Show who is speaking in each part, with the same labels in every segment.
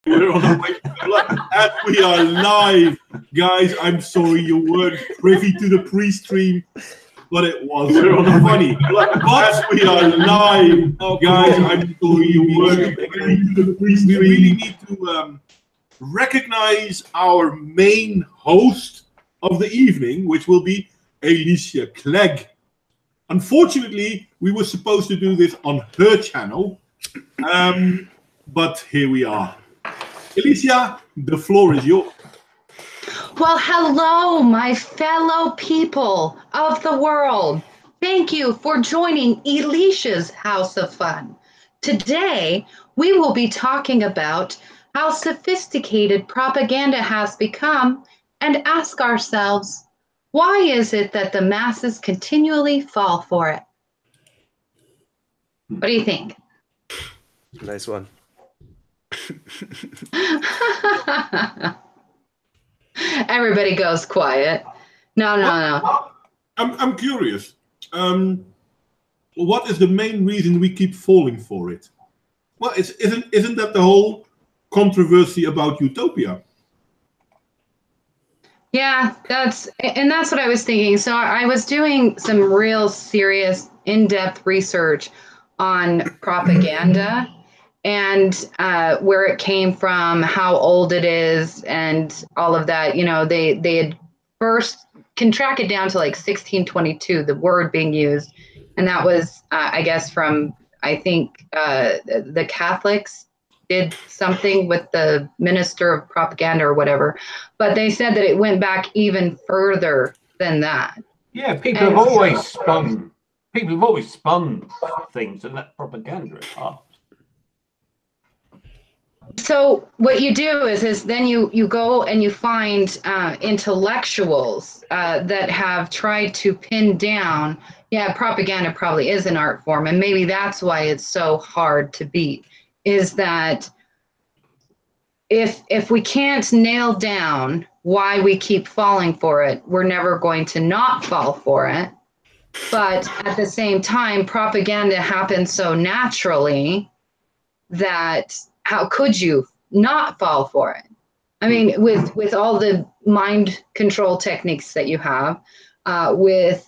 Speaker 1: We're on the way to blood. And we are live. Guys, I'm sorry you weren't privy to the pre-stream, but it was funny. But we are live. Guys, I'm sorry you weren't privy to the pre-stream. We really need to recognize our main host of the evening, which will be Elicia Clegg. Unfortunately, we were supposed to do this on her channel, but here we are. Elicia, the floor is yours.
Speaker 2: Well, hello, my fellow people of the world. Thank you for joining Elicia's House of Fun. Today, we will be talking about how sophisticated propaganda has become and ask ourselves, why is it that the masses continually fall for it? What do you think?
Speaker 3: Nice one.
Speaker 2: Everybody goes quiet. No.
Speaker 1: I'm curious. What is the main reason we keep falling for it? Well, isn't that the whole controversy about utopia?
Speaker 2: Yeah, that's what I was thinking. So I was doing some real serious, in-depth research on propaganda and where it came from, how old it is, and all of that. You know, they had first can track it down to like 1622, the word being used, and that was I guess from the Catholics did something with the minister of propaganda or whatever, but they said that it went back even further than that.
Speaker 4: Yeah, people have always spun things, and that propaganda at heart.
Speaker 2: So what you do is then you go and you find intellectuals that have tried to pin down, yeah, propaganda probably is an art form, and maybe that's why it's so hard to beat, is that if we can't nail down why we keep falling for it, we're never going to not fall for it. But at the same time, propaganda happens so naturally that how could you not fall for it? I mean, with all the mind control techniques that you have, with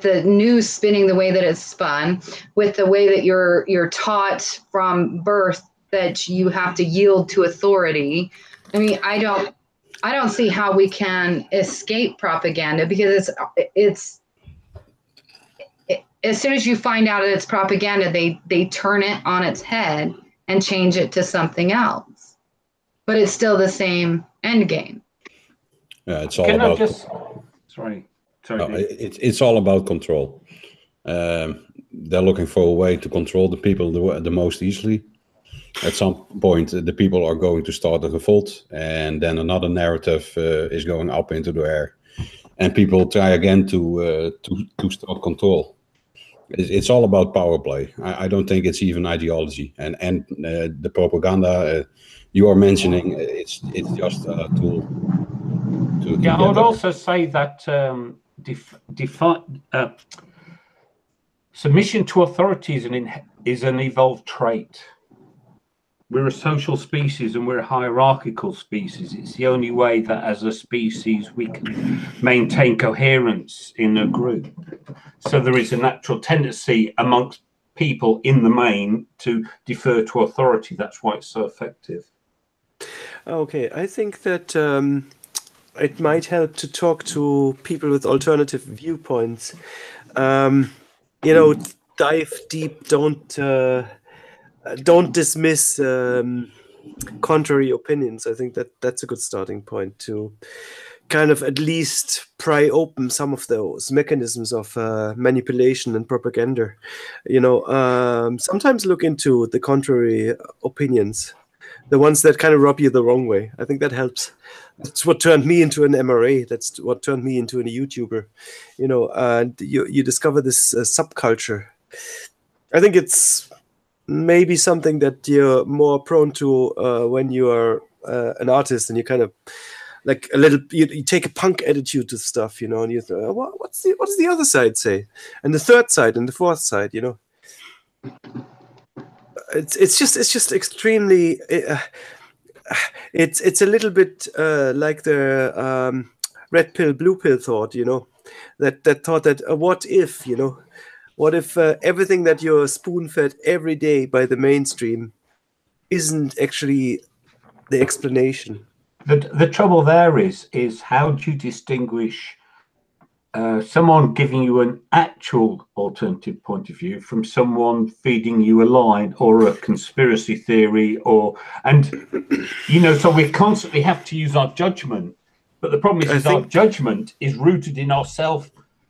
Speaker 2: the news spinning the way that it's spun, with the way that you're taught from birth that you have to yield to authority. I mean, I don't see how we can escape propaganda, because it's as soon as you find out that it's propaganda, they turn it on its head and change it to something else. But it's still the same end game.
Speaker 3: Yeah, it's all about.
Speaker 4: Sorry.
Speaker 3: It's all about control. They're looking for a way to control the people the most easily. At some point, the people are going to start a revolt, and then another narrative is going up into the air, and people try again to start control. It's all about power play. I don't think it's even ideology, and the propaganda you are mentioning, it's just a tool.
Speaker 4: I would also say that submission to authority is an evolved trait. We're a social species and we're a hierarchical species. It's the only way that as a species we can maintain coherence in a group. So there is a natural tendency amongst people in the main to defer to authority. That's why it's so effective.
Speaker 3: Okay, I think that it might help to talk to people with alternative viewpoints. You know, dive deep, don't dismiss contrary opinions. I think that's a good starting point to kind of at least pry open some of those mechanisms of manipulation and propaganda. You know, sometimes look into the contrary opinions, the ones that kind of rub you the wrong way. I think that helps. That's what turned me into an MRA. That's what turned me into a YouTuber. You know, and you discover this subculture. I think it's maybe something that you're more prone to when you are an artist, and you kind of like a little, you take a punk attitude to stuff, you know, and you think, oh, what does the other side say, and the third side and the fourth side, you know. It's just extremely it's a little bit like the red pill, blue pill thought, you know, that thought that what if, you know, what if everything that you're spoon fed every day by the mainstream isn't actually the explanation?
Speaker 4: The trouble there is how do you distinguish someone giving you an actual alternative point of view from someone feeding you a line or a conspiracy theory, and you know, so we constantly have to use our judgment. But the problem is our judgment is rooted in our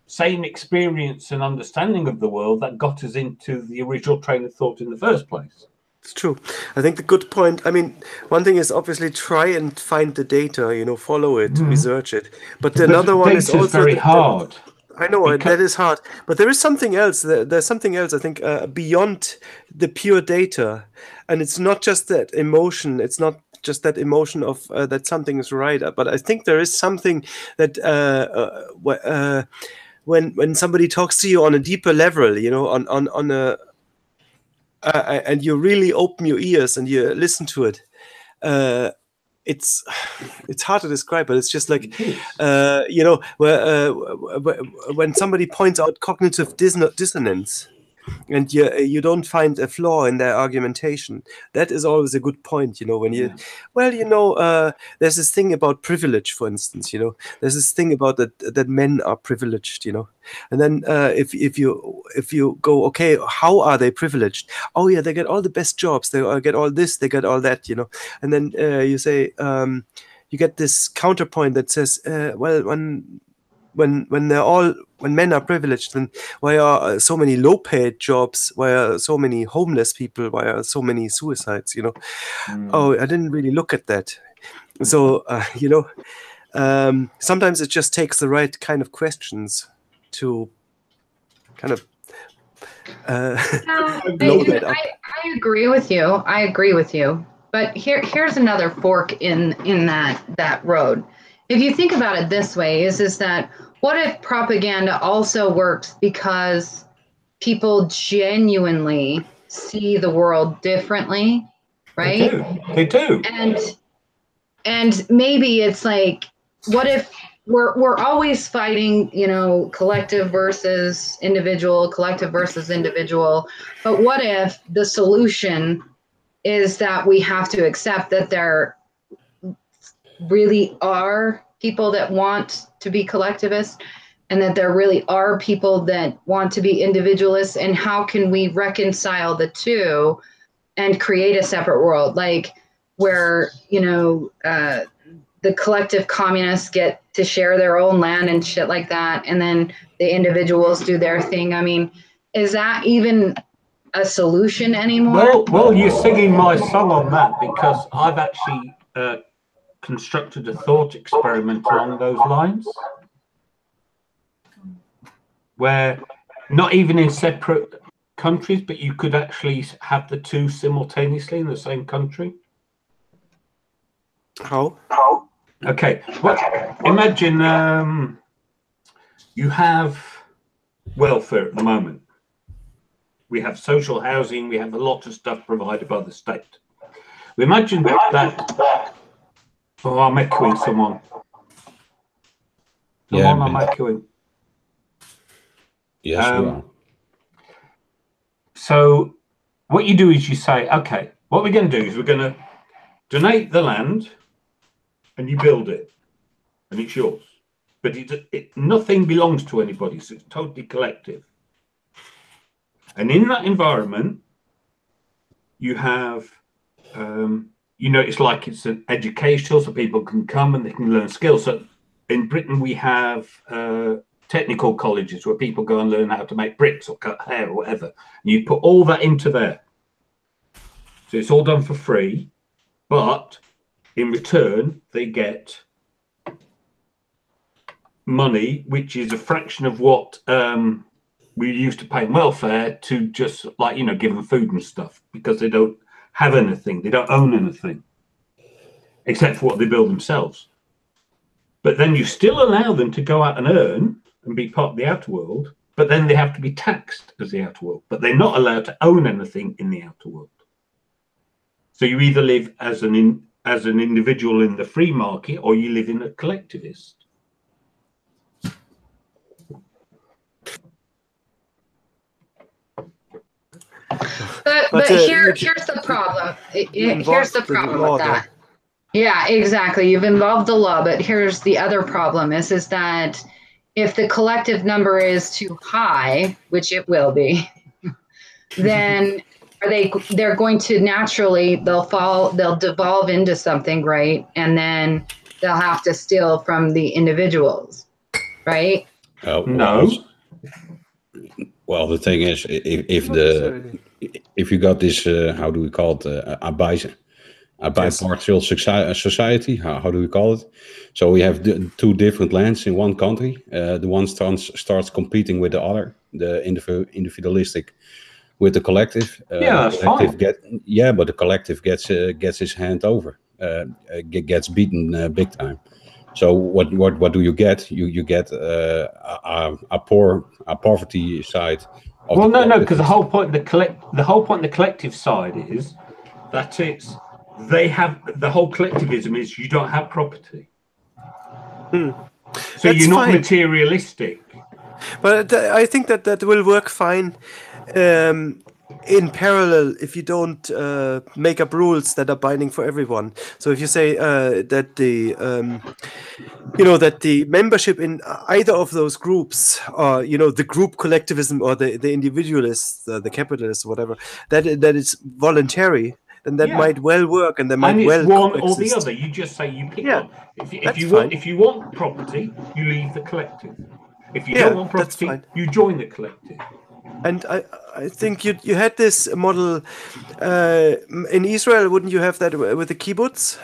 Speaker 4: same experience and understanding of the world that got us into the original train of thought in the first place.
Speaker 3: It's true. I think the good point, I mean, one thing is obviously try and find the data, you know, follow it, research it. But another one is also
Speaker 4: very hard.
Speaker 3: I know that is hard, but there is something else. There's something else, I think, beyond the pure data, and it's not just that emotion. It's not just that emotion of that something is right, but I think there is something that when somebody talks to you on a deeper level, you know, on a and you really open your ears and you listen to it. It's hard to describe, but it's just like you know, when somebody points out cognitive dissonance, and you don't find a flaw in their argumentation, that is always a good point, you know. When you, well, you know, there's this thing about privilege, for instance, you know, there's this thing about that men are privileged, you know, and then if you go, okay, how are they privileged? Oh yeah, they get all the best jobs, they get all this, they get all that, you know, and then you say you get this counterpoint that says, well, when men are privileged, then why are so many low-paid jobs? Why are so many homeless people? Why are so many suicides? You know, oh, I didn't really look at that. So you know, sometimes it just takes the right kind of questions to kind of blow that up.
Speaker 2: I agree with you. I agree with you. But here's another fork in that road. If you think about it this way, is that what if propaganda also works because people genuinely see the world differently, right?
Speaker 4: They do.
Speaker 2: And maybe it's like, what if we're always fighting, you know, collective versus individual, but what if the solution is that we have to accept that there really are people that want to be collectivists and that there really are people that want to be individualists, and how can we reconcile the two and create a separate world, like where, you know, the collective communists get to share their own land and shit like that, and then the individuals do their thing. I mean, is that even a solution anymore?
Speaker 4: Well, you're singing my song on that, because I've actually constructed a thought experiment along those lines, where not even in separate countries, but you could actually have the two simultaneously in the same country.
Speaker 3: How?
Speaker 4: Okay, well, imagine you have welfare at the moment. We have social housing, we have a lot of stuff provided by the state. We imagine that. Oh, I'm echoing someone. I'm echoing.
Speaker 5: Yes, we are.
Speaker 4: So what you do is you say, okay, what we're going to do is we're going to donate the land and you build it and it's yours. But nothing belongs to anybody, so it's totally collective. And in that environment, you have... you know, it's like it's an educational, so people can come and they can learn skills. So in Britain, we have technical colleges where people go and learn how to make bricks or cut hair or whatever. And you put all that into there. So it's all done for free, but in return, they get money, which is a fraction of what we used to pay in welfare, to just, like, you know, give them food and stuff, because they don't have anything, they don't own anything except for what they build themselves. But then you still allow them to go out and earn and be part of the outer world, but then they have to be taxed as the outer world, but they're not allowed to own anything in the outer world. So you either live as as an individual in the free market, or you live in a collectivist.
Speaker 2: But here's the problem. Here's the problem with that. Yeah, exactly. You've involved the law, but here's the other problem is that if the collective number is too high, which it will be, then they're going to naturally, they'll devolve into something, right? And then they'll have to steal from the individuals, right?
Speaker 4: No.
Speaker 5: Well, the thing is, if you got this, how do we call it, a bipartial society, how do we call it? So we have two different lands in one country. The one starts competing with the other, the individualistic with the collective.
Speaker 4: That's fine.
Speaker 5: But the collective gets his hand over, gets beaten big time. So what do you get? You get a poverty side.
Speaker 4: Well, no, because the whole point the collective side is that they have the whole collectivism is you don't have property, so that's you're not fine. Materialistic.
Speaker 3: But I think that will work fine. In parallel, if you don't make up rules that are binding for everyone. So if you say that the membership in either of those groups, or the group collectivism or the individualists, the capitalists, whatever, that is voluntary, then that might well work, and might well
Speaker 4: one
Speaker 3: coexist.
Speaker 4: or the other. You just say you pick one. If you want property, you leave the collective. If you don't want property, you join the collective.
Speaker 3: And I think you had this model in Israel. Wouldn't you have that with the kibbutz?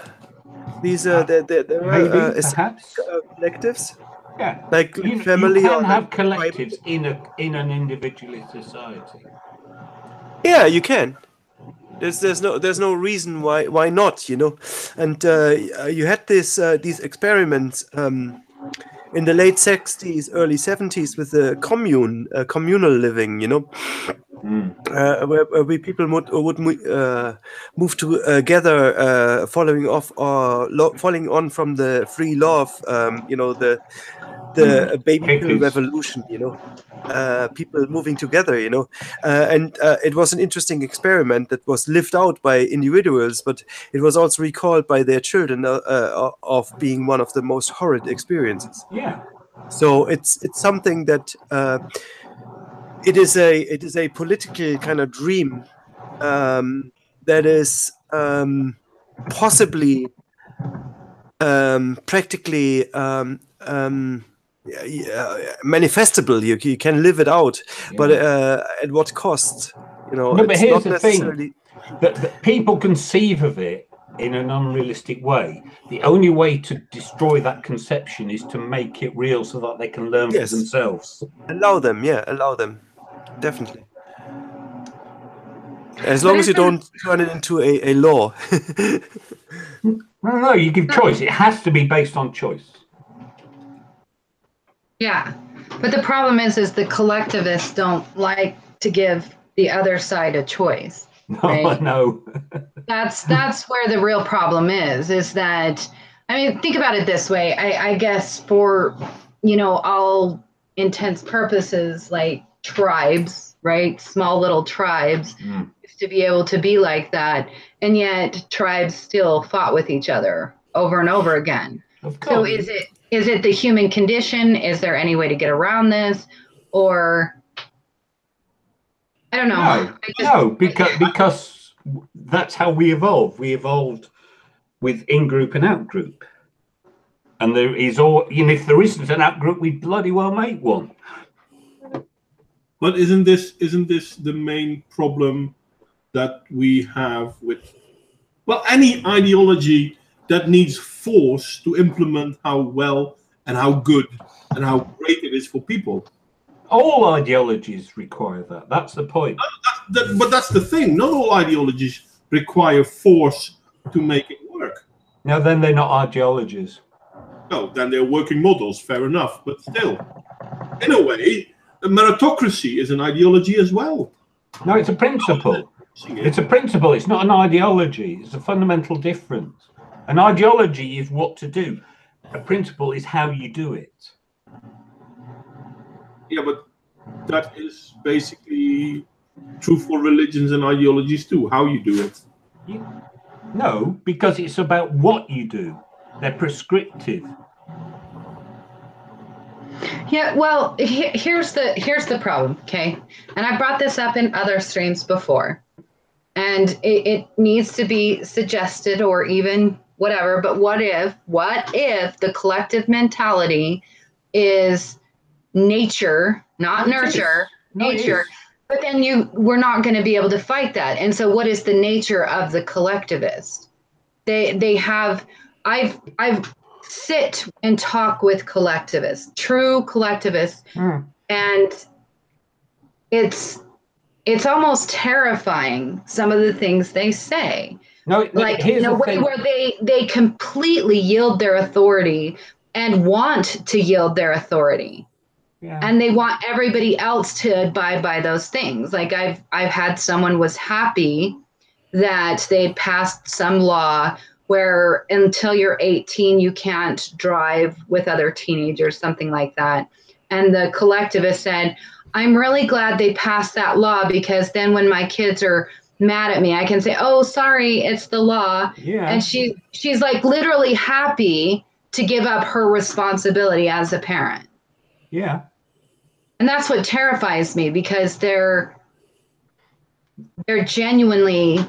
Speaker 3: These
Speaker 4: perhaps
Speaker 3: collectives.
Speaker 4: Yeah,
Speaker 3: like family.
Speaker 4: You can have collectives in an individualist society.
Speaker 3: Yeah, you can. There's no reason why not, And you had these experiments. In the late 60s, early 70s, with the communal living, where people would move together, following on from the free love, the baby pill revolution, people moving together, and it was an interesting experiment that was lived out by individuals, but it was also recalled by their children of being one of the most horrid experiences.
Speaker 4: Yeah.
Speaker 3: So it's something that it is a political kind of dream that is possibly practically manifestable. You can live it out, but at what cost?
Speaker 4: But here's the thing: that people conceive of it in an unrealistic way. The only way to destroy that conception is to make it real, so that they can learn for themselves.
Speaker 3: Allow them, definitely. As long as you don't turn it into a law.
Speaker 4: No, you give choice. It has to be based on choice.
Speaker 2: Yeah, but the problem is the collectivists don't like to give the other side a choice. Right?
Speaker 4: No.
Speaker 2: That's where the real problem is that, I mean, think about it this way. I guess for, all intents purposes, like tribes, right? Small little tribes used to be able to be like that. And yet tribes still fought with each other over and over again.
Speaker 4: Of course.
Speaker 2: So is it the human condition? Is there any way to get around this? Or I don't know.
Speaker 4: No, because that's how we evolved. We evolved with in-group and out-group. And there is if there isn't an out-group, we bloody well make one.
Speaker 1: But isn't this the main problem that we have with any ideology that needs force to implement how well and how good and how great it is for people?
Speaker 4: All ideologies require that. That's the point.
Speaker 1: But that's the thing. Not all ideologies require force to make it work.
Speaker 4: No, then they're not ideologies.
Speaker 1: No, then they're working models. Fair enough. But still, in a way, a meritocracy is an ideology as well.
Speaker 4: No, it's a principle. It's a principle. It's not an ideology. It's a fundamental difference. An ideology is what to do. A principle is how you do it.
Speaker 1: Yeah, but that is basically true for religions and ideologies too, how you do it.
Speaker 4: No, because it's about what you do. They're prescriptive.
Speaker 2: Yeah, well, here's the problem, okay? And I brought this up in other streams before, and it needs to be suggested or even whatever. But what if the collective mentality is nature, not nurture, nature? But then we're not going to be able to fight that. And so, what is the nature of the collectivist? They have. I've sit and talk with collectivists, true collectivists, and it's almost terrifying, some of the things they say.
Speaker 4: No,
Speaker 2: like in a way where they completely yield their authority and want to yield their authority. Yeah. And they want everybody else to abide by those things. Like I've had someone was happy that they passed some law where until you're 18, you can't drive with other teenagers, something like that. And the collectivist said, I'm really glad they passed that law, because then when my kids are mad at me, I can say, oh, sorry, it's the law. Yeah. And she's like literally happy to give up her responsibility as a parent.
Speaker 4: Yeah.
Speaker 2: And that's what terrifies me, because they're genuinely.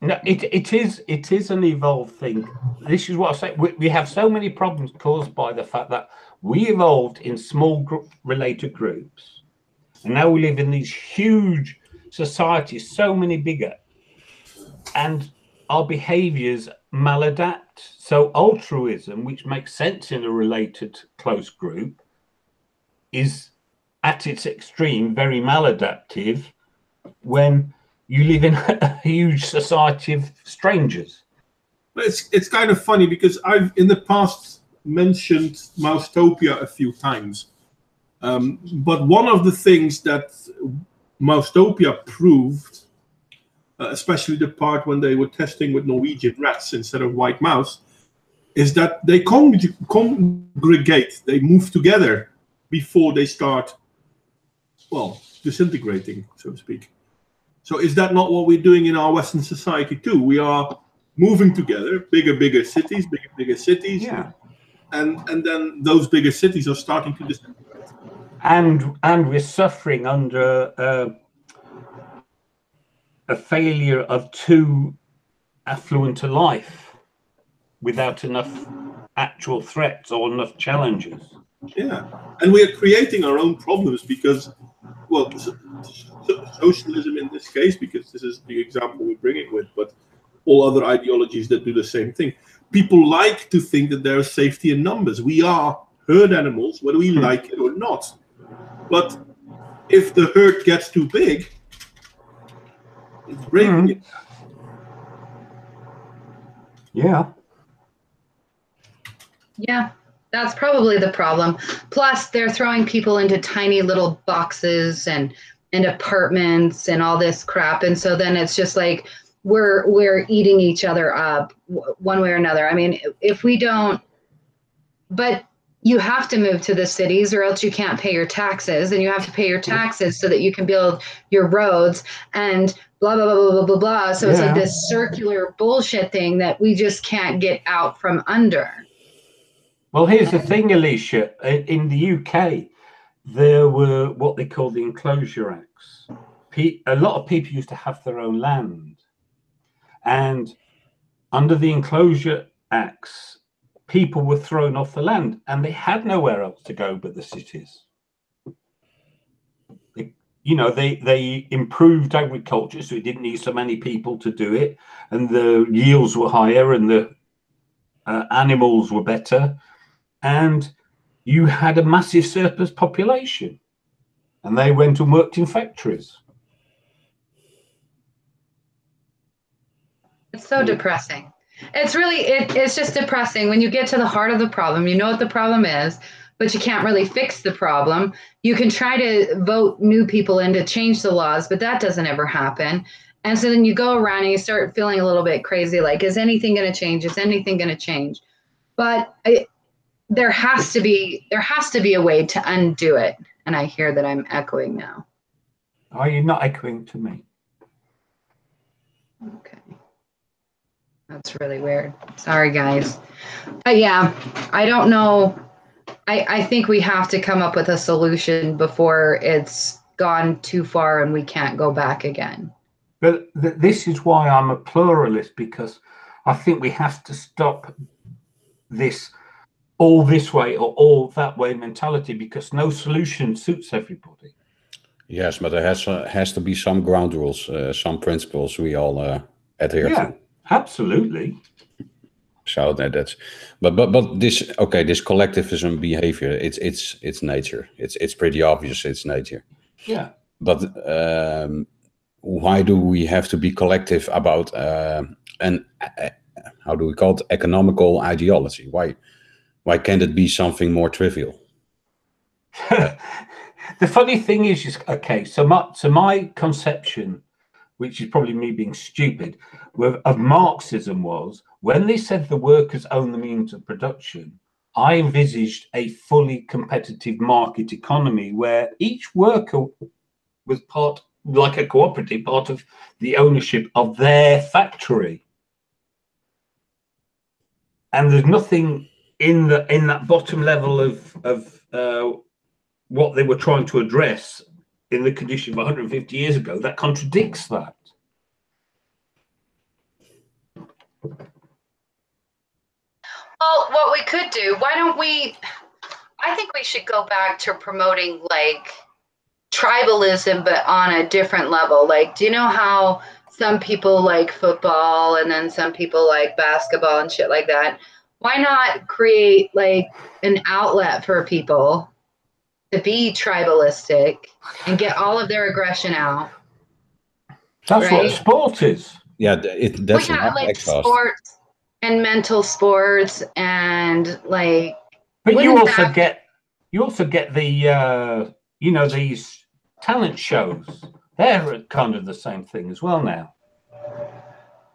Speaker 4: No, it is an evolved thing. This is what I say. We have so many problems caused by the fact that we evolved in small related groups, and now we live in these huge societies, so many bigger, and our behaviors maladapt. So altruism, which makes sense in a related close group, is at its extreme very maladaptive when you live in a huge society of strangers.
Speaker 1: It's kind of funny, because I've in the past mentioned Moustopia a few times. But one of the things that Moustopia proved, especially the part when they were testing with Norwegian rats instead of white mouse, is that they congregate, they move together before they start, well, disintegrating, so to speak. So is that not what we're doing in our Western society too? We are moving together, bigger cities, bigger cities.
Speaker 4: Yeah.
Speaker 1: And then those bigger cities are starting to disintegrate.
Speaker 4: And we're suffering under a failure of too affluent a life without enough actual threats or enough challenges.
Speaker 1: Yeah. And we are creating our own problems because, well, socialism in this case, because this is the example we bring it with, but all other ideologies that do the same thing. People like to think that there is safety in numbers. We are herd animals, whether we like it or not. But if the herd gets too big, it's breaking it.
Speaker 4: Yeah.
Speaker 2: Yeah, that's probably the problem. Plus, they're throwing people into tiny little boxes and apartments and all this crap. And so then it's just like we're eating each other up one way or another. I mean, if we don't, but you have to move to the cities or else you can't pay your taxes, and you have to pay your taxes so that you can build your roads and blah, blah, blah, blah, blah, blah, blah. So it's like this circular bullshit thing that we just can't get out from under.
Speaker 4: Well, here's the thing, Elicia. In the UK, there were what they call the Enclosure Acts. A lot of people used to have their own land. And under the Enclosure Acts, people were thrown off the land and they had nowhere else to go but the cities. They improved agriculture, so it didn't need so many people to do it. And the yields were higher and the animals were better. And you had a massive surplus population. And they went and worked in factories.
Speaker 2: It's so depressing. It's really, it's just depressing when you get to the heart of the problem. You know what the problem is, but you can't really fix the problem. You can try to vote new people in to change the laws, but that doesn't ever happen. And so then you go around and you start feeling a little bit crazy, like, is anything going to change? Is anything going to change? But there has to be a way to undo it. And I hear that I'm echoing now.
Speaker 4: Are you not echoing to me?
Speaker 2: Okay. That's really weird. Sorry, guys. But yeah, I don't know. I think we have to come up with a solution before it's gone too far and we can't go back again.
Speaker 4: But this is why I'm a pluralist, because I think we have to stop this all this way or all that way mentality, because no solution suits everybody.
Speaker 5: Yes, but there has to be some ground rules, some principles we all adhere to.
Speaker 4: Absolutely.
Speaker 5: So that's, but this collectivism behavior, it's nature. It's pretty obvious. It's nature.
Speaker 4: Yeah.
Speaker 5: But why do we have to be collective about how do we call it, economical ideology? Why can't it be something more trivial?
Speaker 4: The funny thing is okay. So my conception, which is probably me being stupid, of Marxism was, when they said the workers own the means of production, I envisaged a fully competitive market economy where each worker was part, like a cooperative, part of the ownership of their factory. And there's nothing in that bottom level of what they were trying to address in the condition of 150 years ago that contradicts that.
Speaker 2: Well, what we could do, I think we should go back to promoting like tribalism, but on a different level. Like, do you know how some people like football and then some people like basketball and shit like that? Why not create like an outlet for people to be tribalistic and get all of their aggression out?
Speaker 4: That's right? What sport is.
Speaker 5: Yeah, that's
Speaker 2: like sports and mental sports and like.
Speaker 4: But you also get the these talent shows. They're kind of the same thing as well now.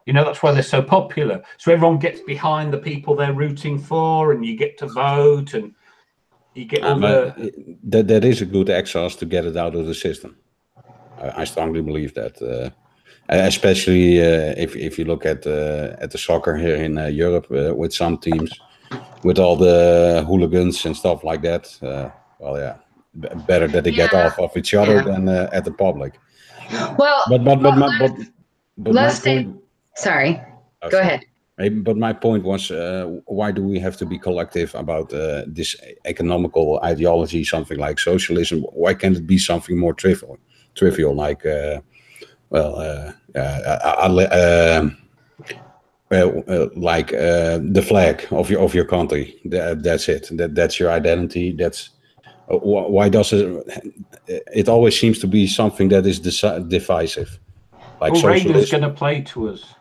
Speaker 4: That's why they're so popular. So everyone gets behind the people they're rooting for, and you get to vote, and you get all
Speaker 5: that is a good exhaust to get it out of the system. I strongly believe that. Especially if you look at the soccer here in Europe with some teams, with all the hooligans and stuff like that. Well, yeah, better that they get off of each other than at the public.
Speaker 2: Well,
Speaker 5: let's say.
Speaker 2: Sorry, go ahead.
Speaker 5: But my point was, why do we have to be collective about this economical ideology, something like socialism? Why can't it be something more trivial, like? Like the flag of your country. That's it. That's your identity. That's why does it? It always seems to be something that is divisive. Like
Speaker 4: Reagan's going to play to us.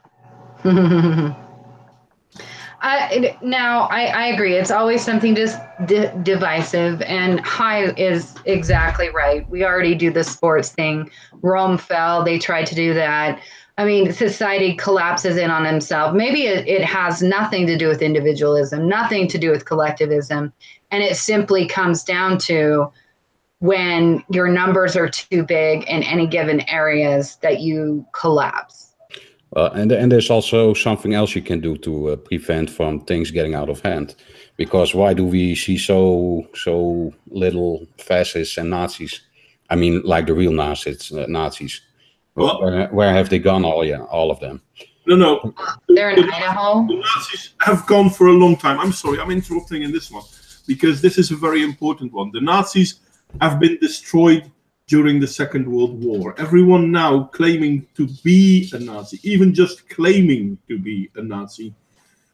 Speaker 2: Now, I agree. It's always something just divisive, and Hai is exactly right. We already do the sports thing. Rome fell. They tried to do that. I mean, society collapses in on himself. Maybe it has nothing to do with individualism, nothing to do with collectivism, and it simply comes down to when your numbers are too big in any given areas that you collapse.
Speaker 5: And there's also something else you can do to prevent from things getting out of hand. Because why do we see so little fascists and Nazis? I mean, like the real Nazis. Well, where have they gone? All of them.
Speaker 1: No.
Speaker 2: They're in Idaho.
Speaker 1: The Nazis have gone for a long time. I'm sorry, I'm interrupting in this one because this is a very important one. The Nazis have been destroyed during the Second World War. Everyone now claiming to be a Nazi, even just claiming to be a Nazi,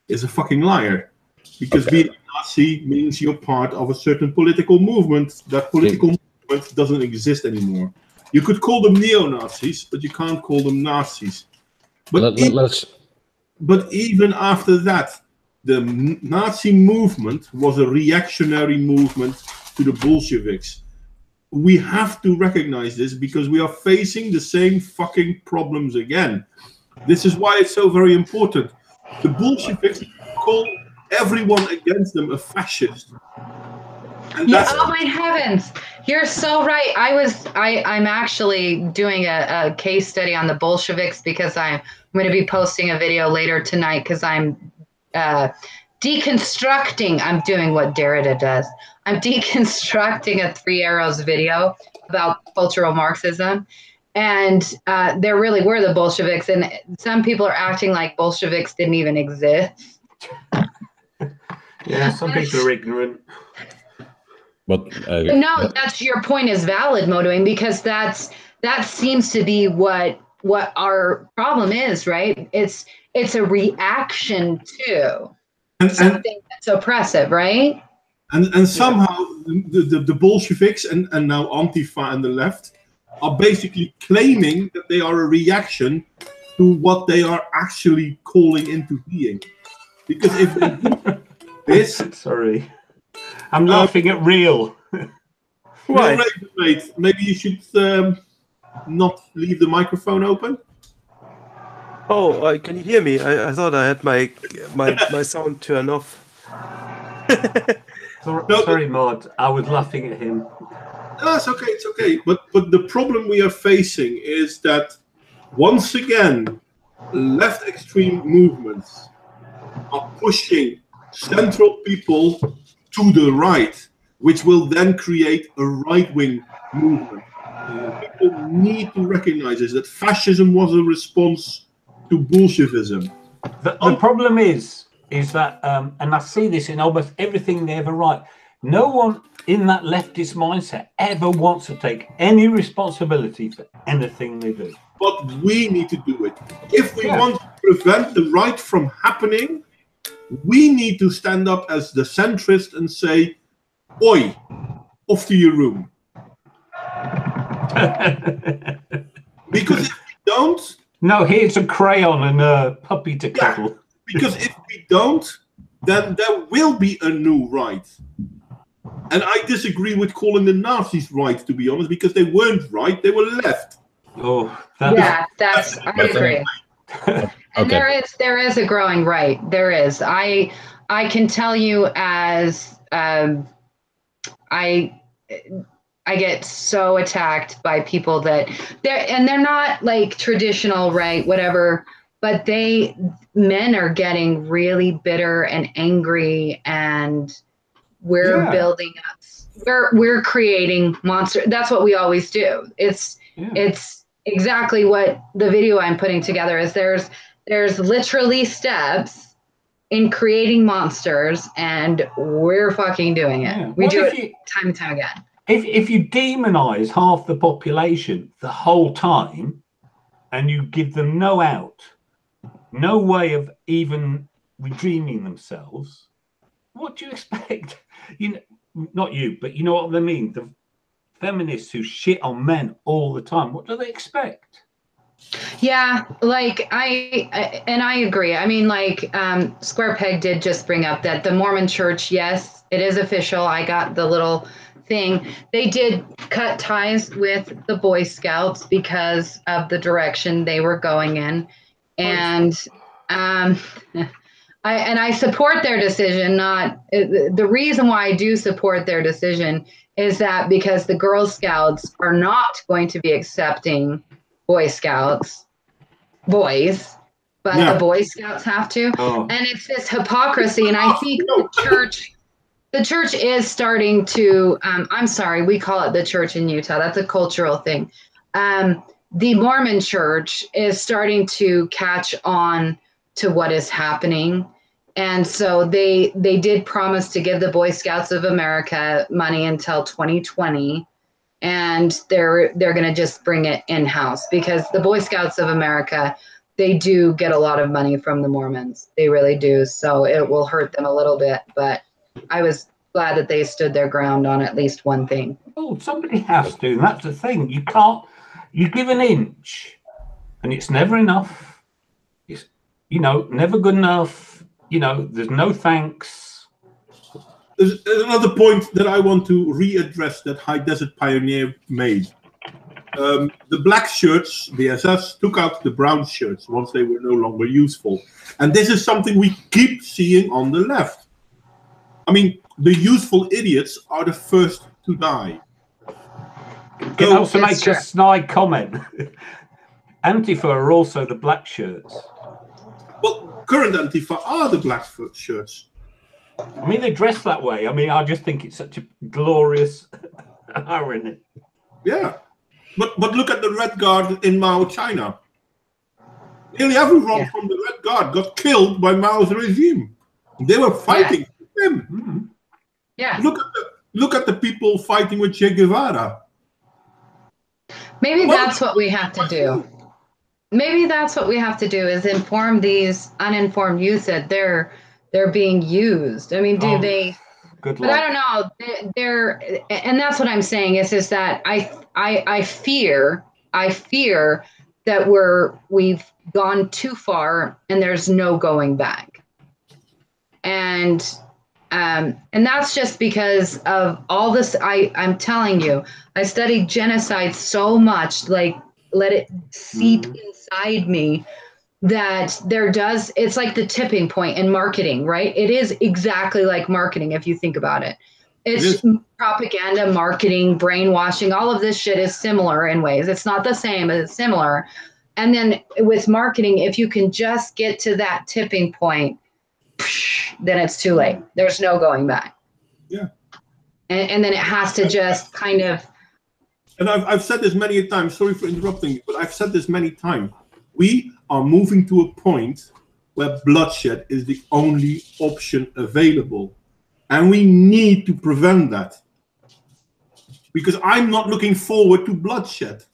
Speaker 1: is a fucking liar. Because being a Nazi means you're part of a certain political movement. That political movement doesn't exist anymore. You could call them neo-Nazis, but you can't call them Nazis. But even after that, the Nazi movement was a reactionary movement to the Bolsheviks. we have to recognize this because we are facing the same fucking problems again. This is why it's so very important. The Bolsheviks call everyone against them a fascist. And
Speaker 2: yeah, oh my heavens, you're so right. I'm actually doing a case study on the Bolsheviks because I'm going to be posting a video later tonight because I'm deconstructing. I'm doing what Derrida does. I'm deconstructing a 3 Arrows video about cultural Marxism. And there really were the Bolsheviks. And some people are acting like Bolsheviks didn't even exist.
Speaker 4: Yeah, some people are ignorant.
Speaker 5: But
Speaker 2: no, that's your point is valid, Modoing, because that seems to be what our problem is, right? It's a reaction to something that's oppressive, right?
Speaker 1: And somehow the Bolsheviks and now Antifa and the left are basically claiming that they are a reaction to what they are actually calling into being. Because if they do this...
Speaker 4: Sorry. I'm laughing at real.
Speaker 3: Why?
Speaker 1: Mate, maybe you should not leave the microphone open.
Speaker 3: Oh, can you hear me? I thought I had my sound turned off.
Speaker 4: Sorry, Maud. I was laughing at him.
Speaker 1: No, it's okay. It's okay. But the problem we are facing is that once again, left extreme movements are pushing central people to the right, which will then create a right-wing movement. People need to recognize this, that fascism was a response to Bolshevism.
Speaker 4: The problem is that, and I see this in almost everything they ever write, no one in that leftist mindset ever wants to take any responsibility for anything they do.
Speaker 1: But we need to do it. If we want to prevent the right from happening, we need to stand up as the centrist and say, "Oi, off to your room." Because if we don't...
Speaker 4: No, here's a crayon and a puppy to cuddle.
Speaker 1: Because if we don't, then there will be a new right. And I disagree with calling the Nazis right, to be honest, because they weren't right, they were left.
Speaker 4: Oh,
Speaker 2: I agree. And
Speaker 5: Okay.
Speaker 2: there is a growing right. There is. I can tell you as I get so attacked by people that they're not like traditional right, whatever, but men are getting really bitter and angry, and we're building up. We're creating monsters. That's what we always do. It's exactly what the video I'm putting together is. There's literally steps in creating monsters, and we're fucking doing it.
Speaker 4: Yeah.
Speaker 2: We do it time and time again.
Speaker 4: If you demonize half the population the whole time, and you give them no out, no way of even redeeming themselves, what do you expect? Not you, but you know what I mean. The feminists who shit on men all the time, what do they expect?
Speaker 2: Yeah, like I agree. I mean, like Square Peg did just bring up that the Mormon Church, yes, it is official. I got the little thing. They did cut ties with the Boy Scouts because of the direction they were going in, and I support their decision. Not the reason why I do support their decision is that because the Girl Scouts are not going to be accepting Boy Scouts, boys, but the Boy Scouts have to. Oh. And it's this hypocrisy. And I think the church is starting to, I'm sorry, we call it the church in Utah. That's a cultural thing. The Mormon Church is starting to catch on to what is happening. And so they did promise to give the Boy Scouts of America money until 2020. And they're going to just bring it in-house because the Boy Scouts of America, they do get a lot of money from the Mormons. They really do. So it will hurt them a little bit. But I was glad that they stood their ground on at least one thing.
Speaker 4: Oh, somebody has to. That's the thing. You can't, you give an inch and it's never enough. It's, never good enough. There's no thanks.
Speaker 1: there's another point that I want to readdress that High Desert Pioneer made. The black shirts, the SS, took out the brown shirts once they were no longer useful. And this is something we keep seeing on the left. I mean, the useful idiots are the first to die.
Speaker 4: Can I also make a snide comment? Antifa are also the black shirts.
Speaker 1: Well, current Antifa are the black shirts.
Speaker 4: I mean, they dress that way. I mean, I just think it's such a glorious irony.
Speaker 1: Yeah. But look at the Red Guard in Mao, China. Nearly everyone from the Red Guard got killed by Mao's regime. They were fighting with him.
Speaker 4: Mm-hmm.
Speaker 2: Yeah.
Speaker 1: Look at the people fighting with Che Guevara.
Speaker 2: Maybe that's what we have to do. Maybe that's what we have to do is inform these uninformed youth that they're being used. I mean, do they?
Speaker 4: Good
Speaker 2: luck. But I don't know. They're and that's what I'm saying is that I fear that we've gone too far and there's no going back. And that's just because of all this. I'm telling you, I studied genocide so much, like let it seep inside me, that it's like the tipping point in marketing, right? It is exactly like marketing if you think about it. It's propaganda, marketing, brainwashing, all of this shit is similar in ways. It's not the same, but it's similar. And then with marketing, if you can just get to that tipping point, then it's too late. There's no going back.
Speaker 1: Yeah.
Speaker 2: And then it has to just kind of.
Speaker 1: And I've said this many times, sorry for interrupting you, but I've said this many times. We are moving to a point where bloodshed is the only option available. And we need to prevent that. Because I'm not looking forward to bloodshed.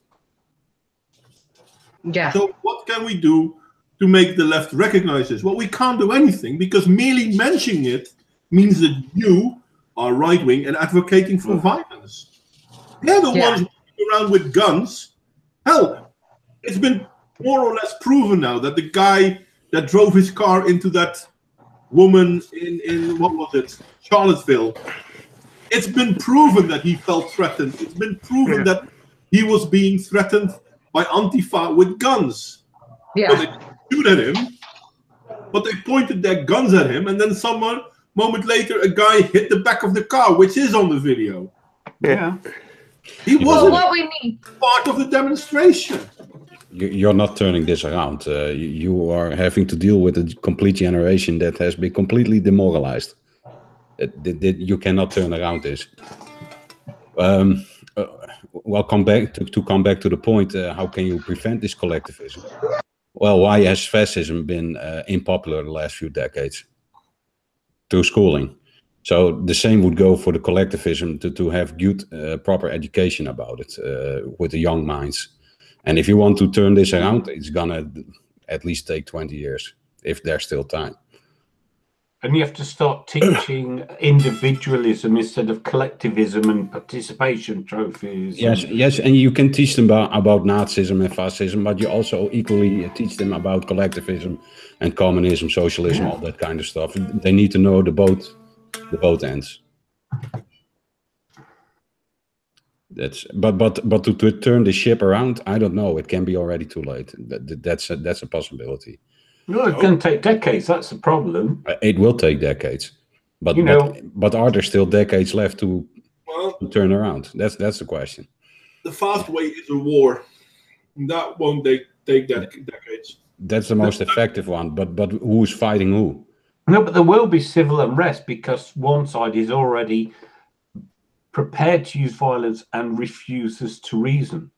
Speaker 2: Yeah.
Speaker 1: So what can we do to make the left recognize this? Well, we can't do anything because merely mentioning it means that you are right-wing and advocating for violence. They're the ones walking around with guns. Hell, it's been more or less proven now that the guy that drove his car into that woman in what was it, Charlottesville, it's been proven that he felt threatened. It's been proven that he was being threatened by Antifa with guns.
Speaker 2: Yeah.
Speaker 1: But they shoot at him, but they pointed their guns at him, and then moment later, a guy hit the back of the car, which is on the video.
Speaker 4: Yeah.
Speaker 1: He wasn't
Speaker 2: what we need.
Speaker 1: part of the demonstration.
Speaker 5: You're not turning this around. You are having to deal with a complete generation that has been completely demoralized. You cannot turn around this. Well, come back to the point. How can you prevent this collectivism? Well, why has fascism been unpopular the last few decades? Through schooling. So the same would go for the collectivism to have good, proper education about it with the young minds. And if you want to turn this around, it's gonna at least take 20 years, if there's still time.
Speaker 4: And you have to start teaching individualism instead of collectivism and participation trophies.
Speaker 5: Yes, and you can teach them about Nazism and fascism, but you also equally teach them about collectivism and communism, socialism, all that kind of stuff. They need to know the both ends. But to turn the ship around, I don't know. It can be already too late. That's a possibility.
Speaker 4: No, it's going to take decades. That's the problem.
Speaker 5: It will take decades, but are there still decades left to turn around? That's the question.
Speaker 1: The fast way is a war. That won't take decades.
Speaker 5: That's the most effective one. But who's fighting who?
Speaker 4: No, but there will be civil unrest because one side is already prepared to use violence and refuses to reason.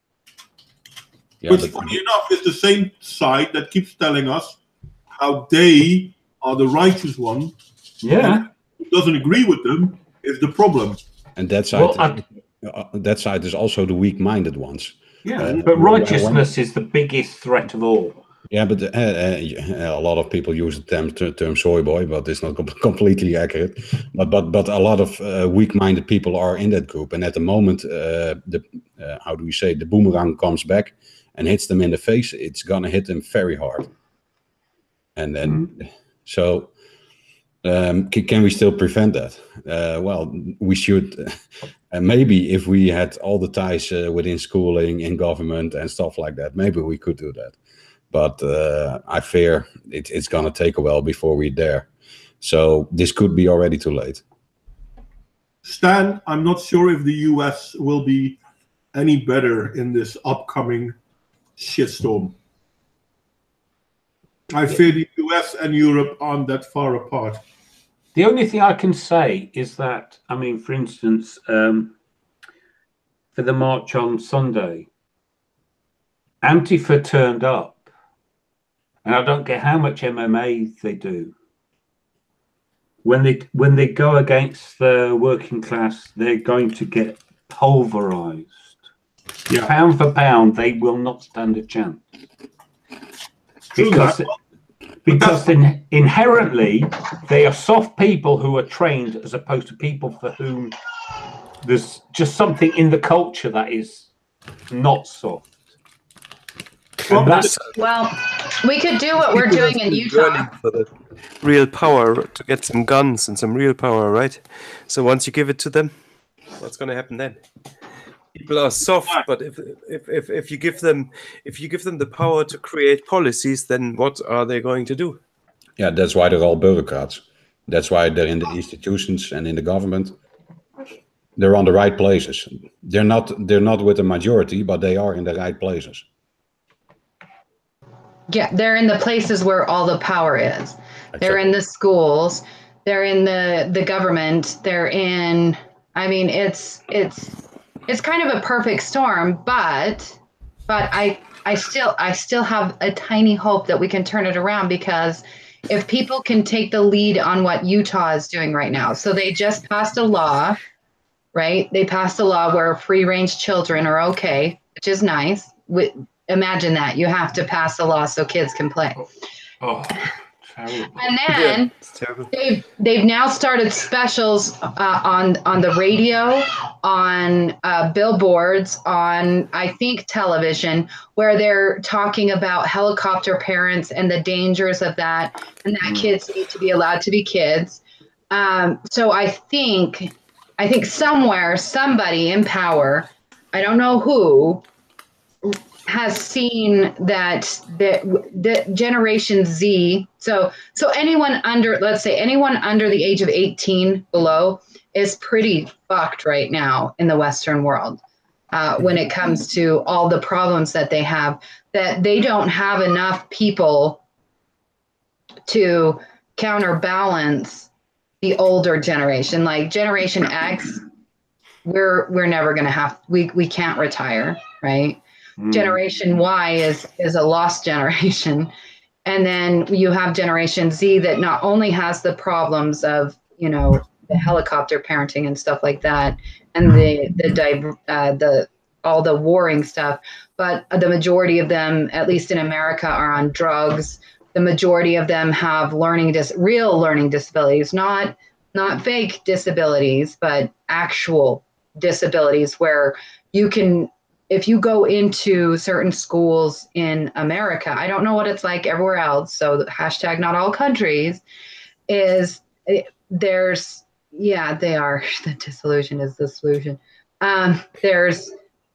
Speaker 1: Yeah, which, funny enough, is the same side that keeps telling us how they are the righteous one.
Speaker 4: Yeah.
Speaker 1: Who doesn't agree with them is the problem.
Speaker 5: And that side is also the weak-minded ones.
Speaker 4: Yeah, but righteousness is the biggest threat of all.
Speaker 5: Yeah, but a lot of people use the term soy boy, but it's not completely accurate. But a lot of weak-minded people are in that group, and at the moment, how do we say, the boomerang comes back and hits them in the face. It's gonna hit them very hard, and then so Can we still prevent that? Well, we should. Maybe if we had all the ties within schooling, in government, and stuff like that, maybe we could do that. But I fear it's going to take a while before we're there. So this could be already too late.
Speaker 1: Stan, I'm not sure if the US will be any better in this upcoming shitstorm. I fear the US and Europe aren't that far apart.
Speaker 4: The only thing I can say is that, I mean, for instance, for the march on Sunday, Antifa turned up, and I don't care how much MMA they do. When they go against the working class, they're going to get pulverized. Yeah. Pound for pound, they will not stand a chance. Because inherently, they are soft people who are trained, as opposed to people for whom there's just something in the culture that is not soft.
Speaker 2: Well, we could do what we're doing in Utah.
Speaker 3: For the real power to get some guns and some real power, right? So once you give it to them, what's going to happen then? People are soft, but if you give them the power to create policies, then what are they going to do?
Speaker 5: Yeah, that's why they're all bureaucrats. That's why they're in the institutions and in the government. They're on the right places. They're not with the majority, but they are in the right places.
Speaker 2: Yeah, they're in the places where all the power is. Exactly. They're in the schools. They're in the government. They're in. I mean, it's kind of a perfect storm, but I still have a tiny hope that we can turn it around, because if people can take the lead on what Utah is doing right now. So they just passed a law, right? They passed a law where free-range children are okay, which is nice. Imagine that. You have to pass a law so kids can play.
Speaker 4: Oh, terrible.
Speaker 2: And then they've now started specials on the radio, on billboards, on, I think, television, where they're talking about helicopter parents and the dangers of that, and that kids need to be allowed to be kids. So I think somewhere, somebody in power, I don't know who, has seen that the Generation Z, so anyone under, let's say anyone under the age of 18 below, is pretty fucked right now in the Western world when it comes to all the problems that they have, that they don't have enough people to counterbalance the older generation. Like Generation X, we're never going to have, we can't retire, right? Generation Y is a lost generation. And then you have Generation Z that not only has the problems of, you know, the helicopter parenting and stuff like that, and the all the warring stuff, but the majority of them, at least in America, are on drugs. The majority of them have real learning disabilities, not fake disabilities, but actual disabilities where you can, if you go into certain schools in America, I don't know what it's like everywhere else, so hashtag not all countries, is there's, yeah, they are, the disillusion is the solution. There's,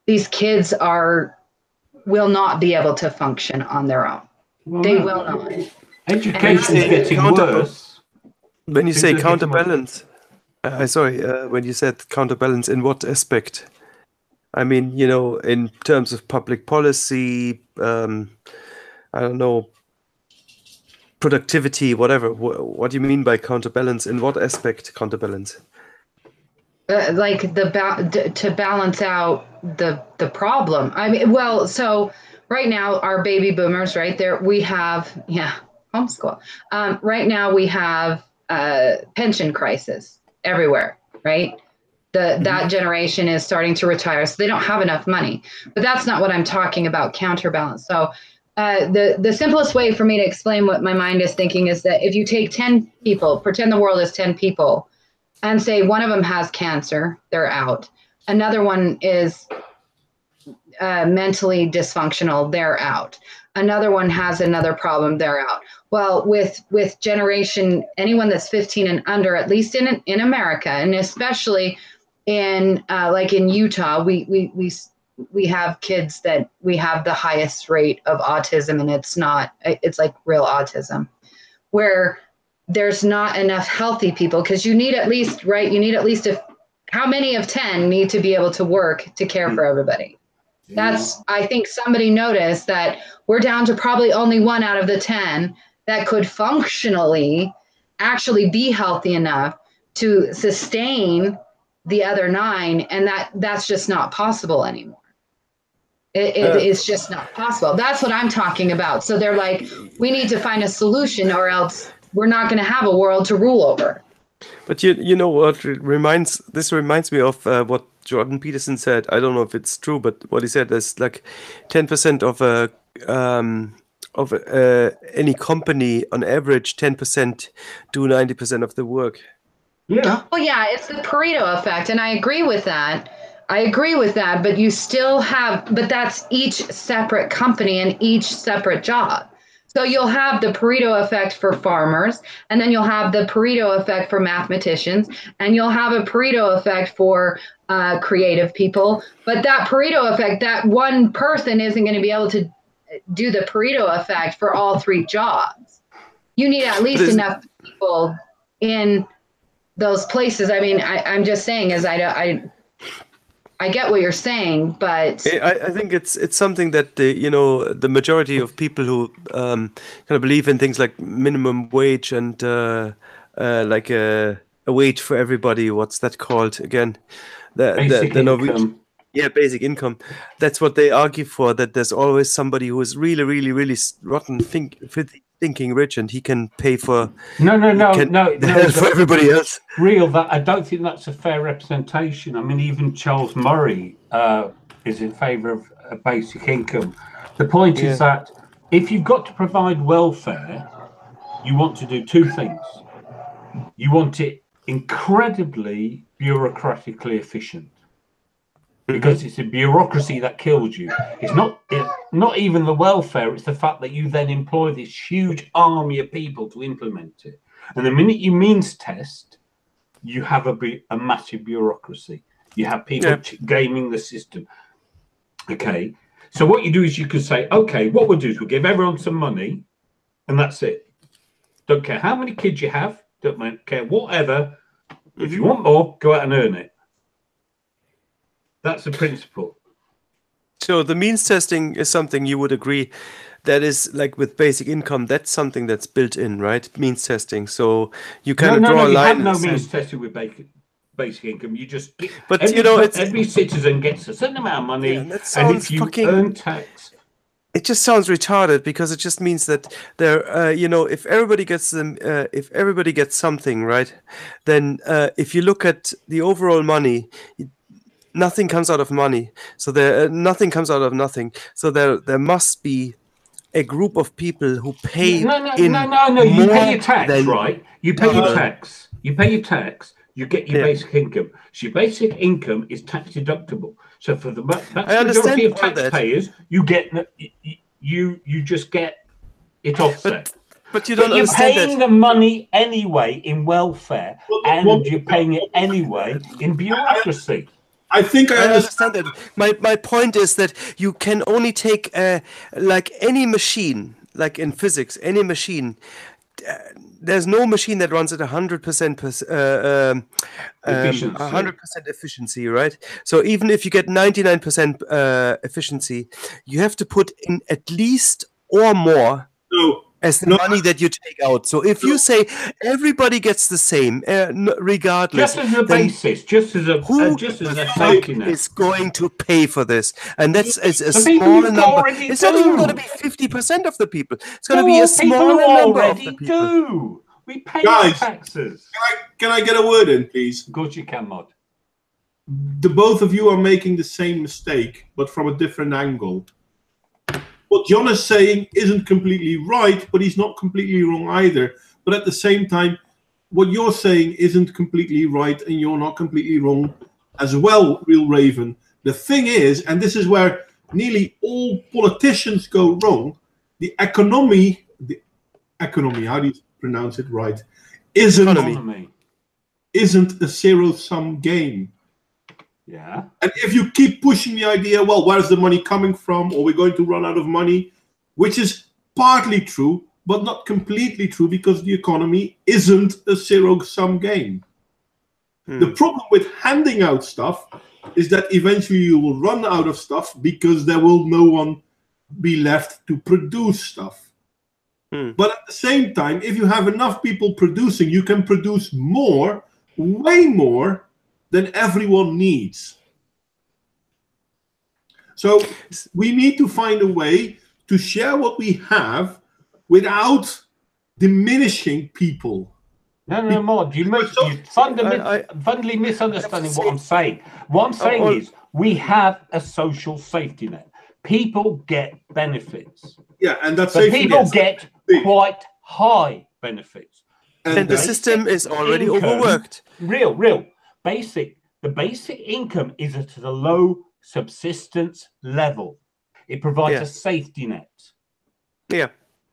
Speaker 2: these kids will not be able to function on their own. Well, they will not.
Speaker 4: Education is getting worse.
Speaker 3: When you say counterbalance, when you said counterbalance, in what aspect? I mean, you know, in terms of public policy, I don't know, productivity, whatever. What do you mean by counterbalance? In what aspect counterbalance?
Speaker 2: Like to balance out the problem. I mean, well, so right now our baby boomers, right there, we have, homeschool. Right now we have pension crisis everywhere, right? That generation is starting to retire, so they don't have enough money. But that's not what I'm talking about, counterbalance. So the simplest way for me to explain what my mind is thinking is that if you take 10 people, pretend the world is 10 people, and say one of them has cancer, they're out. Another one is mentally dysfunctional, they're out. Another one has another problem, they're out. Well, with generation, anyone that's 15 and under, at least in America, and especially in like in Utah, we have kids that we have the highest rate of autism, and it's like real autism, where there's not enough healthy people, because you need at least, right? You need at least how many of 10 need to be able to work to care for everybody? I think somebody noticed that we're down to probably only 1 out of the 10 that could functionally actually be healthy enough to sustain the other 9, and that's just not possible anymore. It's just not possible. That's what I'm talking about. So they're like, we need to find a solution, or else we're not going to have a world to rule over.
Speaker 3: But you know what this reminds me of what Jordan Peterson said. I don't know if it's true, but what he said is like 10% of any company on average, 10% do 90% of the work.
Speaker 4: Yeah.
Speaker 2: Well, yeah, it's the Pareto effect, and I agree with that. But you still have, but that's each separate company and each separate job. So you'll have the Pareto effect for farmers, and then you'll have the Pareto effect for mathematicians, and you'll have a Pareto effect for creative people. But that Pareto effect, that one person isn't going to be able to do the Pareto effect for all 3 jobs. You need at least enough people in those places. I mean, I'm just saying, I get what you're saying, but
Speaker 3: I think it's something that the majority of people who kind of believe in things like minimum wage and like a wage for everybody. What's that called again?
Speaker 4: Basic income.
Speaker 3: Yeah, basic income. That's what they argue for. That there's always somebody who is really, really, really rotten thinking rich, and he can pay for
Speaker 4: no
Speaker 3: for everybody else.
Speaker 4: That I don't think that's a fair representation. I mean, even Charles Murray is in favour of a basic income. The point is that if you've got to provide welfare, you want to do 2 things. You want it incredibly bureaucratically efficient, because it's a bureaucracy that kills you. It's not even the welfare, it's the fact that you then employ this huge army of people to implement it. And the minute you means test, you have a massive bureaucracy. You have people gaming the system. Okay, so what you do is you can say, okay, what we'll do is we'll give everyone some money, and that's it. Don't care how many kids you have, don't care whatever. If you want more, go out and earn it. That's the principle.
Speaker 3: So the means testing is something you would agree that is like with basic income. That's something that's built in, right? Means testing. So you kind of draw a line.
Speaker 4: You have no means testing with basic income. You just,
Speaker 3: but
Speaker 4: every citizen gets a certain amount of money, and if you earn tax.
Speaker 3: It just sounds retarded, because it just means that there, if everybody gets something, right? Then if you look at the overall money, nothing comes out of money. So nothing comes out of nothing. So there must be a group of people who pay.
Speaker 4: No. You pay your tax, right? You pay your tax. You pay your tax. You get your basic income. So your basic income is tax deductible. So for the majority of taxpayers, you just get it offset.
Speaker 3: But you don't
Speaker 4: understand that. You're paying the money anyway in welfare, and you're paying it anyway in bureaucracy.
Speaker 1: I think I
Speaker 3: understand that. My point is that you can only take like any machine, like in physics, any machine. There's no machine that runs at 100% 100% efficiency, right? So even if you get 99% efficiency, you have to put in at least or more as the money that you take out. So if you say everybody gets the same, regardless,
Speaker 4: just as a basis, just as a safety net,
Speaker 3: is going to pay for this, and that's a smaller number. It's not even going to be 50% of the people. It's going to be a smaller number of the people.
Speaker 4: We pay our taxes.
Speaker 1: Can I get a word in, please?
Speaker 4: Of course you can, Mod.
Speaker 1: The both of you are making the same mistake, but from a different angle. What John is saying isn't completely right, but he's not completely wrong either. But at the same time, what you're saying isn't completely right, and you're not completely wrong as well, Real Raven. The thing is, and this is where nearly all politicians go wrong, the economy, how do you pronounce it right, isn't
Speaker 4: Economy.
Speaker 1: a zero-sum game.
Speaker 4: Yeah.
Speaker 1: And if you keep pushing the idea, well, where's the money coming from, or we're going to run out of money, which is partly true, but not completely true, because the economy isn't a zero-sum game. The problem with handing out stuff is that eventually you will run out of stuff because there will no one be left to produce stuff. But at the same time, if you have enough people producing, you can produce more, way more, than everyone needs. So we need to find a way to share what we have without diminishing people.
Speaker 4: No, Mod, you're fundamentally misunderstanding what I'm saying. What I'm saying is we have a social safety net. People get benefits.
Speaker 1: Yeah, and that's
Speaker 4: but people get quite high benefits.
Speaker 3: And the system is already overworked.
Speaker 4: Real. The basic income is at a low subsistence level. It provides a safety net.
Speaker 3: Yeah.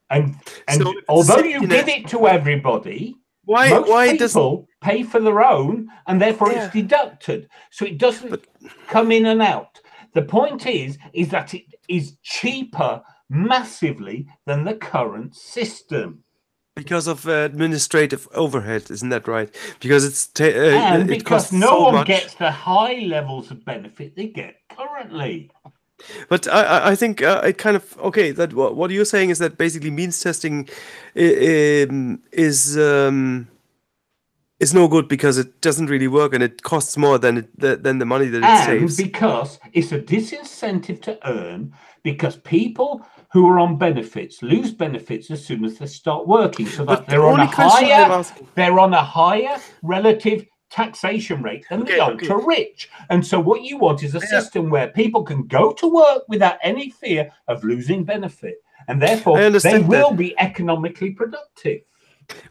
Speaker 4: And so although you give it to everybody, most people pay for their own, and therefore it's deducted. So it doesn't come in and out. The point is that it is cheaper massively than the current system.
Speaker 3: Because of administrative overhead, isn't that right? Because
Speaker 4: and because no one gets the high levels of benefit they get currently.
Speaker 3: But I think it kind of that what you're saying is that basically means testing is no good because it doesn't really work and it costs more than the money that it saves.
Speaker 4: And because it's a disincentive to earn, because people who are on benefits lose benefits as soon as they start working, so that they're on a higher relative taxation rate than the ultra rich. And so what you want is a system where people can go to work without any fear of losing benefit, and therefore they will be economically productive.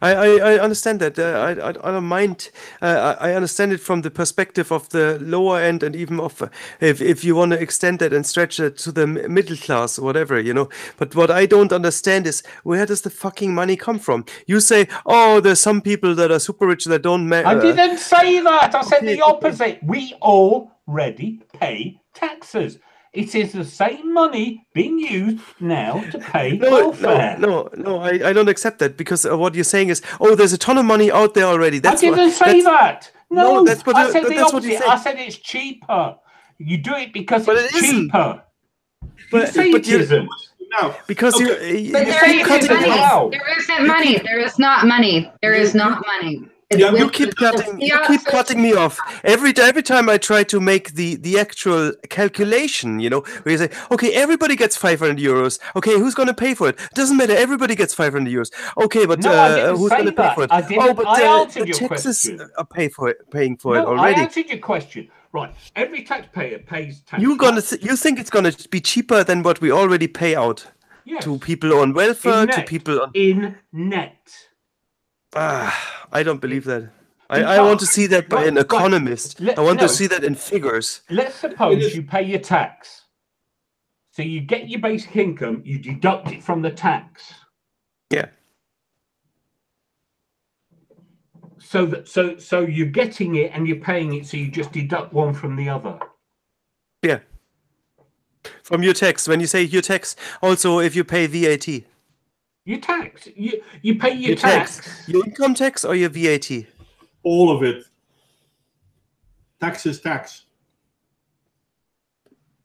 Speaker 3: I understand that. I don't mind. I understand it from the perspective of the lower end, and even of if you want to extend that and stretch it to the middle class or whatever, you know. But what I don't understand is where does the fucking money come from? You say, oh, there's some people that are super rich that don't matter.
Speaker 4: I didn't say that. I said the opposite. We already pay taxes. It is the same money being used now to pay welfare.
Speaker 3: No, I don't accept that, because what you're saying is, oh, there's a ton of money out there already.
Speaker 4: I didn't say that. No,
Speaker 3: that's what
Speaker 4: I said the
Speaker 3: that's
Speaker 4: opposite. I said it's cheaper. You do it because it's cheaper.
Speaker 3: But
Speaker 4: it isn't.
Speaker 1: No,
Speaker 3: because you
Speaker 2: keep cutting me off. There isn't money. There is not money. There is not money.
Speaker 3: You keep cutting me off every time I try to make the actual calculation, you know, where you say, okay, everybody gets 500 euros. Okay, who's going to pay for it? Doesn't matter. Everybody gets 500 euros. Okay, but who's going to pay for it?
Speaker 4: I answered your
Speaker 3: taxes
Speaker 4: question.
Speaker 3: Are paying for it already.
Speaker 4: I answered your question. Right, every taxpayer pays tax.
Speaker 3: You think it's going to be cheaper than what we already pay out to people on welfare, to people on
Speaker 4: in net.
Speaker 3: I don't believe that. I want to see that by an economist. I want to see that in figures.
Speaker 4: Let's suppose you pay your tax. So you get your basic income, you deduct it from the tax.
Speaker 3: Yeah.
Speaker 4: So you're getting it and you're paying it, so you just deduct one from the other.
Speaker 3: Yeah. From your tax. When you say your tax, also if you pay VAT.
Speaker 4: Your tax. You pay your tax.
Speaker 3: Your income tax or your VAT?
Speaker 1: All of it. Tax is tax.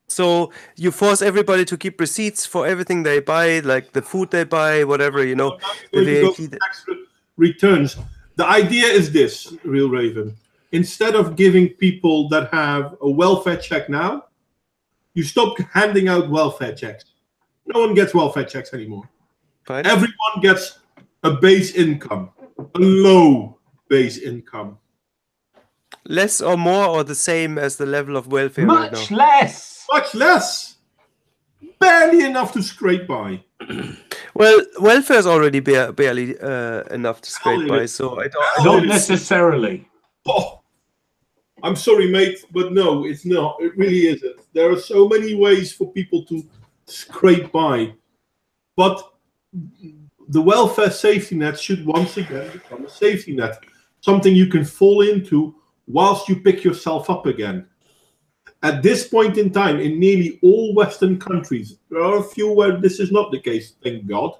Speaker 3: So you force everybody to keep receipts for everything they buy, like the food they buy, whatever, you know.
Speaker 1: The VAT tax returns. The idea is this, Real Raven. Instead of giving people that have a welfare check now, you stop handing out welfare checks. No one gets welfare checks anymore.
Speaker 3: Fine.
Speaker 1: Everyone gets a base income, a low base income.
Speaker 3: Less or more or the same as the level of welfare right now?
Speaker 4: Much less.
Speaker 1: Much less. Barely enough to scrape by.
Speaker 3: Well, welfare is already barely enough to scrape by, so I don't...
Speaker 4: Not necessarily.
Speaker 1: Oh, I'm sorry, mate, but no, it's not. It really isn't. There are so many ways for people to scrape by. But the welfare safety net should once again become a safety net, something you can fall into whilst you pick yourself up again. At this point in time, in nearly all Western countries, there are a few where this is not the case, thank God,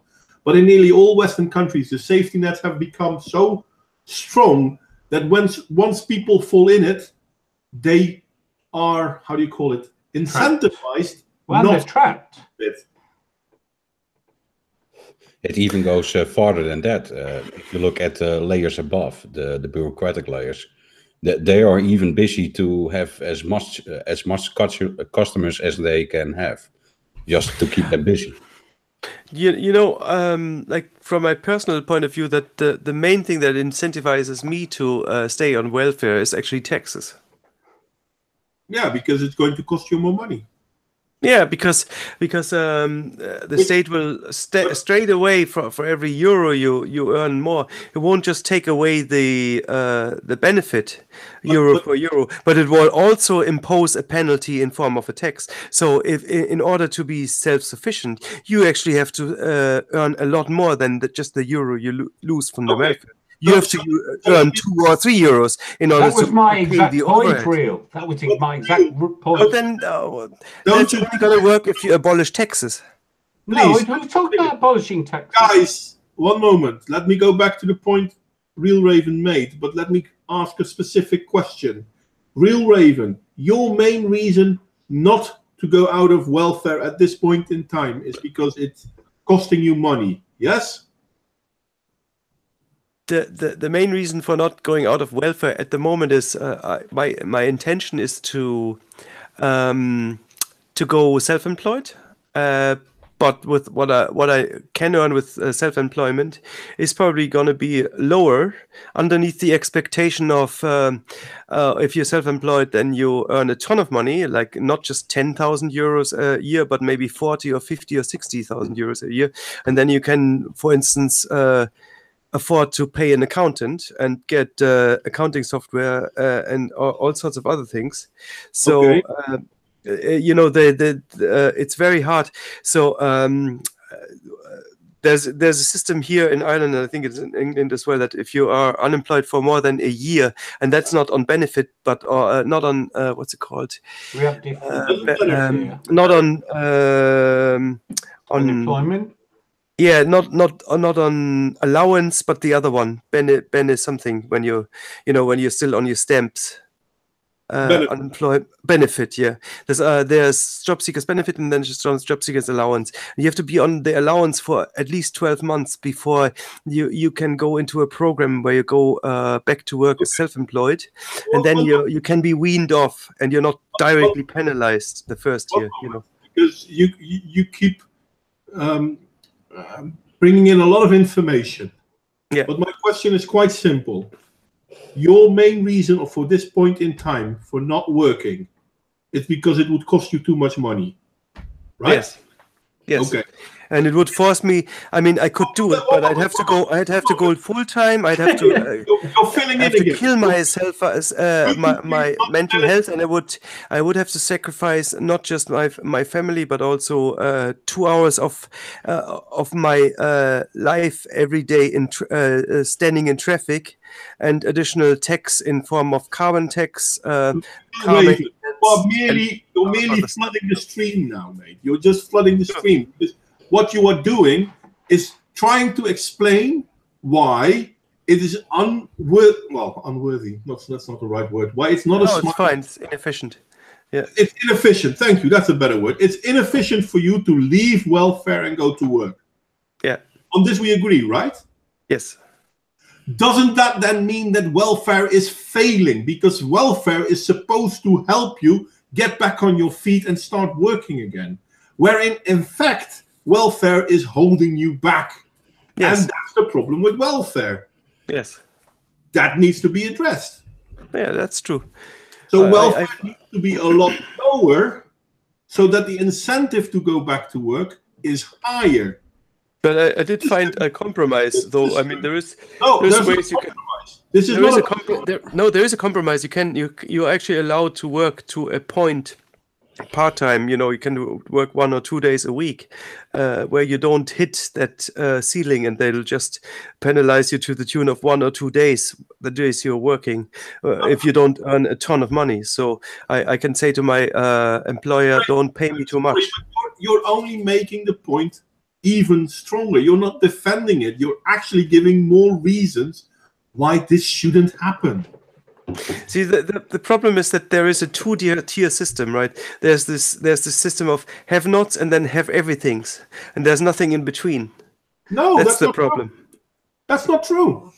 Speaker 1: but in nearly all Western countries, the safety nets have become so strong that once people fall in it, they are, how do you call it, incentivized.
Speaker 4: Well, they're trapped.
Speaker 5: It even goes farther than that. If you look at the layers above, the bureaucratic layers, they are even busy to have as much customers as they can have, just to keep them busy.
Speaker 3: You know, like from my personal point of view, that the main thing that incentivizes me to stay on welfare is actually taxes.
Speaker 1: Yeah, because it's going to cost you more money.
Speaker 3: Yeah, because the state will straight away for every euro you earn more. It won't just take away the benefit euro per euro, but it will also impose a penalty in form of a tax. So if in order to be self-sufficient, you actually have to earn a lot more than just the euro you lose from the welfare. You have to earn 2 or 3 euros in order to
Speaker 4: That was my exact
Speaker 3: the
Speaker 4: point,
Speaker 3: overhead.
Speaker 4: Real. That was my exact point.
Speaker 3: But then that's only going to work if you abolish taxes.
Speaker 4: No, who's talking about abolishing taxes?
Speaker 1: Guys, one moment. Let me go back to the point Real Raven made, but let me ask a specific question. Real Raven, your main reason not to go out of welfare at this point in time is because it's costing you money, yes?
Speaker 3: The main reason for not going out of welfare at the moment is my intention is to go self-employed, but with what I can earn with self-employment is probably going to be lower, underneath the expectation of if you're self-employed, then you earn a ton of money, like not just 10,000 euros a year, but maybe 40 or 50 or 60,000 euros a year, and then you can, for instance, afford to pay an accountant and get accounting software and all sorts of other things. So, you know, it's very hard. So there's a system here in Ireland, and I think it's in England as well, that if you are unemployed for more than a year, and that's not on benefit, but not on what's it called?
Speaker 4: We have different
Speaker 3: not on
Speaker 4: unemployment.
Speaker 3: Yeah, not on allowance, but the other one, ben is something when you're still on your stamps. Unemployed benefit, yeah. There's job seekers benefit, and then just job seekers allowance. You have to be on the allowance for at least 12 months before you can go into a program where you go back to work as self-employed, and then you can be weaned off, and you're not directly penalized the first year. You know,
Speaker 1: because you keep bringing in a lot of information.
Speaker 3: Yeah.
Speaker 1: But my question is quite simple. Your main reason for this point in time for not working is because it would cost you too much money, right?
Speaker 3: Yes.
Speaker 1: Okay.
Speaker 3: And it would force me. I mean, I could do it, but I'd have to go full time. I'd have to
Speaker 1: you're filling in again.
Speaker 3: Kill myself as my mental health, and I would have to sacrifice not just my family, but also 2 hours of my life every day in standing in traffic, and additional tax in form of carbon tax.
Speaker 1: You're merely flooding the stream now, mate. You're just flooding the stream. What you are doing is trying to explain why it is unworthy. Well, unworthy. That's not the right word. Why it's not a smart.
Speaker 3: It's fine. It's inefficient. Yeah.
Speaker 1: It's inefficient. Thank you. That's a better word. It's inefficient for you to leave welfare and go to work.
Speaker 3: Yeah.
Speaker 1: On this we agree, right?
Speaker 3: Yes.
Speaker 1: Doesn't that then mean that welfare is failing? Because welfare is supposed to help you get back on your feet and start working again. Wherein, in fact, welfare is holding you back.
Speaker 3: Yes.
Speaker 1: And that's the problem with welfare.
Speaker 3: Yes.
Speaker 1: That needs to be addressed.
Speaker 3: Yeah, that's true.
Speaker 1: So welfare needs to be a lot lower so that the incentive to go back to work is higher.
Speaker 3: But I did find a compromise, though. I mean, there is ways you can.
Speaker 1: This is not
Speaker 3: there is a compromise. You're actually allowed to work to a point part-time, you can work 1 or 2 days a week, where you don't hit that ceiling, and they'll just penalize you to the tune of 1 or 2 days, the days you're working, if you don't earn a ton of money. So I can say to my employer, don't pay me too much.
Speaker 1: You're only making the point even stronger. You're not defending it. You're actually giving more reasons why this shouldn't happen.
Speaker 3: See, the problem is that there is a two-tier system, right? There's this system of have-nots and then have everythings, and there's nothing in between.
Speaker 1: No,
Speaker 3: that's the problem.
Speaker 1: That's not true.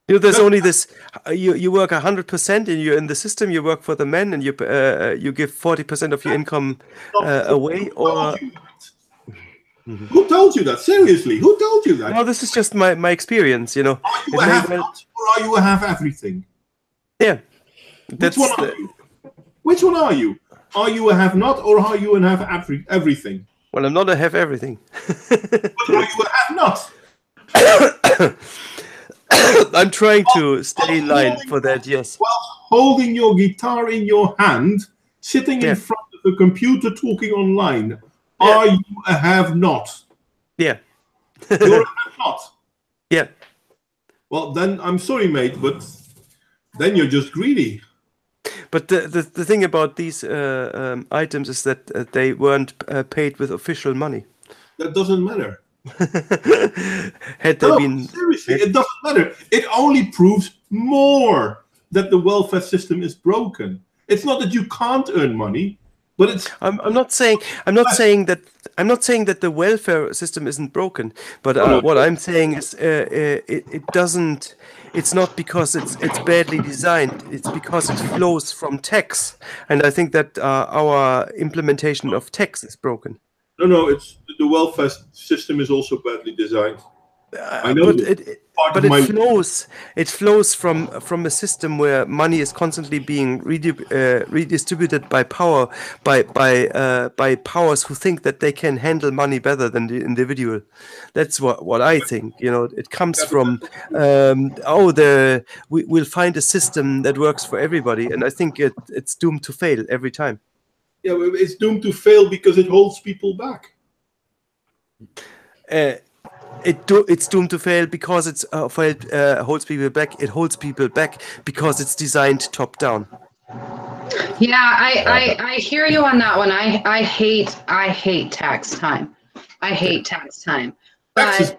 Speaker 3: There's only this. You work 100%, and you're in the system. You work for the men, and you give 40% of your income away. Or
Speaker 1: who told you that? Seriously, who told you that?
Speaker 3: No, this is just my experience.
Speaker 1: Are you a have-not, or are you a have everything?
Speaker 3: Yeah.
Speaker 1: Which one are you? Which one are you? Are you a have-not, or are you a have everything?
Speaker 3: Well, I'm not a have everything.
Speaker 1: But are you a have-not?
Speaker 3: I'm trying to stay in line for that, yes.
Speaker 1: While holding your guitar in your hand, sitting in front of the computer talking online, are you a have-not?
Speaker 3: Yeah.
Speaker 1: You're a have-not?
Speaker 3: Yeah.
Speaker 1: Well, then, I'm sorry, mate, but then you're just greedy.
Speaker 3: But the thing about these items is that they weren't paid with official money.
Speaker 1: That doesn't matter.
Speaker 3: Seriously,
Speaker 1: it doesn't matter. It only proves more that the welfare system is broken. It's not that you can't earn money, but it's.
Speaker 3: I'm not saying that the welfare system isn't broken. But what I'm saying is it doesn't. It's not because it's badly designed. It's because it flows from tax, and I think that our implementation of tax is broken.
Speaker 1: No, it's the welfare system is also badly designed. I know,
Speaker 3: but it flows from a system where money is constantly being redistributed by powers who think that they can handle money better than the individual. That's what I think. It comes from we'll find a system that works for everybody, and I think it's doomed to fail every time.
Speaker 1: Yeah, it's doomed to fail because it holds people back.
Speaker 3: It's doomed to fail because it holds people back. It holds people back because it's designed top down.
Speaker 2: Yeah, I hear you on that one. I hate tax time. I hate tax time. But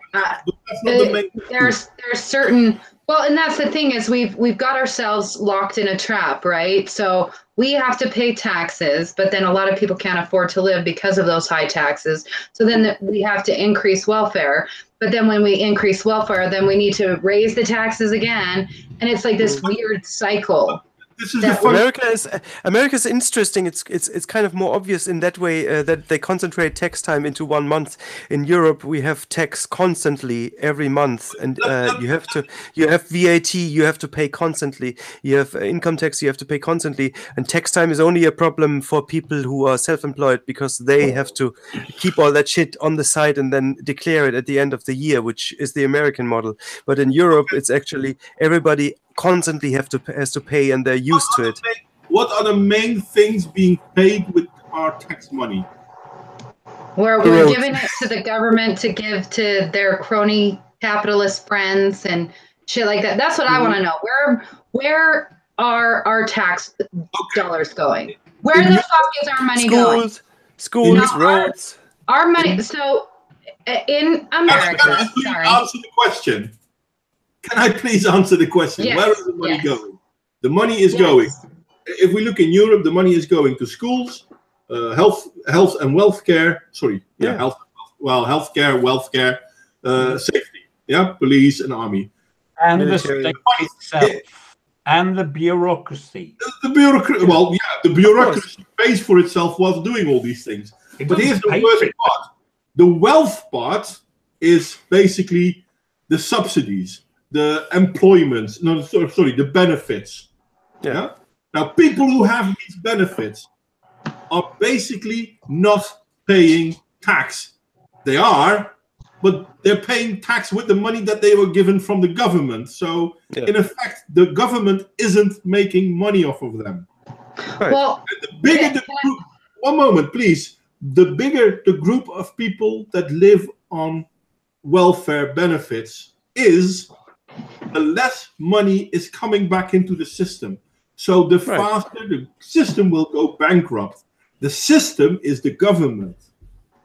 Speaker 2: there's certain. Well, and that's the thing is we've got ourselves locked in a trap, right? So we have to pay taxes, but then a lot of people can't afford to live because of those high taxes. So then we have to increase welfare. But then when we increase welfare, then we need to raise the taxes again. And it's like this weird cycle.
Speaker 3: America is interesting. It's kind of more obvious in that way that they concentrate tax time into 1 month. In Europe, we have tax constantly every month, and you have VAT, you have to pay constantly. You have income tax, you have to pay constantly, and tax time is only a problem for people who are self-employed because they have to keep all that shit on the side and then declare it at the end of the year, which is the American model. But in Europe, it's actually everybody constantly has to pay, and they're used to it.
Speaker 1: What are the main things being paid with our tax money?
Speaker 2: Where we're giving it to the government to give to their crony capitalist friends and shit like that. That's what I want to know. Where are our tax dollars going? Where the fuck is our money going?
Speaker 3: Schools, roads.
Speaker 2: Our money. So in America, sorry.
Speaker 1: Answer the question. Can I please answer the question?
Speaker 2: Yes,
Speaker 1: where is the money going? The money is going. If we look in Europe, the money is going to schools, health and wealth care. Sorry, healthcare, wealth care, safety. Yeah, police and army.
Speaker 4: And the state itself. And the bureaucracy.
Speaker 1: The bureaucracy pays for itself while doing all these things. But here's the worst part. The wealth part is basically the subsidies. The employment, the benefits. Yeah. Now, people who have these benefits are basically not paying tax. They are, but they're paying tax with the money that they were given from the government. So, in effect, the government isn't making money off of them.
Speaker 2: Well,
Speaker 1: and the bigger one moment, please. The bigger the group of people that live on welfare benefits is, the less money is coming back into the system. So the faster the system will go bankrupt. The system is the government.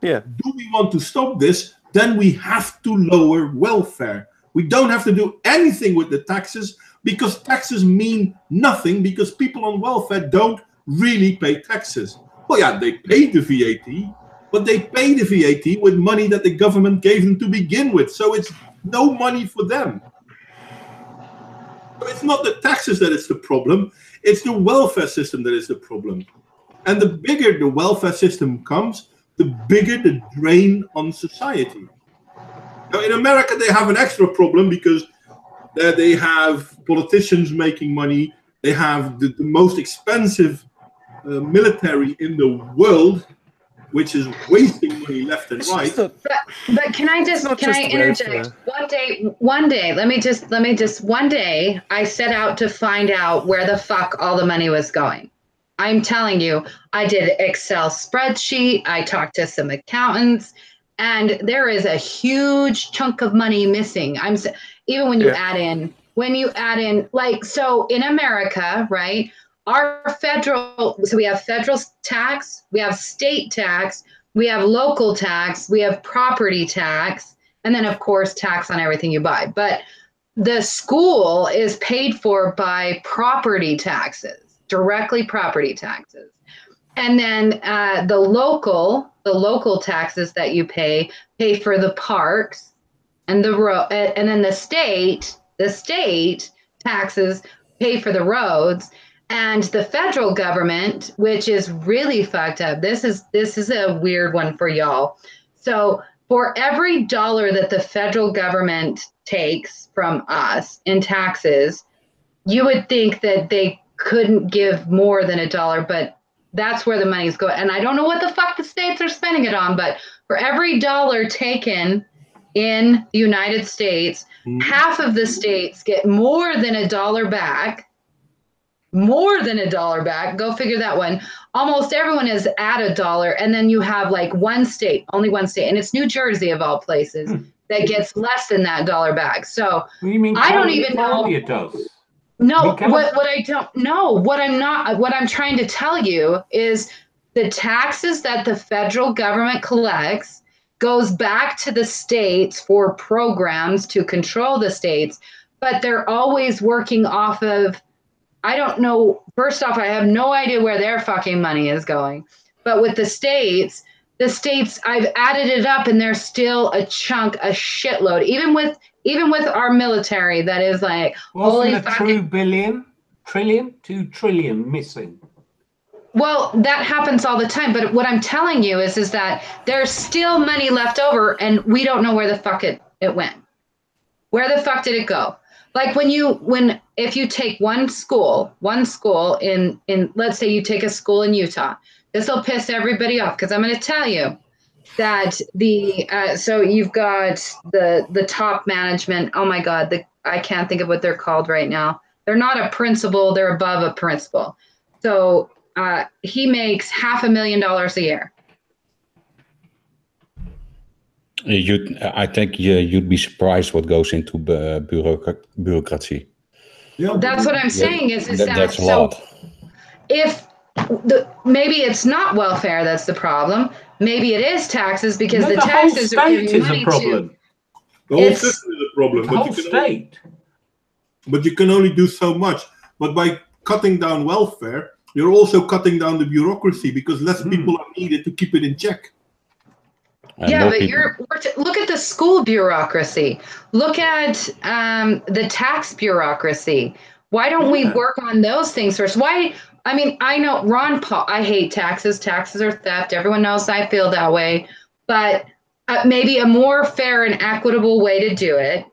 Speaker 3: Yeah.
Speaker 1: Do we want to stop this? Then we have to lower welfare. We don't have to do anything with the taxes, because taxes mean nothing, because people on welfare don't really pay taxes. Well, yeah, they pay the VAT, but they pay the VAT with money that the government gave them to begin with. So it's no money for them. So it's not the taxes that is the problem. It's the welfare system that is the problem. And the bigger the welfare system comes, the bigger the drain on society. Now, in America, they have an extra problem because they have politicians making money. They have the most expensive military in the world, which is wasting money left and right.
Speaker 2: But can I interject? One day, let me just one day I set out to find out where the fuck all the money was going. I'm telling you, I did Excel spreadsheet. I talked to some accountants, and there is a huge chunk of money missing. Even when you add in, like, so in America, right? So we have federal tax, we have state tax, we have local tax, we have property tax, and then of course tax on everything you buy. But the school is paid for by property taxes. Directly property taxes. And then the local taxes that you pay for the parks and the road, and then the state taxes pay for the roads, and the federal government, which is really fucked up. This is a weird one for y'all. So for every dollar that the federal government takes from us in taxes, you would think that they couldn't give more than $1, but that's where the money's going. And I don't know what the fuck the states are spending it on, but for every dollar taken in the United States, half of the states get more than $1 back. More than $1 back. Go figure that one. Almost everyone is at $1, and then you have like only one state, and it's New Jersey of all places that gets less than that $1 back. So
Speaker 4: you mean
Speaker 2: I don't even know.
Speaker 4: California does.
Speaker 2: No, what I don't know, what I'm trying to tell you is the taxes that the federal government collects goes back to the states for programs to control the states, but they're always working off of, I don't know, first off, I have no idea where their fucking money is going. But with the states, I've added it up, and there's still a shitload, even with our military that is like,
Speaker 4: holy fucking $2 trillion missing.
Speaker 2: Well, that happens all the time. But what I'm telling you is that there's still money left over, and we don't know where the fuck it went. Where the fuck did it go? Like if you take one school in let's say you take a school in Utah, this will piss everybody off, because I'm going to tell you that so you've got the top management. Oh my God, I can't think of what they're called right now. They're not a principal, they're above a principal. So he makes $500,000 a year.
Speaker 5: I think you'd be surprised what goes into bureaucracy.
Speaker 2: Yeah, that's what I'm saying.
Speaker 5: That's a lot.
Speaker 2: If maybe it's not welfare that's the problem. Maybe it is taxes, because the taxes are giving money to.
Speaker 1: The whole system is a problem.
Speaker 4: The whole state.
Speaker 1: But you can only do so much. But by cutting down welfare, you're also cutting down the bureaucracy, because less people are needed to keep it in check.
Speaker 2: Yeah, but look at the school bureaucracy. Look at the tax bureaucracy. Why don't we work on those things first? Why? I mean, I know Ron Paul, I hate taxes. Taxes are theft. Everyone knows I feel that way. But maybe a more fair and equitable way to do it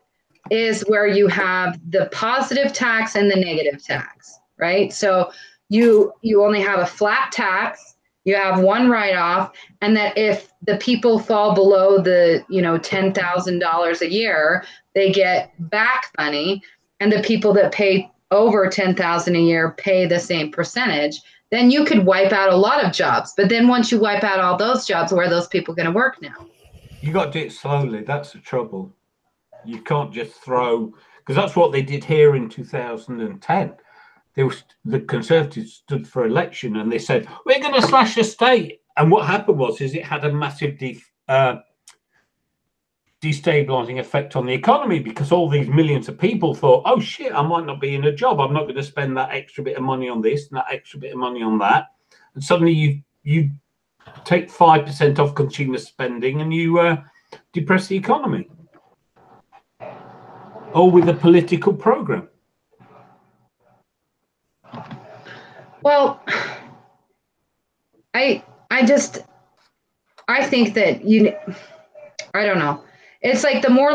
Speaker 2: is where you have the positive tax and the negative tax, right? So you only have a flat tax. You have one write-off, and that if the people fall below the $10,000 a year, they get back money, and the people that pay over $10,000 a year pay the same percentage. then you could wipe out a lot of jobs. But then once you wipe out all those jobs, where are those people going to work now?
Speaker 4: You got to do it slowly. That's the trouble. You can't just throw, because that's what they did here in 2010. The Conservatives stood for election and they said, we're going to slash the state. And what happened is it had a massive destabilizing effect on the economy, because all these millions of people thought, oh shit, I might not be in a job. I'm not going to spend that extra bit of money on this and that extra bit of money on that. And suddenly you take 5% off consumer spending and you depress the economy. All with a political program.
Speaker 2: Well, I think that I don't know. It's like the more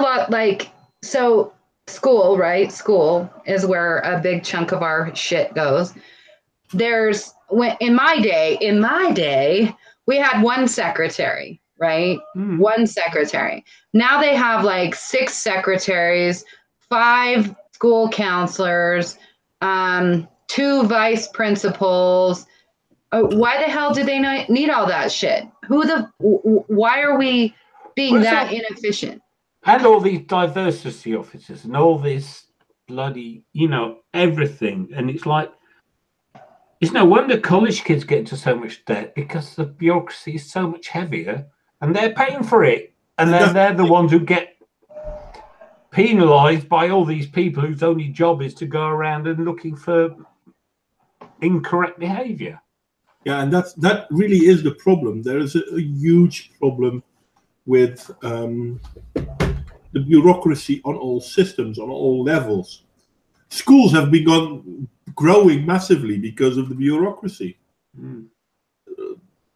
Speaker 2: so school, right? School is where a big chunk of our shit goes. In my day, we had one secretary, right? Mm. One secretary. Now they have like 6 secretaries, 5 school counselors, 2 vice principals. Why the hell do they need all that shit? Why are we being inefficient?
Speaker 4: And all these diversity officers and all this bloody, everything. And it's like, it's no wonder college kids get into so much debt, because the bureaucracy is so much heavier and they're paying for it. And then they're the ones who get penalized by all these people whose only job is to go around and looking for incorrect behavior.
Speaker 1: Yeah, and that really is the problem. There is a huge problem with the bureaucracy on all systems, on all levels. Schools have begun growing massively because of the bureaucracy. Mm.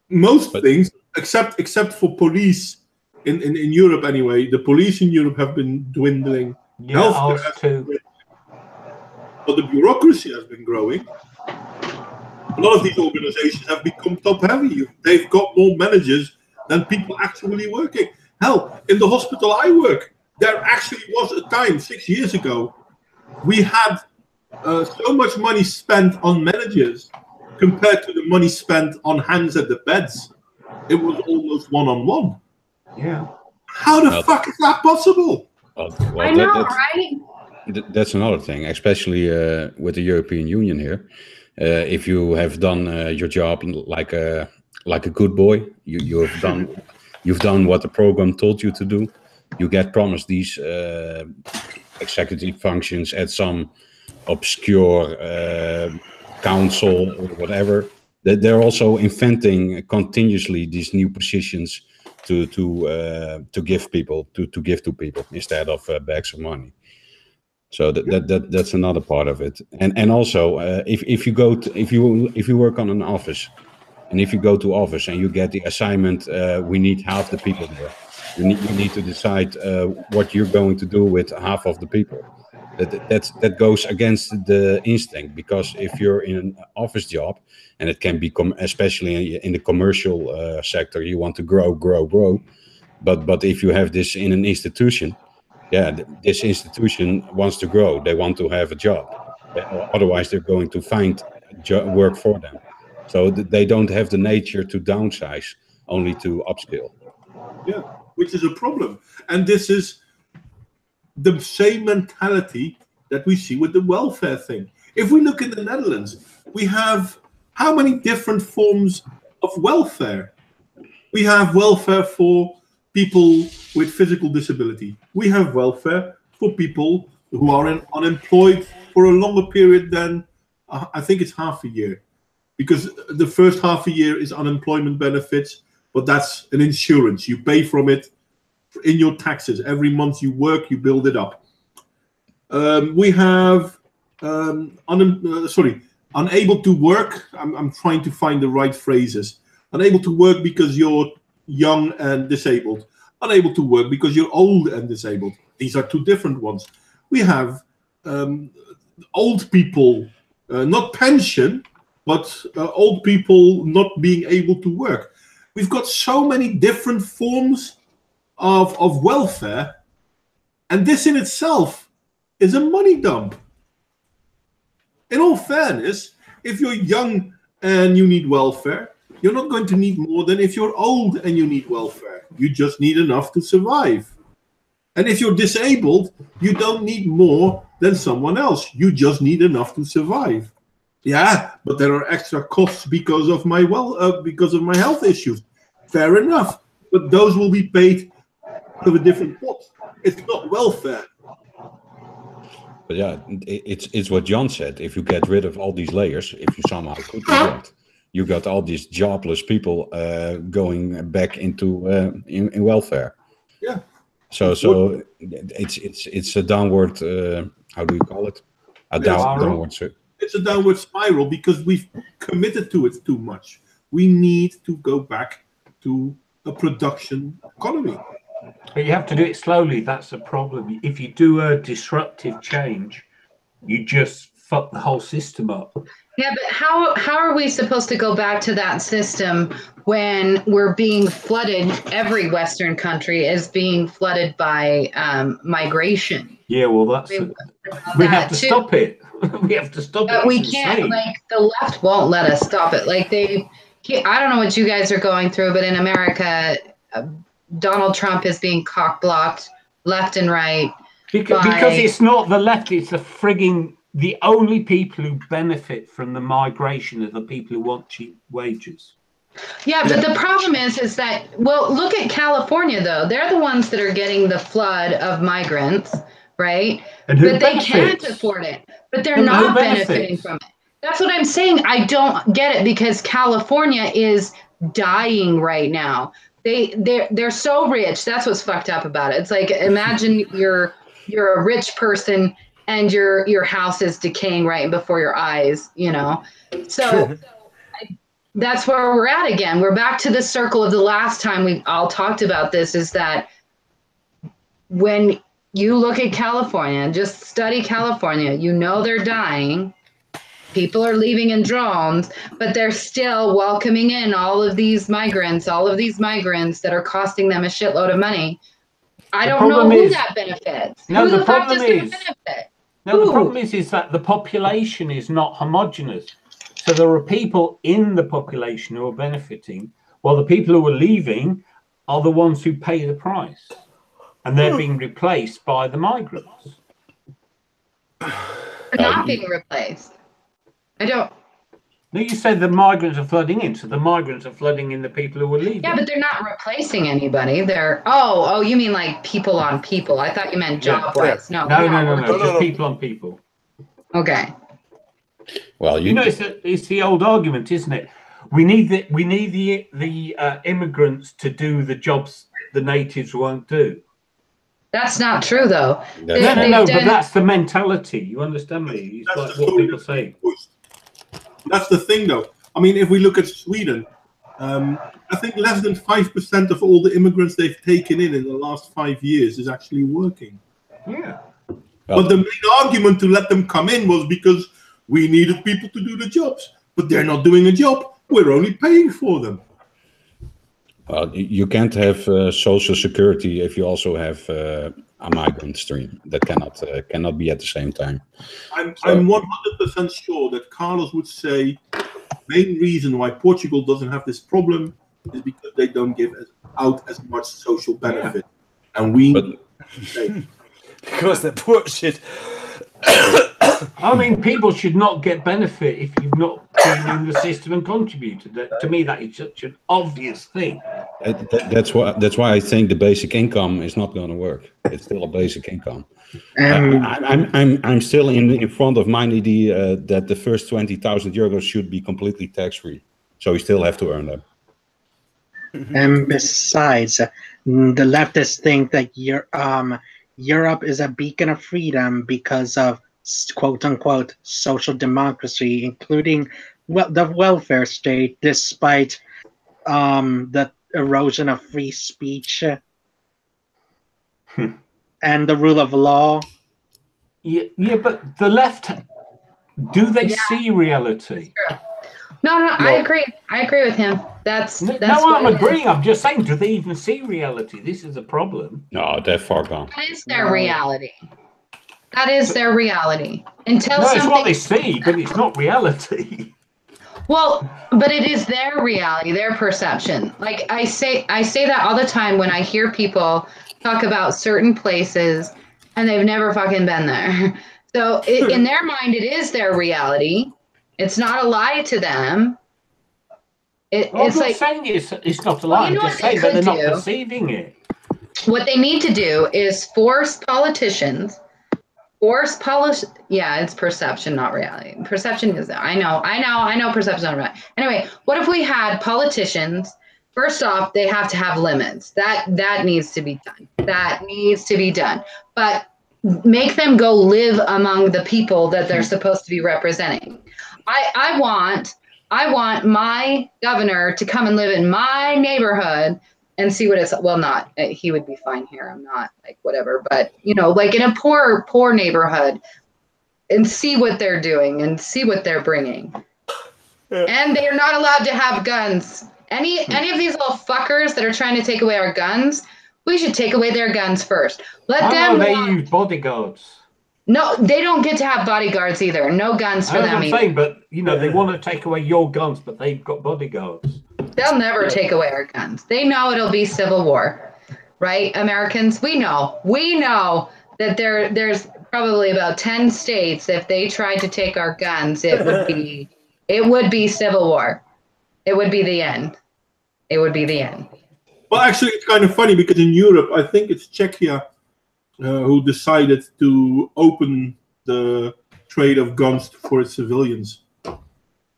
Speaker 1: Most things, except for police in Europe anyway, the police in Europe have been dwindling.
Speaker 4: Yeah, ours too.
Speaker 1: But the bureaucracy has been growing. A lot of these organizations have become top heavy. They've got more managers than people actually working. Hell, in the hospital I work, there actually was a time 6 years ago, we had so much money spent on managers compared to the money spent on hands at the beds. It was almost one-on-one.
Speaker 4: Yeah.
Speaker 1: How the fuck is that possible?
Speaker 5: Well,
Speaker 2: I know, right?
Speaker 5: That's another thing, especially with the European Union here. If you have done your job like a good boy, you've done what the program told you to do. You get promised these executive functions at some obscure council or whatever. They're also inventing continuously these new positions to give people to people instead of bags of money. So that's another part of it. And also if you work on an office, and if you go to office and you get the assignment, we need half the people there. You need to decide what you're going to do with half of the people. That goes against the instinct, because if you're in an office job, and it can be especially in the commercial sector, you want to grow. But if you have this in an institution, this institution wants to grow. They want to have a job. Otherwise, they're going to find work for them. So they don't have the nature to downsize, only to upskill.
Speaker 1: Yeah, which is a problem. And this is the same mentality that we see with the welfare thing. If we look in the Netherlands, we have how many different forms of welfare? We have welfare for people with physical disability. We have welfare for people who are unemployed for a longer period than, I think it's half a year. Because the first half a year is unemployment benefits, but that's an insurance. You pay from it in your taxes. Every month you work, you build it up. We have unable to work. I'm trying to find the right phrases. Unable to work because you're young and disabled. Unable to work because you're old and disabled. These are 2 different ones. We have old people, not pension, but old people not being able to work. We've got so many different forms of welfare, and this in itself is a money dump. In all fairness, if you're young and you need welfare, you're not going to need more than if you're old and you need welfare. You just need enough to survive. And if you're disabled, you don't need more than someone else. You just need enough to survive. Yeah, but there are extra costs because of my health issues. Fair enough, but those will be paid out of a different pot. It's not welfare.
Speaker 5: But yeah, it's what John said. If you get rid of all these layers, if you somehow could do that, you got all these jobless people going back into in welfare.
Speaker 1: Yeah.
Speaker 5: So it's a downward. How do you call it? Downward.
Speaker 1: It's a downward spiral because we've committed to it too much. We need to go back to a production economy.
Speaker 4: But you have to do it slowly. That's the problem. If you do a disruptive change, you just fuck the whole system up.
Speaker 2: Yeah, but how are we supposed to go back to that system when we're being flooded? Every Western country is being flooded by migration.
Speaker 4: Yeah, well, we have to stop it. We have to stop it.
Speaker 2: But we can't. Like, the left won't let us stop it. Like, I don't know what you guys are going through, but in America, Donald Trump is being cock-blocked left and right.
Speaker 4: Because it's not the left, it's the only people who benefit from the migration are the people who want cheap wages.
Speaker 2: Yeah, but the problem is that, well, look at California, though. They're the ones that are getting the flood of migrants, right?
Speaker 4: And
Speaker 2: but they can't afford it. But they're not benefiting from it. That's what I'm saying. I don't get it because California is dying right now. They're so rich. That's what's fucked up about it. It's like, imagine you're a rich person and your house is decaying right before your eyes, you know? So that's where we're at again. We're back to the circle of the last time we all talked about this, is that when you look at California, just study California, you know they're dying. People are leaving in drones, but they're still welcoming in all of these migrants that are costing them a shitload of money. I don't know who that benefits.
Speaker 4: No, the problem is that the population is not homogenous. So there are people in the population who are benefiting, while the people who are leaving are the ones who pay the price. And they're being replaced by the migrants.
Speaker 2: They're not being replaced. I don't.
Speaker 4: No, you said the migrants are flooding in, so the migrants are flooding in the people who are leaving.
Speaker 2: Yeah, but they're not replacing anybody. They're you mean like people on people? I thought you meant job-wise.
Speaker 4: No, just people on people.
Speaker 2: Okay.
Speaker 5: Well,
Speaker 4: you know, it's the old argument, isn't it? We need the immigrants to do the jobs the natives won't do.
Speaker 2: That's not true, though.
Speaker 4: No, but that's the mentality. You understand me? It's like what people say.
Speaker 1: That's the thing, though. I mean, if we look at Sweden, I think less than 5% of all the immigrants they've taken in the last 5 years is actually working.
Speaker 4: Yeah.
Speaker 1: But the main argument to let them come in was because we needed people to do the jobs. But they're not doing a job. We're only paying for them.
Speaker 5: Well, you can't have social security if you also have a migrant stream. That cannot be at the same time.
Speaker 1: I'm 100% sure that Carlos would say the main reason why Portugal doesn't have this problem is because they don't give out as much social benefit. Yeah. And we...
Speaker 3: because they're poor shit.
Speaker 4: I mean, people should not get benefit if you've not been in the system and contributed. To me, that is such an obvious thing.
Speaker 5: That's why I think the basic income is not going to work. It's still a basic income. I'm still in front of my idea that the first 20,000 euros should be completely tax free. So you still have to earn them.
Speaker 6: And besides, the leftists think that Europe is a beacon of freedom because of quote-unquote social democracy, including the welfare state, despite the erosion of free speech and the rule of law.
Speaker 4: Yeah, but the left, do they see reality?
Speaker 2: No, I agree. I agree with him. That's
Speaker 4: I'm agreeing. I'm just saying, do they even see reality? This is a problem.
Speaker 5: No, they're far gone.
Speaker 2: That is their reality. That is their reality. Until
Speaker 4: it's what they see, but it's not reality.
Speaker 2: Well, but it is their reality, their perception. Like I say that all the time when I hear people talk about certain places and they've never fucking been there. So in their mind, it is their reality. It's not a lie to them.
Speaker 4: I'm
Speaker 2: It's
Speaker 4: not
Speaker 2: like
Speaker 4: saying it's not a lie.
Speaker 2: you know
Speaker 4: I'm just
Speaker 2: what they
Speaker 4: saying that they're
Speaker 2: could
Speaker 4: not
Speaker 2: do?
Speaker 4: perceiving it.
Speaker 2: What they need to do is force politicians. Yeah, it's perception, not reality. Perception is, I know perception, not reality. Anyway, what if we had politicians? First off, they have to have limits. That needs to be done. That needs to be done. But make them go live among the people that they're supposed to be representing. I want my governor to come and live in my neighborhood and see what it's, well, not, he would be fine here. I'm not, like, whatever, but, you know, like in a poor neighborhood, and see what they're doing and see what they're bringing. And they are not allowed to have guns. Any of these little fuckers that are trying to take away our guns, we should take away their guns first. Let them.
Speaker 4: They use bodyguards.
Speaker 2: No, they don't get to have bodyguards either. No guns for
Speaker 4: That's
Speaker 2: them
Speaker 4: what I'm
Speaker 2: either.
Speaker 4: saying, but, you know, they want to take away your guns, but they've got bodyguards.
Speaker 2: They'll never take away our guns. They know it'll be civil war, right? Americans, we know that there's probably about 10 states. If they tried to take our guns, it would be civil war. It would be the end. It would be the end.
Speaker 1: Well, actually, it's kind of funny because in Europe, I think it's Czechia who decided to open the trade of guns for its civilians.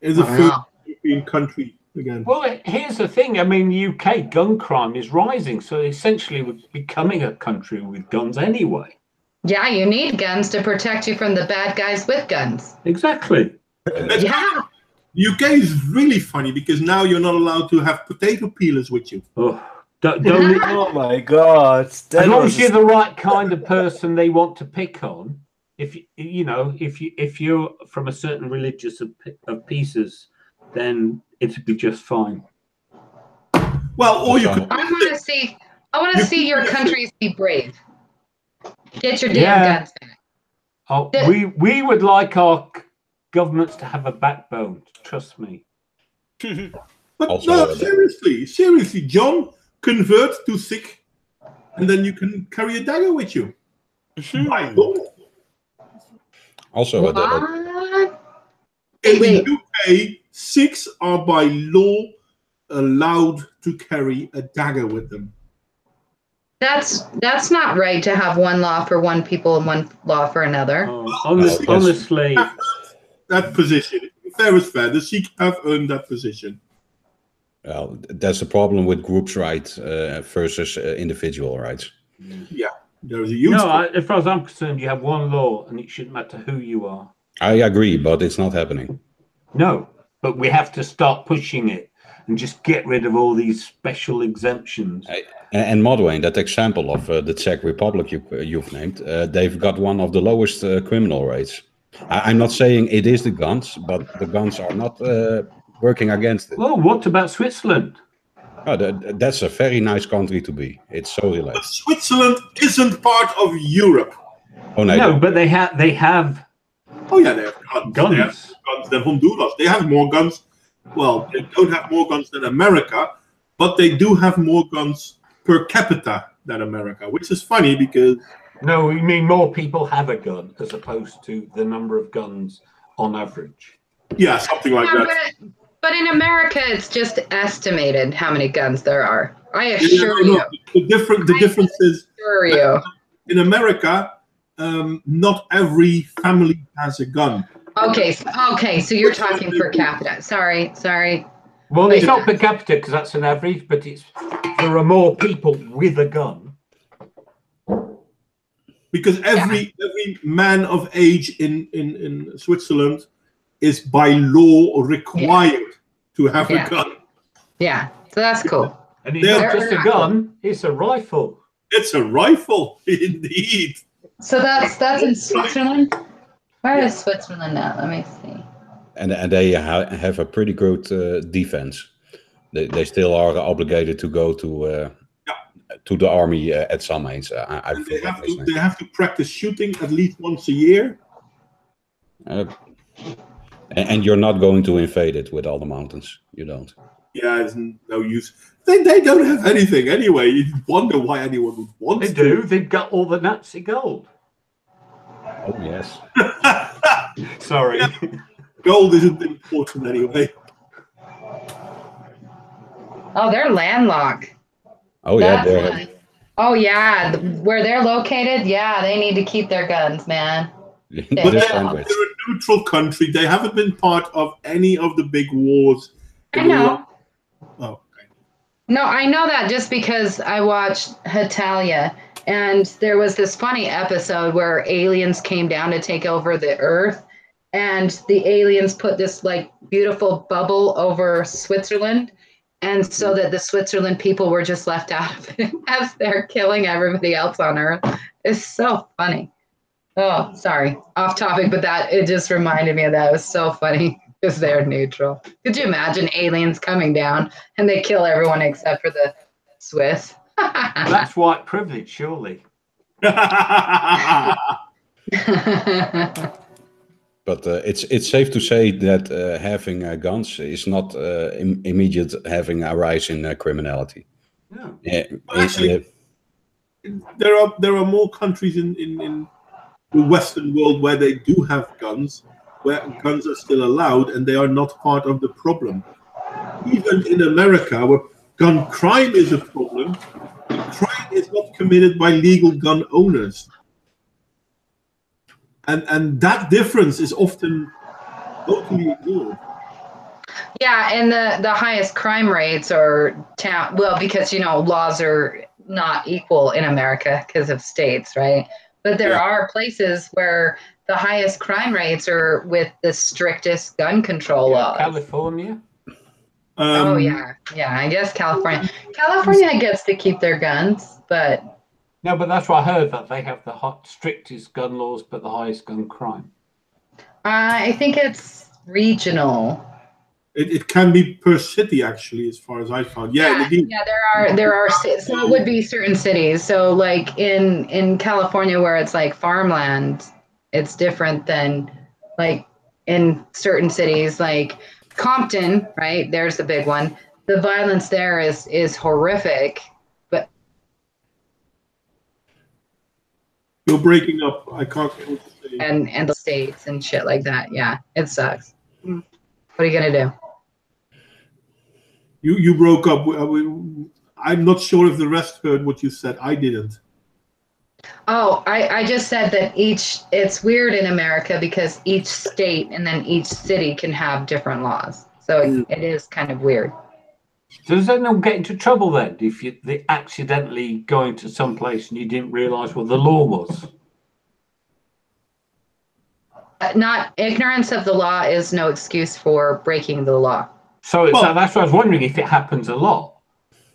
Speaker 1: It's the first European country again.
Speaker 4: Well, here's the thing. I mean, UK gun crime is rising, so essentially we're becoming a country with guns anyway.
Speaker 2: Yeah, you need guns to protect you from the bad guys with guns.
Speaker 4: Exactly.
Speaker 2: Yeah.
Speaker 1: UK is really funny because now you're not allowed to have potato peelers with you.
Speaker 4: Oh, don't
Speaker 3: Oh my God!
Speaker 4: as long as you're the right kind of person they want to pick on. If you're from a certain religious of pieces, then it'd be just fine.
Speaker 1: Well, or you could.
Speaker 2: I want to see your countries be brave. Get your damn guns back.
Speaker 4: Oh, we would like our governments to have a backbone. Trust me.
Speaker 1: But
Speaker 5: Also,
Speaker 1: no, seriously, John, convert to Sikh, and then you can carry a dagger with you.
Speaker 5: Also,
Speaker 2: What?
Speaker 1: in the UK, Sikhs are by law allowed to carry a dagger with them.
Speaker 2: That's not right to have one law for one people and one law for another.
Speaker 4: Honestly,
Speaker 1: that position, fair is fair. The Sikhs have earned that position.
Speaker 5: well, that's the problem with groups' rights versus individual rights.
Speaker 1: Yeah, there's a huge.
Speaker 4: as far as I'm concerned, you have one law, and it shouldn't matter who you are.
Speaker 5: I agree, but it's not happening.
Speaker 4: No, but we have to start pushing it and just get rid of all these special exemptions.
Speaker 5: And Modwayne, that example of the Czech Republic you've named, they've got one of the lowest criminal rates. I'm not saying it is the guns, but the guns are not working against it.
Speaker 4: Well, what about Switzerland?
Speaker 5: Oh, that's a very nice country to be. It's so
Speaker 1: But
Speaker 5: relaxed.
Speaker 1: Switzerland isn't part of Europe.
Speaker 5: Oh
Speaker 4: No, but they have
Speaker 1: Oh yeah, they have guns.
Speaker 4: Guns.
Speaker 1: They have more guns than Honduras. They have more guns. Well, they don't have more guns than America, but they do have more guns per capita than America, which is funny because
Speaker 4: No, we mean more people have a gun as opposed to the number of guns on average.
Speaker 1: yeah, something like
Speaker 2: Yeah,
Speaker 1: that.
Speaker 2: but in America, it's just estimated how many guns there are. I assure you.
Speaker 1: The difference is
Speaker 2: Assure you.
Speaker 1: in America, not every family has a gun.
Speaker 2: Okay, so you're talking per capita. Sorry.
Speaker 4: Well, it's not per capita because that's an average, but there are more people with a gun.
Speaker 1: Because every man of age in Switzerland is by law required to have a gun.
Speaker 2: Yeah, so that's cool.
Speaker 4: And it's not just a gun, it's a rifle.
Speaker 1: It's a rifle, indeed.
Speaker 2: So that's in Switzerland? Where is Switzerland now? Let me see.
Speaker 5: And they have a pretty good defense. They still are obligated to go to the army at some age.
Speaker 1: They have to practice shooting at least once a year.
Speaker 5: And you're not going to invade it with all the mountains. You don't.
Speaker 1: Yeah, it's no use. They don't have anything anyway. You wonder why anyone would want
Speaker 4: They
Speaker 1: to.
Speaker 4: do. They've got all the Nazi gold.
Speaker 5: Oh yes.
Speaker 4: Sorry.
Speaker 1: Yeah. Gold isn't important anyway.
Speaker 2: Oh, they're landlocked.
Speaker 5: Oh yeah.
Speaker 2: That's why. Oh yeah, where they're located, yeah, they need to keep their guns, man.
Speaker 1: But
Speaker 5: This
Speaker 1: they're
Speaker 5: language.
Speaker 1: a neutral country. They haven't been part of any of the big wars.
Speaker 2: I know.
Speaker 1: Oh, okay.
Speaker 2: No, I know that just because I watched Hetalia, and there was this funny episode where aliens came down to take over the Earth, and the aliens put this like beautiful bubble over Switzerland, and so that the Switzerland people were just left out of it as they're killing everybody else on Earth. It's so funny. Oh, sorry, off topic, but it just reminded me of that. It was so funny because they're neutral. Could you imagine aliens coming down and they kill everyone except for the Swiss?
Speaker 4: That's white privilege, surely.
Speaker 5: But it's safe to say that having guns is not immediate having a rise in criminality.
Speaker 4: No.
Speaker 1: Actually, there are more countries in the Western world where they do have guns, where guns are still allowed, and they are not part of the problem. Even in America, where gun crime is a problem, the crime is not committed by legal gun owners. And that difference is often totally ignored.
Speaker 2: Yeah, and the highest crime rates are because laws are not equal in America because of states, right? But there are places where the highest crime rates are with the strictest gun control laws.
Speaker 4: California.
Speaker 2: Yeah, I guess California gets to keep their guns, but
Speaker 4: no, but that's what I heard, that they have the strictest gun laws but the highest gun crime.
Speaker 2: I think it's regional.
Speaker 1: It can be per city, actually, as far as I found. Yeah,
Speaker 2: there are so it would be certain cities. So like in California, where it's like farmland, it's different than like in certain cities like Compton, right? There's the big one. The violence there is horrific. But
Speaker 1: you're breaking up. I can't get what you're saying.
Speaker 2: And the states and shit like that. Yeah, it sucks. What are you gonna do?
Speaker 1: You broke up. I'm not sure if the rest heard what you said. I didn't.
Speaker 2: Oh, I just said that it's weird in America because each state and then each city can have different laws. So it is kind of weird.
Speaker 4: So does that not get into trouble then if they accidentally go into some place and you didn't realise what the law was?
Speaker 2: Not ignorance of the law is no excuse for breaking the law.
Speaker 4: So that's what I was wondering, if it happens a lot,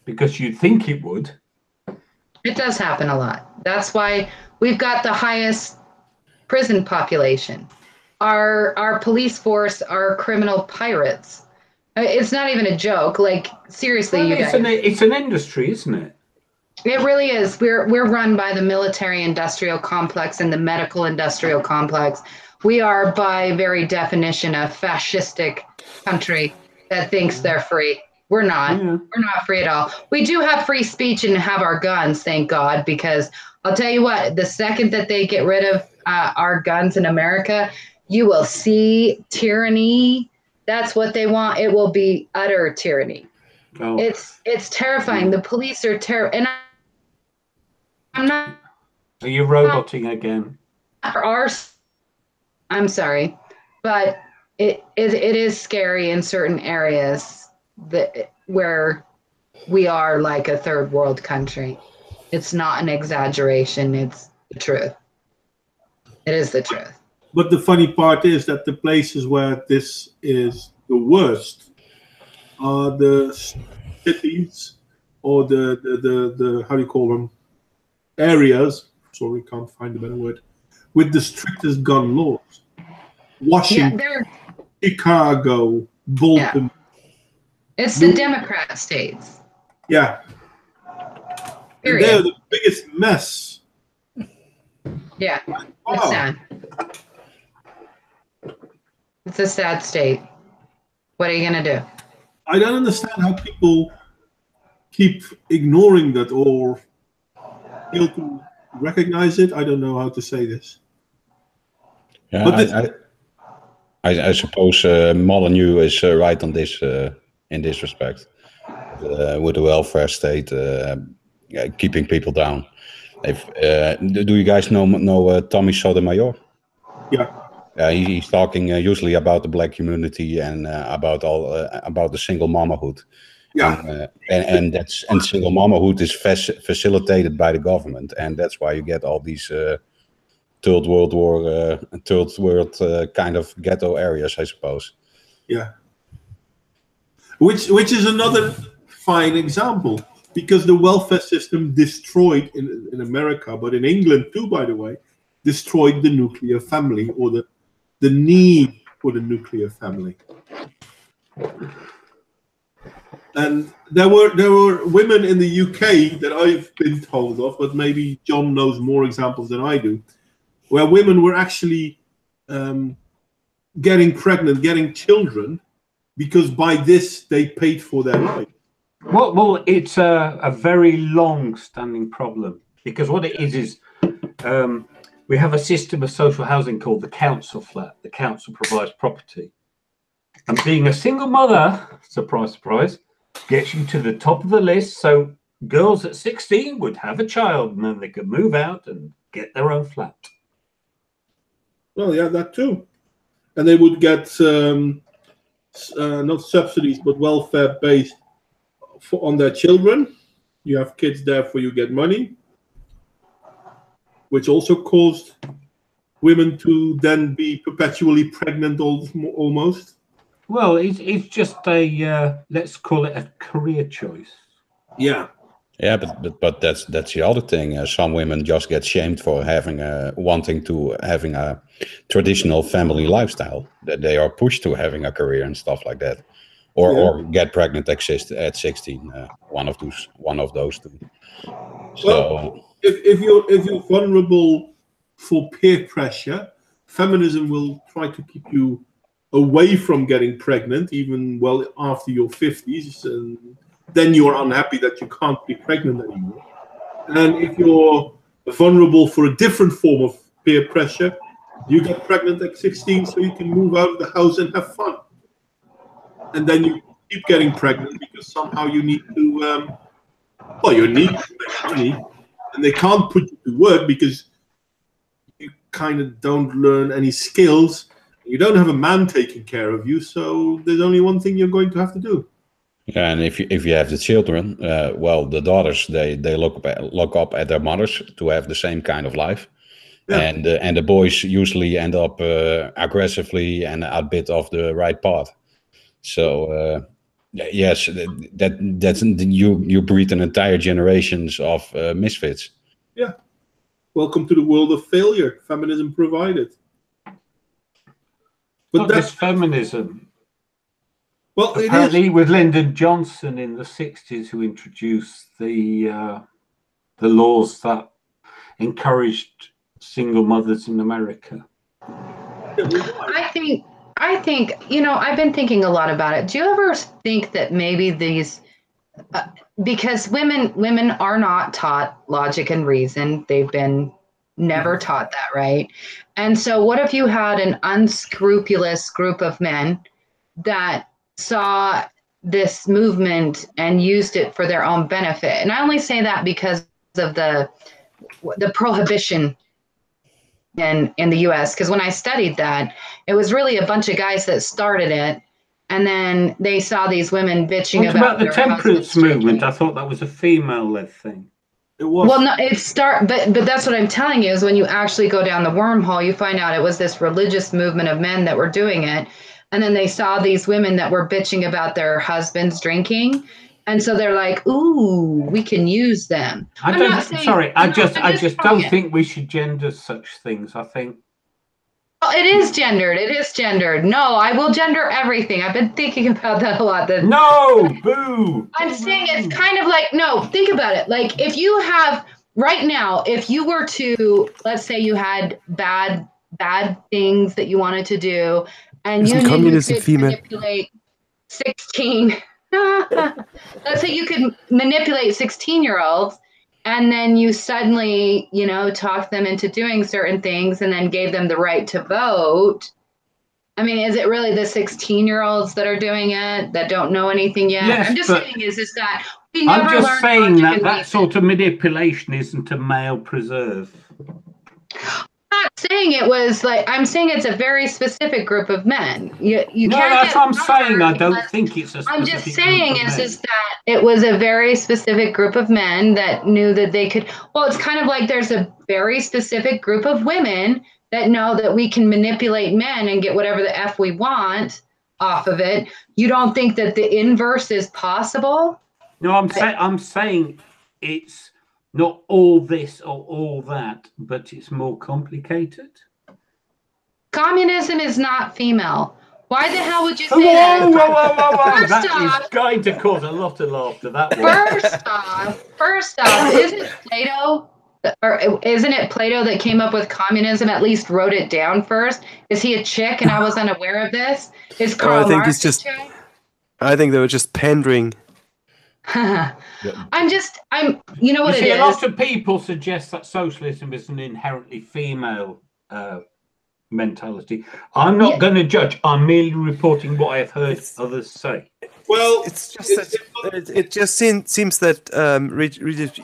Speaker 4: because you'd think it would.
Speaker 2: It does happen a lot. That's why we've got the highest prison population. Our police force are criminal pirates. It's not even a joke. Like, seriously,
Speaker 4: well,
Speaker 2: you guys.
Speaker 4: It's an industry, isn't it?
Speaker 2: It really is. We're run by the military-industrial complex and the medical-industrial complex. We are, by very definition, a fascistic country that thinks they're free. We're not. Yeah. We're not free at all. We do have free speech and have our guns, thank God, because I'll tell you what, the second that they get rid of our guns in America, you will see tyranny. That's what they want. It will be utter tyranny. Oh. It's terrifying. The police are terrible. And I'm not.
Speaker 4: Are you roboting again?
Speaker 2: I'm sorry, but it is scary in certain areas where we are like a third world country. It's not an exaggeration. It's the truth. It is the truth.
Speaker 1: But the funny part is that the places where this is the worst are the cities or the how do you call them? Areas. Sorry, can't find a better word. With the strictest gun laws. Washington, Chicago, Bolton.
Speaker 2: Yeah. It's the Democrat states.
Speaker 1: Yeah. Period. They're the biggest mess.
Speaker 2: Yeah. It's sad. It's a sad state. What are you going to do?
Speaker 1: I don't understand how people keep ignoring that or fail to recognize it. I don't know how to say this.
Speaker 5: Yeah,
Speaker 1: But
Speaker 5: I suppose Molyneux is right on this in this respect, with the welfare state keeping people down. If do you guys know Tommy Sotomayor?
Speaker 1: Yeah.
Speaker 5: He's talking usually about the black community and about the single mamahood.
Speaker 1: Yeah.
Speaker 5: And single mamahood is facilitated by the government, and that's why you get all these third world kind of ghetto areas, I suppose.
Speaker 1: Yeah. Which is another fine example, because the welfare system destroyed in America, but in England too, by the way, destroyed the nuclear family, or the need for the nuclear family. And there were women in the UK that I've been told of, but maybe John knows more examples than I do, where women were actually getting pregnant, getting children, because by this they paid for their life.
Speaker 4: Well, it's a very long-standing problem, because what it is we have a system of social housing called the council flat. The council provides property. And being a single mother, surprise, surprise, gets you to the top of the list. So girls at 16 would have a child, and then they could move out and get their own flat.
Speaker 1: Well, yeah, that too. And they would get not subsidies, but welfare based on their children. You have kids, therefore you get money, which also caused women to then be perpetually pregnant almost.
Speaker 4: Well, it's just a, let's call it a career choice.
Speaker 1: Yeah.
Speaker 5: Yeah, but that's the other thing. Some women just get shamed for wanting to having a traditional family lifestyle. That they are pushed to having a career and stuff like that, or get pregnant at 16. One of those two. So,
Speaker 1: well, if you're vulnerable for peer pressure, feminism will try to keep you away from getting pregnant, even well after your 50s, and then you're unhappy that you can't be pregnant anymore. And if you're vulnerable for a different form of peer pressure, you get pregnant at 16 so you can move out of the house and have fun. And then you keep getting pregnant because somehow you need to, you need to make money, and they can't put you to work because you kind of don't learn any skills. You don't have a man taking care of you, so there's only one thing you're going to have to do.
Speaker 5: Yeah, and if you have the children, well, the daughters they look up at their mothers to have the same kind of life, yeah. And the boys usually end up aggressively and a bit off the right path. So yes, that's you breed an entire generations of misfits.
Speaker 1: Yeah, welcome to the world of failure. Feminism provided.
Speaker 4: But that's feminism.
Speaker 1: Well,
Speaker 4: apparently, with Lyndon Johnson in the 60s, who introduced the laws that encouraged single mothers in America.
Speaker 2: I think, I've been thinking a lot about it. Do you ever think that maybe these, because women are not taught logic and reason, they've been never taught that, right? And so what if you had an unscrupulous group of men that saw this movement and used it for their own benefit? And I only say that because of the prohibition in the US, because when I studied that, it was really a bunch of guys that started it, and then they saw these women bitching
Speaker 4: about the temperance movement. I thought that was a female-led thing.
Speaker 1: It was.
Speaker 2: Well, no, but that's what I'm telling you, is when you actually go down the wormhole, you find out it was this religious movement of men that were doing it. And then they saw these women that were bitching about their husbands drinking. And so they're like, ooh, we can use them.
Speaker 4: I just don't think we should gender such things. I think.
Speaker 2: Well, it is gendered. It is gendered. No, I will gender everything. I've been thinking about that a lot.
Speaker 4: No, boo.
Speaker 2: I'm saying it's kind of like, no, think about it. Like if you have right now, if you were to, let's say you had bad things that you wanted to do, and you
Speaker 3: Isn't
Speaker 2: knew you
Speaker 3: communism
Speaker 2: could
Speaker 3: female?
Speaker 2: manipulate 16. Let's say you could manipulate 16-year-olds, and then you suddenly, talked them into doing certain things and then gave them the right to vote. I mean, is it really the 16-year-olds that are doing it that don't know anything yet?
Speaker 4: Yes,
Speaker 2: I'm just
Speaker 4: but
Speaker 2: saying is that we never
Speaker 4: I'm just
Speaker 2: learned
Speaker 4: saying
Speaker 2: logic and
Speaker 4: that
Speaker 2: reason.
Speaker 4: sort of manipulation isn't a male preserve.
Speaker 2: I'm not saying it was like, I'm saying it's a very specific group of men. You
Speaker 4: No,
Speaker 2: can't
Speaker 4: that's
Speaker 2: get
Speaker 4: what I'm saying. I don't
Speaker 2: because
Speaker 4: think it's a
Speaker 2: I'm
Speaker 4: specific
Speaker 2: just saying
Speaker 4: group of
Speaker 2: is
Speaker 4: men.
Speaker 2: that it was a very specific group of men that knew that they could. Well, it's kind of like there's a very specific group of women that know that we can manipulate men and get whatever the F we want off of it. You don't think that the inverse is possible?
Speaker 4: No, I'm saying it's not all this or all that, but it's more complicated.
Speaker 2: Communism is not female. Why the hell would you say
Speaker 4: Whoa,
Speaker 2: that?
Speaker 4: whoa.
Speaker 2: First
Speaker 4: That
Speaker 2: off-
Speaker 4: is going to cause a lot of laughter, that one.
Speaker 2: First off, isn't Plato, or isn't it Plato that came up with communism, at least wrote it down first? Is he a chick and I was unaware of this? Is Karl
Speaker 3: I think
Speaker 2: Marx
Speaker 3: it's just.
Speaker 2: a chick?
Speaker 3: I think they were just pandering.
Speaker 2: You know what
Speaker 4: You
Speaker 2: it
Speaker 4: see,
Speaker 2: is?
Speaker 4: a lot of people suggest that socialism is an inherently female mentality. I'm not going to judge. I'm merely reporting what I've heard others say.
Speaker 1: Well,
Speaker 3: It's just that it just seems that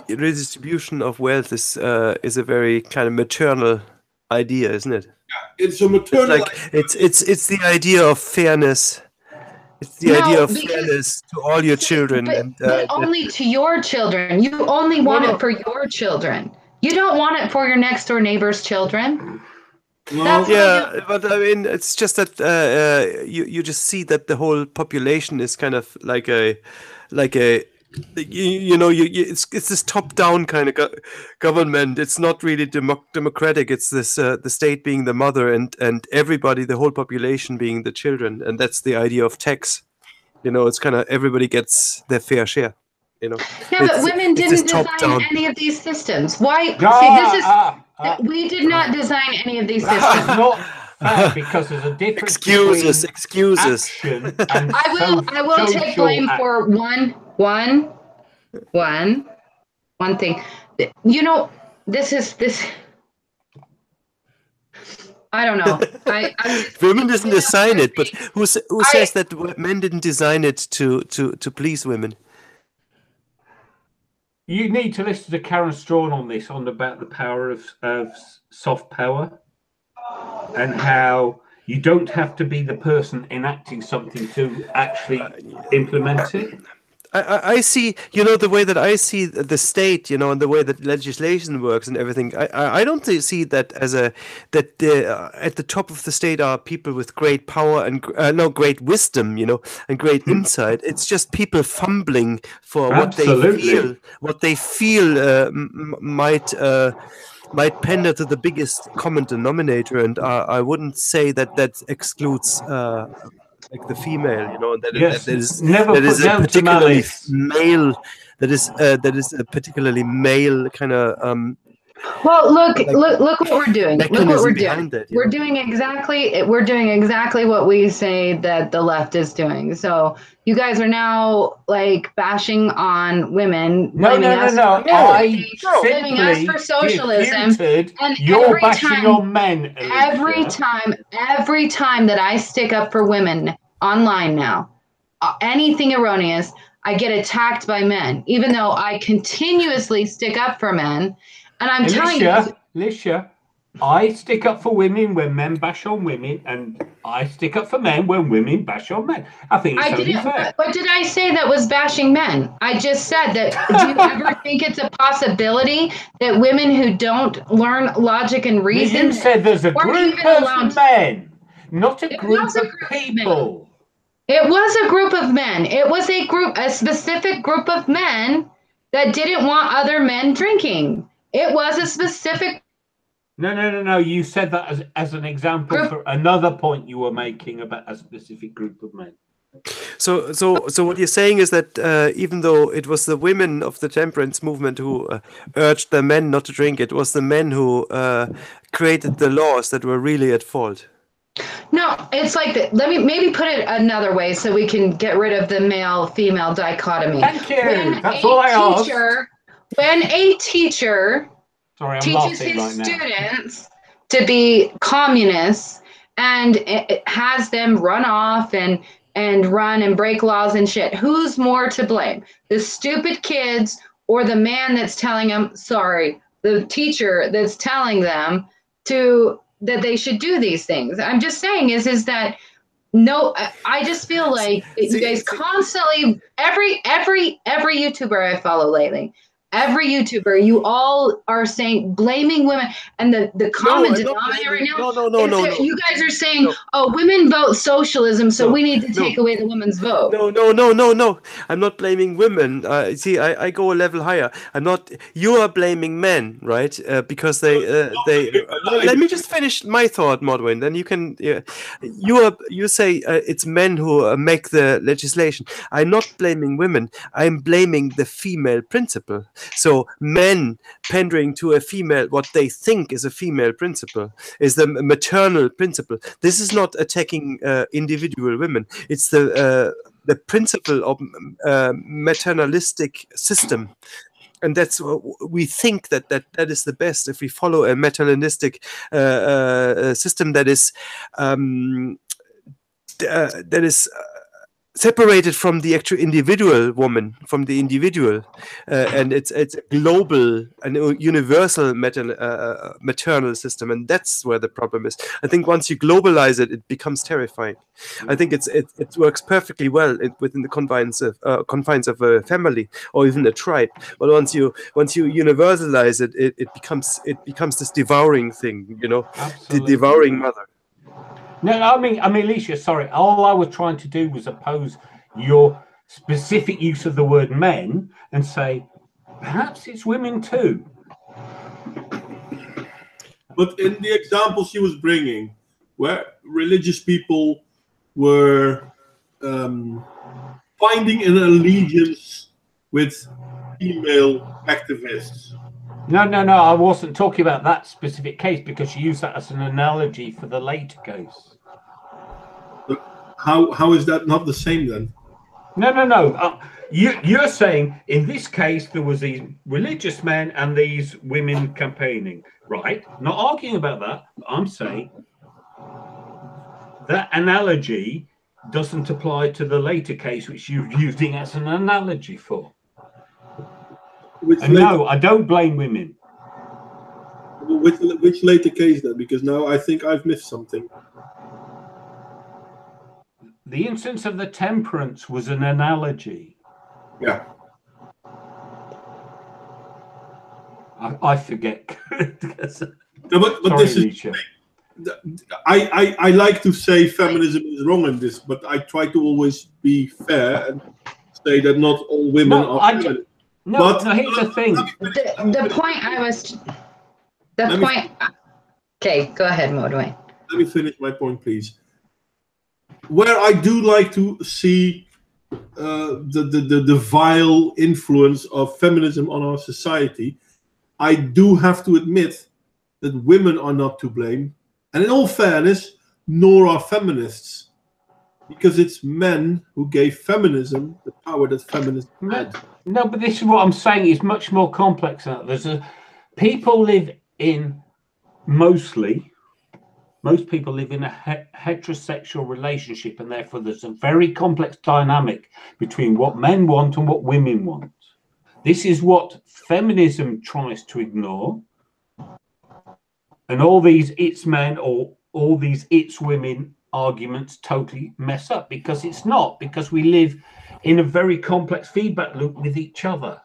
Speaker 3: redistribution of wealth is a very kind of maternal idea, isn't it?
Speaker 1: it's a maternal.
Speaker 3: It's the idea of fairness. It's the idea of fairness to all your children,
Speaker 2: but only to your children. You only want it for your children. You don't want it for your next door neighbor's children.
Speaker 3: But I mean, it's just that you just see that the whole population is kind of like a it's this top-down kind of government. It's not really democratic. It's this the state being the mother and everybody, the whole population being the children, and that's the idea of tax. It's kind of everybody gets their fair share.
Speaker 2: Yeah, but women didn't design any of these systems. Why? We did not design any of these systems.
Speaker 4: Not fair, because there's a difference.
Speaker 3: Excuses.
Speaker 2: I will take blame for one thing. This. I don't know.
Speaker 3: Women didn't design it, but who says that men didn't design it to please women?
Speaker 4: You need to listen to Karen Strawn on this, about the power of soft power, and how you don't have to be the person enacting something to actually implement it.
Speaker 3: I see, the way that I see the state, and the way that legislation works and everything. I don't see that as at the top of the state are people with great power and great wisdom, and great insight. It's just people fumbling for what they feel might pander to the biggest common denominator, and I wouldn't say that excludes. Like the female, that is a particularly male. That is a particularly male kind of.
Speaker 2: Well, look what we're doing. Look what we're doing. We're doing exactly what we say that the left is doing. So you guys are now like bashing on women.
Speaker 4: No. I
Speaker 2: blaming us for socialism, and
Speaker 4: you're bashing on men.
Speaker 2: Elicia. Every time that I stick up for women online now, anything erroneous, I get attacked by men, even though I continuously stick up for men. And I'm telling you,
Speaker 4: Elicia, I stick up for women when men bash on women, and I stick up for men when women bash on men. I think it's only fair.
Speaker 2: What did I say that was bashing men? I just said that. Do you ever think it's a possibility that women who don't learn logic and reason?
Speaker 4: You said there's a group of men, not a group of people.
Speaker 2: It was a group of men. It was a specific group of men that didn't want other men drinking. It was a specific.
Speaker 4: No. You said that as an example for another point you were making about a specific group of men.
Speaker 3: So what you're saying is that even though it was the women of the temperance movement who urged the men not to drink, it was the men who created the laws that were really at fault.
Speaker 2: No, it's like that. Let me maybe put it another way so we can get rid of the male-female dichotomy.
Speaker 4: Thank you. That's all I asked.
Speaker 2: When a teacher
Speaker 4: Sorry, I'm
Speaker 2: teaches
Speaker 4: laughing
Speaker 2: his
Speaker 4: right now.
Speaker 2: students to be communists and it has them run off and run and break laws and shit, who's more to blame? The stupid kids or the man that's telling them, sorry, the teacher that's telling them that they should do these things? I'm just saying is that no, I just feel like you guys constantly, every YouTuber I follow lately, every YouTuber, you all are saying blaming women, and the common denominator right now is that you guys are saying, oh, women vote socialism, so we need to take away the women's vote.
Speaker 3: No. I'm not blaming women. See, I go a level higher. I'm not. You are blaming men, right? Because they. Let me just finish my thought, Modwin. Then you can. You say it's men who make the legislation. I'm not blaming women. I'm blaming the female principle. So men pandering to a female, what they think is a female principle, is the maternal principle. This is not attacking individual women. It's the principle of maternalistic system. And that's we think that is the best if we follow a maternalistic system that is separated from the actual individual woman, from the individual, and it's a global and universal maternal system, and that's where the problem is. I think once you globalize it, it becomes terrifying. I think it works perfectly well within the confines of a family or even a tribe, but once you universalize it, it becomes this devouring thing,
Speaker 4: Absolutely.
Speaker 3: the devouring mother.
Speaker 4: No, I mean, Elicia, sorry. All I was trying to do was oppose your specific use of the word men and say, perhaps it's women too.
Speaker 1: But in the example she was bringing, where religious people were finding an allegiance with female activists.
Speaker 4: No, I wasn't talking about that specific case because you used that as an analogy for the later case.
Speaker 1: How is that not the same then?
Speaker 4: No. You're saying in this case there was these religious men and these women campaigning, right? Not arguing about that. But I'm saying that analogy doesn't apply to the later case which you're using as an analogy for. No, I don't blame women.
Speaker 1: Which later case then? Because now I think I've missed something.
Speaker 4: The instance of the temperance was an analogy.
Speaker 1: Yeah.
Speaker 4: I forget.
Speaker 1: No, but
Speaker 4: sorry,
Speaker 1: this
Speaker 4: Elicia.
Speaker 1: I like to say feminism is wrong in this, but I try to always be fair and say that not all women are feminist.
Speaker 4: No, here's the thing.
Speaker 2: The point I was... Okay, go ahead, Modway.
Speaker 1: Let me finish my point, please. Where I do like to see the vile influence of feminism on our society, I do have to admit that women are not to blame. And in all fairness, nor are feminists. Because it's men who gave feminism the power that feminism had.
Speaker 4: No, but this is what I'm saying. It's much more complex than that. People live in most people live in a heterosexual relationship, and therefore there's a very complex dynamic between what men want and what women want. This is what feminism tries to ignore, and all these it's men or all these it's women arguments totally mess up, because it's not, because we live in a very complex feedback loop with each other.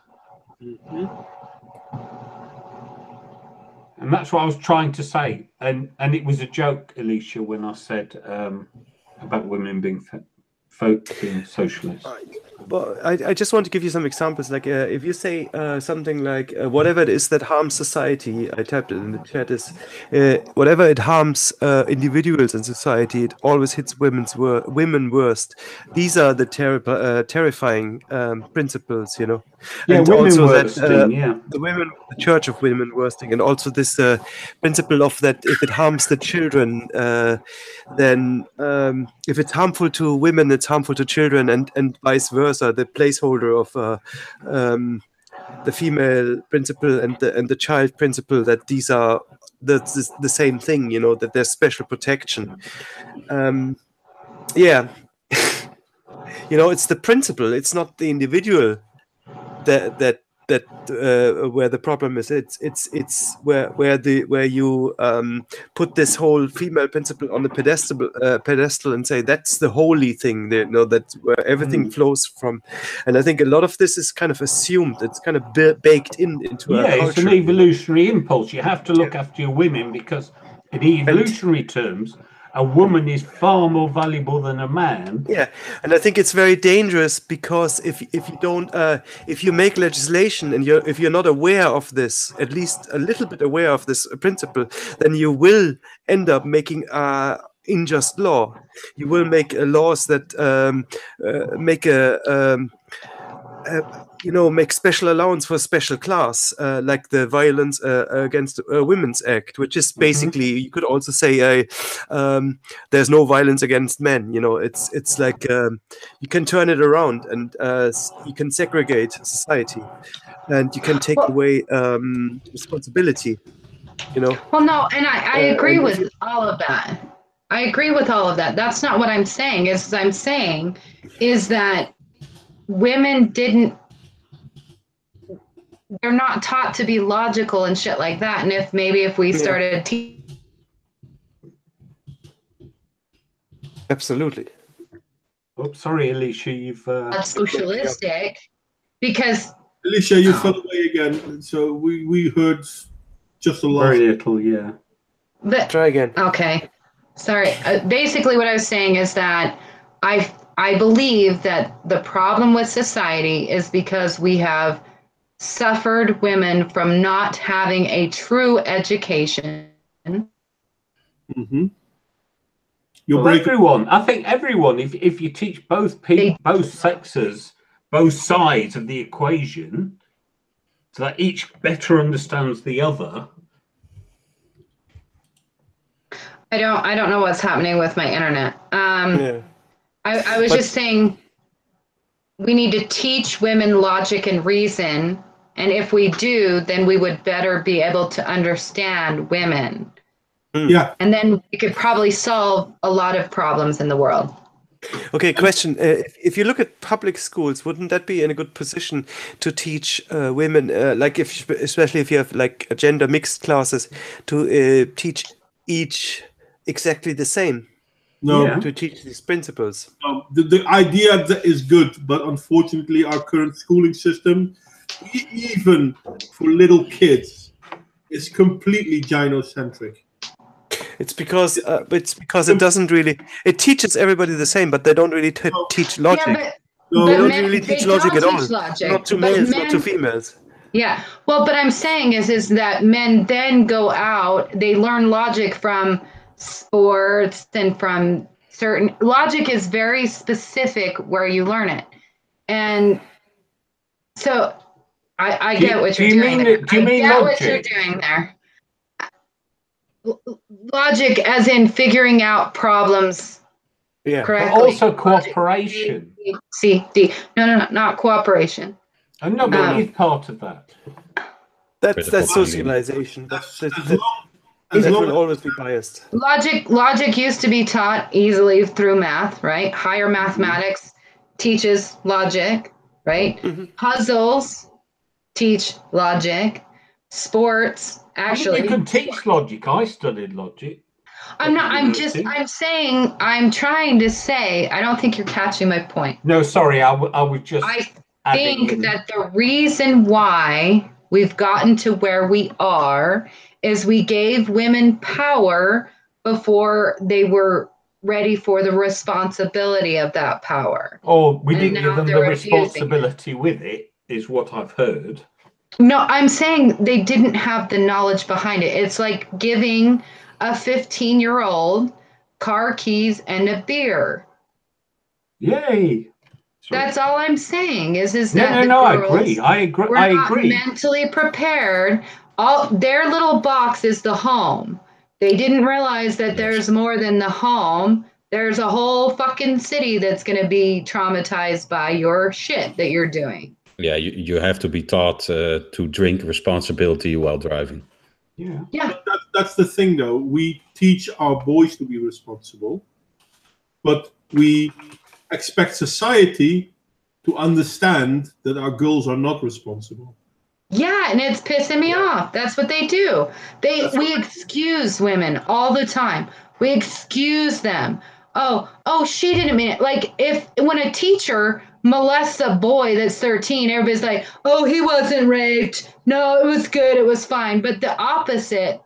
Speaker 1: Mm-hmm.
Speaker 4: And that's what I was trying to say. And it was a joke, Elicia, when I said about women being folk being socialists.
Speaker 3: Well, I just want to give you some examples. Like, if you say something like, whatever it is that harms society, I typed it in the chat, is whatever it harms individuals in society, it always hits women worst. These are the terrifying principles, you know.
Speaker 4: Yeah,
Speaker 3: And
Speaker 4: women
Speaker 3: also that
Speaker 4: worsting, yeah.
Speaker 3: the Church of Women worsting, and also this principle of that if it harms the children, then if it's harmful to women, it's harmful to children, and vice versa. The placeholder of the female principle and the child principle, that these are the same thing, you know, that there's special protection. Yeah. You know, it's the principle, it's not the individual that where the problem is. It's where you put this whole female principle on the pedestal and say that's the holy thing, you know, that's where everything flows from. And I think a lot of this is kind of assumed, it's kind of baked into our culture.
Speaker 4: It's an evolutionary impulse. You have to look after your women, because in evolutionary terms, a woman is far more valuable than a man.
Speaker 3: Yeah, and I think it's very dangerous, because if you don't if you make legislation and if you're not aware of this, at least a little bit aware of this principle, then you will end up making unjust law. You will make laws that make make special allowance for a special class, like the Violence Against Women's Act, which is basically, you could also say, there's no violence against men. You know, it's like you can turn it around, and you can segregate society, and you can take away responsibility. You know.
Speaker 2: Well, no, and I agree with all of that. I agree with all of that. That's not what I'm saying. I'm saying is that women they're not taught to be logical and shit like that. And if we started
Speaker 3: Absolutely.
Speaker 4: Oh, sorry, Elicia, you've
Speaker 2: socialistic, because
Speaker 1: Elicia, you fell away again, so we heard just a lot.
Speaker 4: Very little, yeah.
Speaker 2: But,
Speaker 3: try again.
Speaker 2: Okay, sorry. Basically, what I was saying is that I believe that the problem with society is because we have suffered women from not having a true education.
Speaker 1: Mm-hmm.
Speaker 4: Everyone, I think everyone, if you teach both sexes, both sides of the equation, so that each better understands the other.
Speaker 2: I don't know what's happening with my internet. I was just saying we need to teach women logic and reason, and if we do, then we would better be able to understand women.
Speaker 1: Yeah.
Speaker 2: And then we could probably solve a lot of problems in the world.
Speaker 3: Okay, question. If you look at public schools, wouldn't that be in a good position to teach women, especially if you have like gender mixed classes, to teach each exactly the same?
Speaker 1: No,
Speaker 3: to teach these principles.
Speaker 1: No, the idea is good, but unfortunately, our current schooling system, even for little kids, is completely gynocentric.
Speaker 3: It's because it doesn't really. It teaches everybody the same, but they don't really teach logic.
Speaker 2: Yeah,
Speaker 3: they don't really teach logic at all.
Speaker 2: Logic,
Speaker 3: not to males, not to females.
Speaker 2: Yeah, well, but I'm saying is that men then go out, they learn logic from sports and from certain logic is very specific where you learn it, and so I get what you're doing there.
Speaker 4: Do you mean
Speaker 2: logic?
Speaker 4: What
Speaker 2: you're doing there. Logic, as in figuring out problems.
Speaker 3: Yeah,
Speaker 2: correctly.
Speaker 4: But also cooperation.
Speaker 2: C-D. No, not cooperation.
Speaker 4: No, but it's part of that.
Speaker 3: That's socialization. That will always be biased.
Speaker 2: Logic used to be taught easily through math, right? Higher mathematics teaches logic, right? Mm-hmm. Puzzles teach logic. Sports, actually.
Speaker 4: You can teach logic. I studied logic.
Speaker 2: I'm trying to say, I don't think you're catching my point.
Speaker 4: No, sorry, I would just.
Speaker 2: I think that the reason why we've gotten to where we are is we gave women power before they were ready for the responsibility of that power.
Speaker 4: Or we
Speaker 2: And
Speaker 4: didn't give
Speaker 2: now
Speaker 4: them the
Speaker 2: they're abusing it.
Speaker 4: responsibility with it, is what I've heard.
Speaker 2: No, I'm saying they didn't have the knowledge behind it. It's like giving a 15-year-old car keys and a beer.
Speaker 4: Yay! Sorry.
Speaker 2: That's all I'm saying is
Speaker 4: No,
Speaker 2: that the
Speaker 4: I
Speaker 2: girls
Speaker 4: agree. I agree.
Speaker 2: were
Speaker 4: I
Speaker 2: not
Speaker 4: agree.
Speaker 2: mentally prepared. All their little box is the home. They didn't realize that there's more than the home. There's a whole fucking city that's going to be traumatized by your shit that you're doing.
Speaker 5: Yeah, you have to be taught to drink responsibility while driving.
Speaker 2: Yeah.
Speaker 1: That's the thing, though. We teach our boys to be responsible, but we expect society to understand that our girls are not responsible.
Speaker 2: Yeah, and it's pissing me off. That's what they do. We excuse women all the time. We excuse them. Oh, she didn't mean it. Like when a teacher molests a boy that's 13, everybody's like, oh, he wasn't raped. No, it was good. It was fine. But the opposite,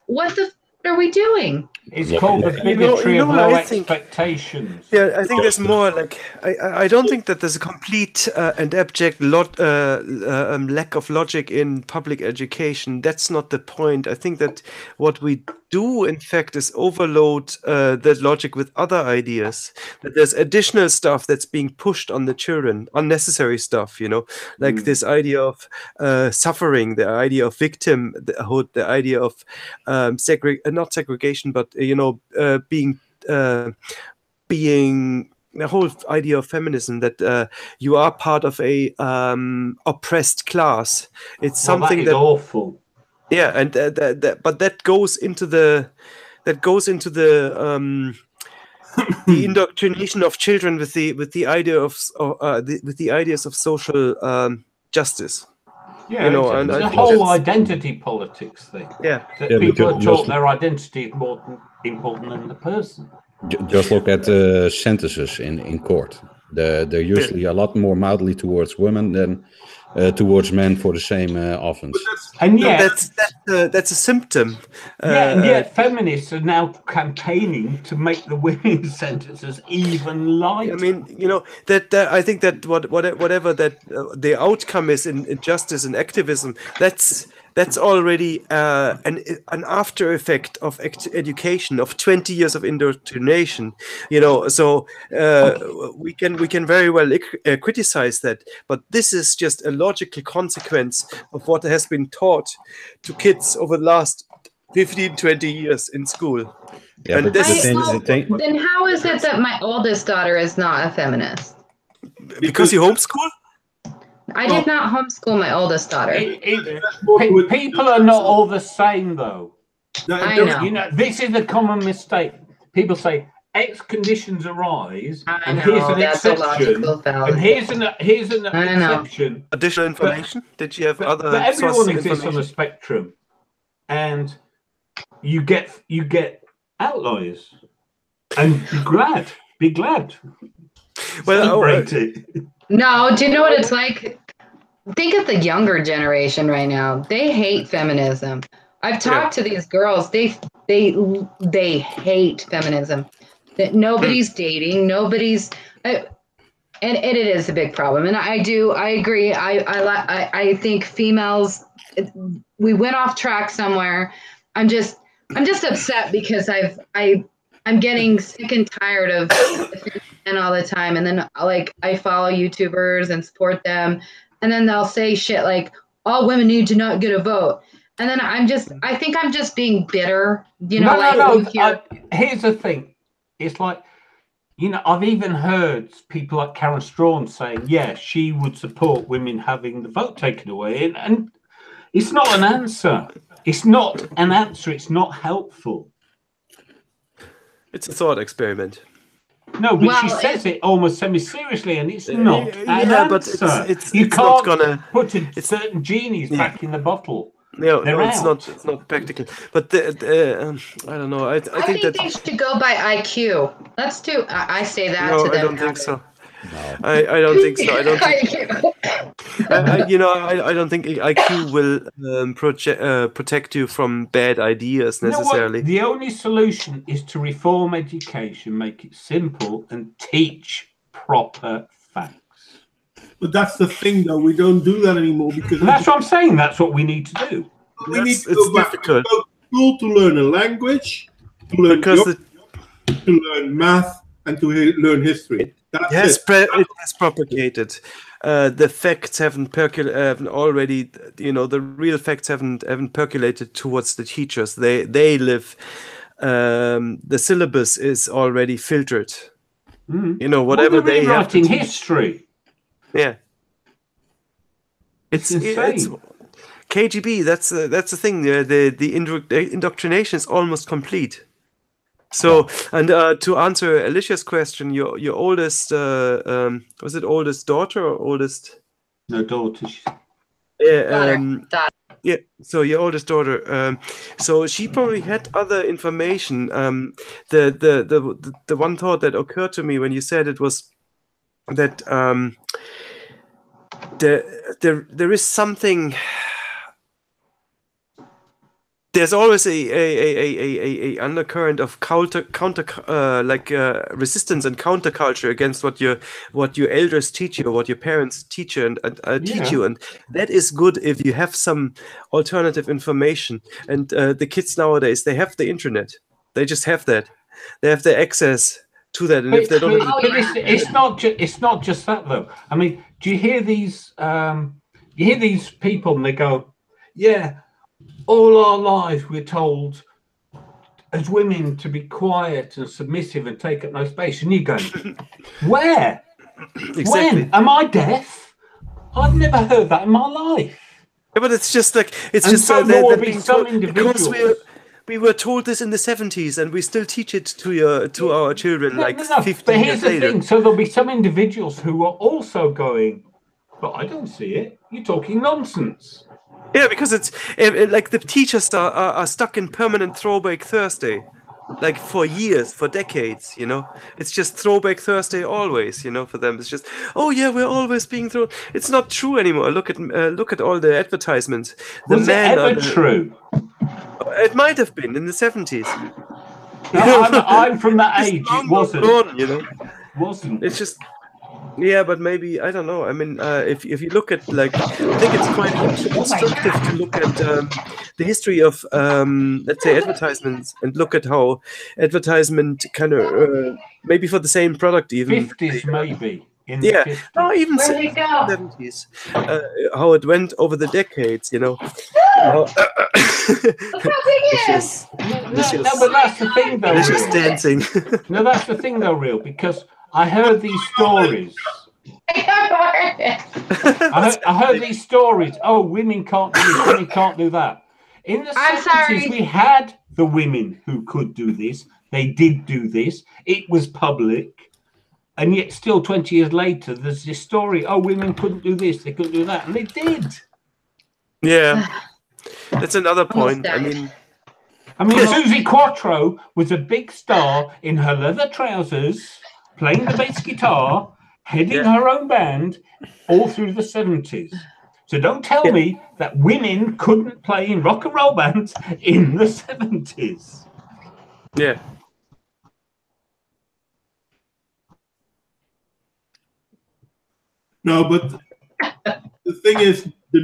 Speaker 2: what the f are we doing?
Speaker 4: It's called the bigotry of low expectations.
Speaker 3: Yeah, I think there's more like I don't think that there's a complete and abject lack of logic in public education. That's not the point. I think that what we do, in fact, is overload the logic with other ideas. That there's additional stuff that's being pushed on the children, unnecessary stuff. Like this idea of suffering, the idea of victimhood, the idea of not segregation, but being the whole idea of feminism, that you are part of a oppressed class. It's something
Speaker 4: that is awful.
Speaker 3: Yeah, and but that goes into the the indoctrination of children with the idea of with the ideas of social justice.
Speaker 4: Yeah, and the whole identity politics thing.
Speaker 3: Yeah,
Speaker 4: people are taught their identity is more important than the person.
Speaker 5: Just look at the sentences in court. They're usually a lot more mildly towards women than towards men for the same offense.
Speaker 4: And yet,
Speaker 3: that's a symptom.
Speaker 4: And yet feminists are now campaigning to make the women's sentences even lighter.
Speaker 3: I mean, that I think that whatever that the outcome is in justice and activism, that's already an after effect of education, of 20 years of indoctrination. So we can very well criticize that, but this is just a logical consequence of what has been taught to kids over the last 15, 20 years in school.
Speaker 5: Yeah,
Speaker 3: and
Speaker 2: then how is it that my oldest daughter is not a feminist?
Speaker 3: Because you homeschool?
Speaker 2: I did not homeschool my oldest daughter.
Speaker 4: People are not all the same, though.
Speaker 2: I know.
Speaker 4: This is a common mistake. People say X conditions arise, and here's an exception, and here's an exception.
Speaker 3: Additional information? Did you have other?
Speaker 4: But everyone exists on a spectrum, and you get outliers, and be glad.
Speaker 3: Well,
Speaker 4: celebrate it.
Speaker 2: No, do you know what it's like? Think of the younger generation right now. They hate feminism. I've talked to these girls. They hate feminism. That nobody's dating, and it is a big problem. And I agree. I think females. We went off track somewhere. I'm just upset because I'm getting sick and tired of men all the time, and then I follow YouTubers and support them, and then they'll say shit like all women need to not get a vote, and then I think I'm just being bitter.
Speaker 4: No. Here's the thing, it's like I've even heard people like Karen Strawn saying, she would support women having the vote taken away, and it's not an answer. It's not an answer. It's not helpful.
Speaker 3: It's a thought experiment.
Speaker 4: No, but she says it almost semi-seriously, and it's not an answer.
Speaker 3: But
Speaker 4: you
Speaker 3: it's
Speaker 4: can't
Speaker 3: not gonna
Speaker 4: put certain genies back in the bottle.
Speaker 3: No, it's not practical. But I don't know. I think that
Speaker 2: they should go by IQ. Let's do. I say that to them.
Speaker 3: I don't think so. No. I don't think so. I don't think. I don't think IQ will protect you from bad ideas necessarily.
Speaker 4: The only solution is to reform education, make it simple, and teach proper facts.
Speaker 1: But that's the thing, though. We don't do that anymore because
Speaker 4: that's what I'm saying. That's what we need to do.
Speaker 1: We need to go back to school to learn a language, to learn to learn math, and to learn history.
Speaker 3: It has propagated. The facts haven't already. The real facts haven't percolated towards the teachers. They live. The syllabus is already filtered. Whatever they have to
Speaker 4: teach. History.
Speaker 3: Yeah, it's KGB. That's the thing. The indoctrination is almost complete. So, and to answer Elicia's question, your oldest was it oldest daughter or oldest?
Speaker 4: No, daughter.
Speaker 3: Yeah. Yeah. So your oldest daughter. So she probably had other information. The one thought that occurred to me when you said it was that there is something. There's always a undercurrent of counter resistance and counterculture against what your elders teach you, or what your parents teach you and teach you, and that is good if you have some alternative information. And the kids nowadays, they have the internet. They just have that. They have the access to that, and if they don't,
Speaker 4: it's not just that though. I mean, do you hear these? You hear these people, and they go, "Yeah, all our lives we're told as women to be quiet and submissive and take up no space," and you go, "Where? Exactly. When? Am I deaf? I've never heard that in my life."
Speaker 3: Yeah, but it's just like because we were told this in the 70s, and we still teach it to our children 50
Speaker 4: but
Speaker 3: years later.
Speaker 4: The thing. So there'll be some individuals who are also going, "But I don't see it. You're talking nonsense."
Speaker 3: Yeah, because it's like the teachers are stuck in permanent Throwback Thursday, like for years, for decades. It's just Throwback Thursday always. For them, it's just, oh yeah, we're always being thrown. It's not true anymore. Look at all the advertisements.
Speaker 4: Was it ever true?
Speaker 3: It might have been in the 70s.
Speaker 4: No, I'm from that age. It wasn't.
Speaker 3: Gone,
Speaker 4: Wasn't.
Speaker 3: It's just. Yeah, but maybe, I don't know. I mean, if you look at, I think it's quite instructive to look at the history of, let's say, advertisements, and look at how advertisement kind of, maybe for the same product even.
Speaker 4: 50s maybe.
Speaker 3: No, even 70s. How it went over the decades,
Speaker 4: No, but that's the thing, though.
Speaker 3: It's just dancing.
Speaker 4: No, that's the thing, though, real, because I heard these stories. I heard these stories. Oh, women can't do this, women can't do that. In the 70s, we had the women who could do this. They did do this. It was public. And yet still 20 years later, there's this story. Oh, women couldn't do this. They couldn't do that. And they did.
Speaker 3: Yeah. That's another point. I mean,
Speaker 4: Susie Quattro was a big star in her leather trousers, playing the bass guitar, heading her own band all through the 70s. So don't tell me that women couldn't play in rock and roll bands in the 70s.
Speaker 3: Yeah.
Speaker 1: No, but the thing is, the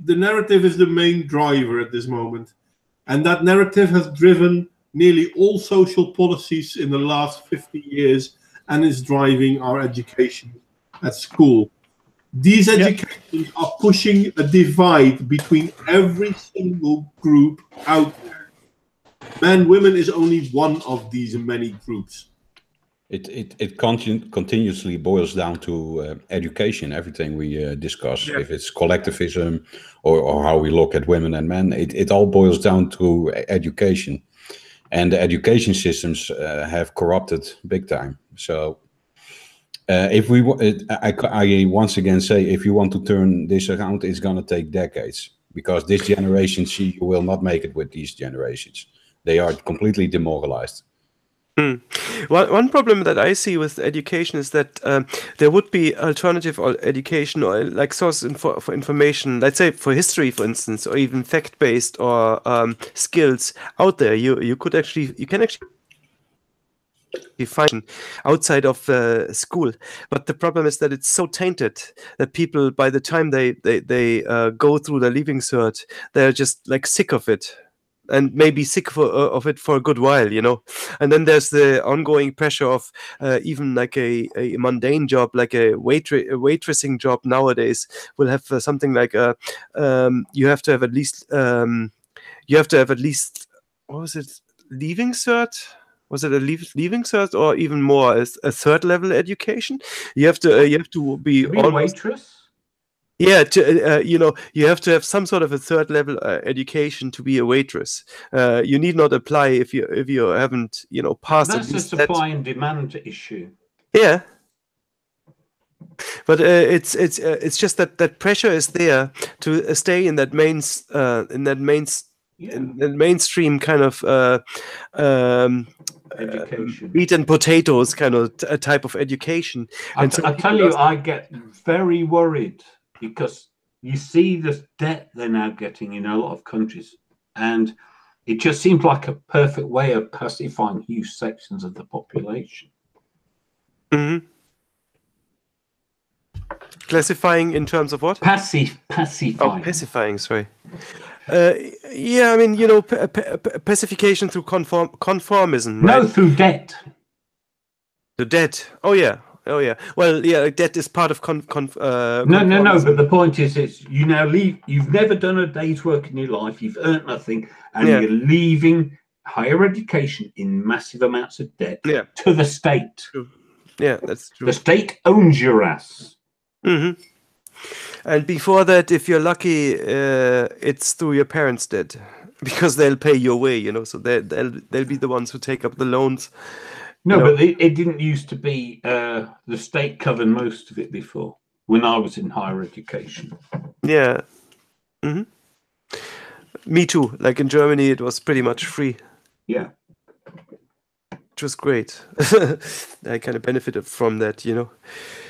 Speaker 1: narrative is the main driver at this moment. And that narrative has driven nearly all social policies in the last 50 years and is driving our education at school. These educations are pushing a divide between every single group out there. Men, women is only one of these many groups.
Speaker 5: It continuously boils down to education, everything we discuss. If it's collectivism or how we look at women and men, it all boils down to education. And the education systems have corrupted big time. So if I once again say, if you want to turn this around, it's going to take decades. Because this generation, will not make it with these generations. They are completely demoralized.
Speaker 3: Mm. One problem that I see with education is that there would be alternative education or like source for information, let's say for history, for instance, or even fact-based or skills out there. You can actually find outside of school, but the problem is that it's so tainted that people, by the time they go through the leaving cert, they're just like sick of it. And maybe sick of it for a good while, you know. And then there's the ongoing pressure of even like a mundane job, like a waitressing job nowadays, will have something like you have to have at least what was it, leaving cert? Was it a leaving cert or even more, a third level education? You have to be
Speaker 4: Be a waitress.
Speaker 3: Yeah, you have to have some sort of a third level education to be a waitress. You need not apply if you haven't passed.
Speaker 4: That's a supply and demand issue.
Speaker 3: Yeah, but it's just that pressure is there to stay in that mainstream kind of
Speaker 4: education,
Speaker 3: meat and potatoes kind of type of education.
Speaker 4: I tell you, I get very worried. Because you see the debt they're now getting in a lot of countries, and it just seems like a perfect way of pacifying huge sections of the population.
Speaker 3: Mm-hmm. Classifying in terms of what?
Speaker 4: Pacifying.
Speaker 3: Oh, pacifying. Sorry. Yeah, I mean, pacification through conformism. Right?
Speaker 4: No, through debt.
Speaker 3: The debt. Oh yeah. Well, yeah, debt is part of
Speaker 4: No. But the point is, you now leave. You've never done a day's work in your life. You've earned nothing, and you're leaving higher education in massive amounts of debt to the state.
Speaker 3: True. Yeah, that's true.
Speaker 4: The state owns your ass.
Speaker 3: Mm-hmm. And before that, if you're lucky, it's through your parents' debt, because they'll pay your way. So they'll be the ones who take up the loans.
Speaker 4: No, but it didn't used to be. The state covered most of it before, when I was in higher education.
Speaker 3: Yeah. Mm-hmm. Me too. Like in Germany, it was pretty much free.
Speaker 4: Yeah.
Speaker 3: Which was great. I kind of benefited from that,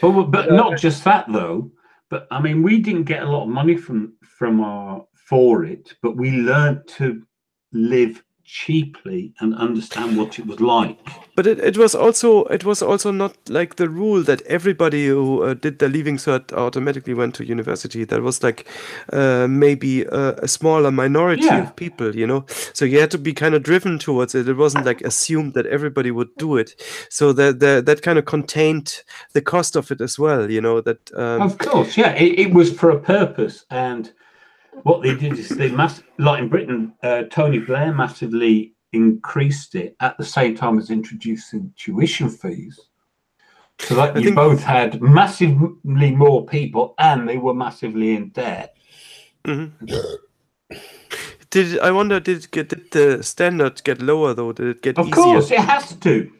Speaker 4: But not just that, though. But, I mean, we didn't get a lot of money for it, but we learned to live cheaply and understand what it was like.
Speaker 3: But it was also not like the rule that everybody who did the leaving cert automatically went to university. That was like maybe a smaller minority of people, So you had to be kind of driven towards it. It wasn't like assumed that everybody would do it. So that kind of contained the cost of it as well, That
Speaker 4: of course, yeah, it was for a purpose. And what they did is like in Britain, Tony Blair massively increased it at the same time as introducing tuition fees. So that you both had massively more people and they were massively in debt.
Speaker 3: Mm-hmm. Did the standard get lower though? Did it get easier?
Speaker 4: Of course, it has to.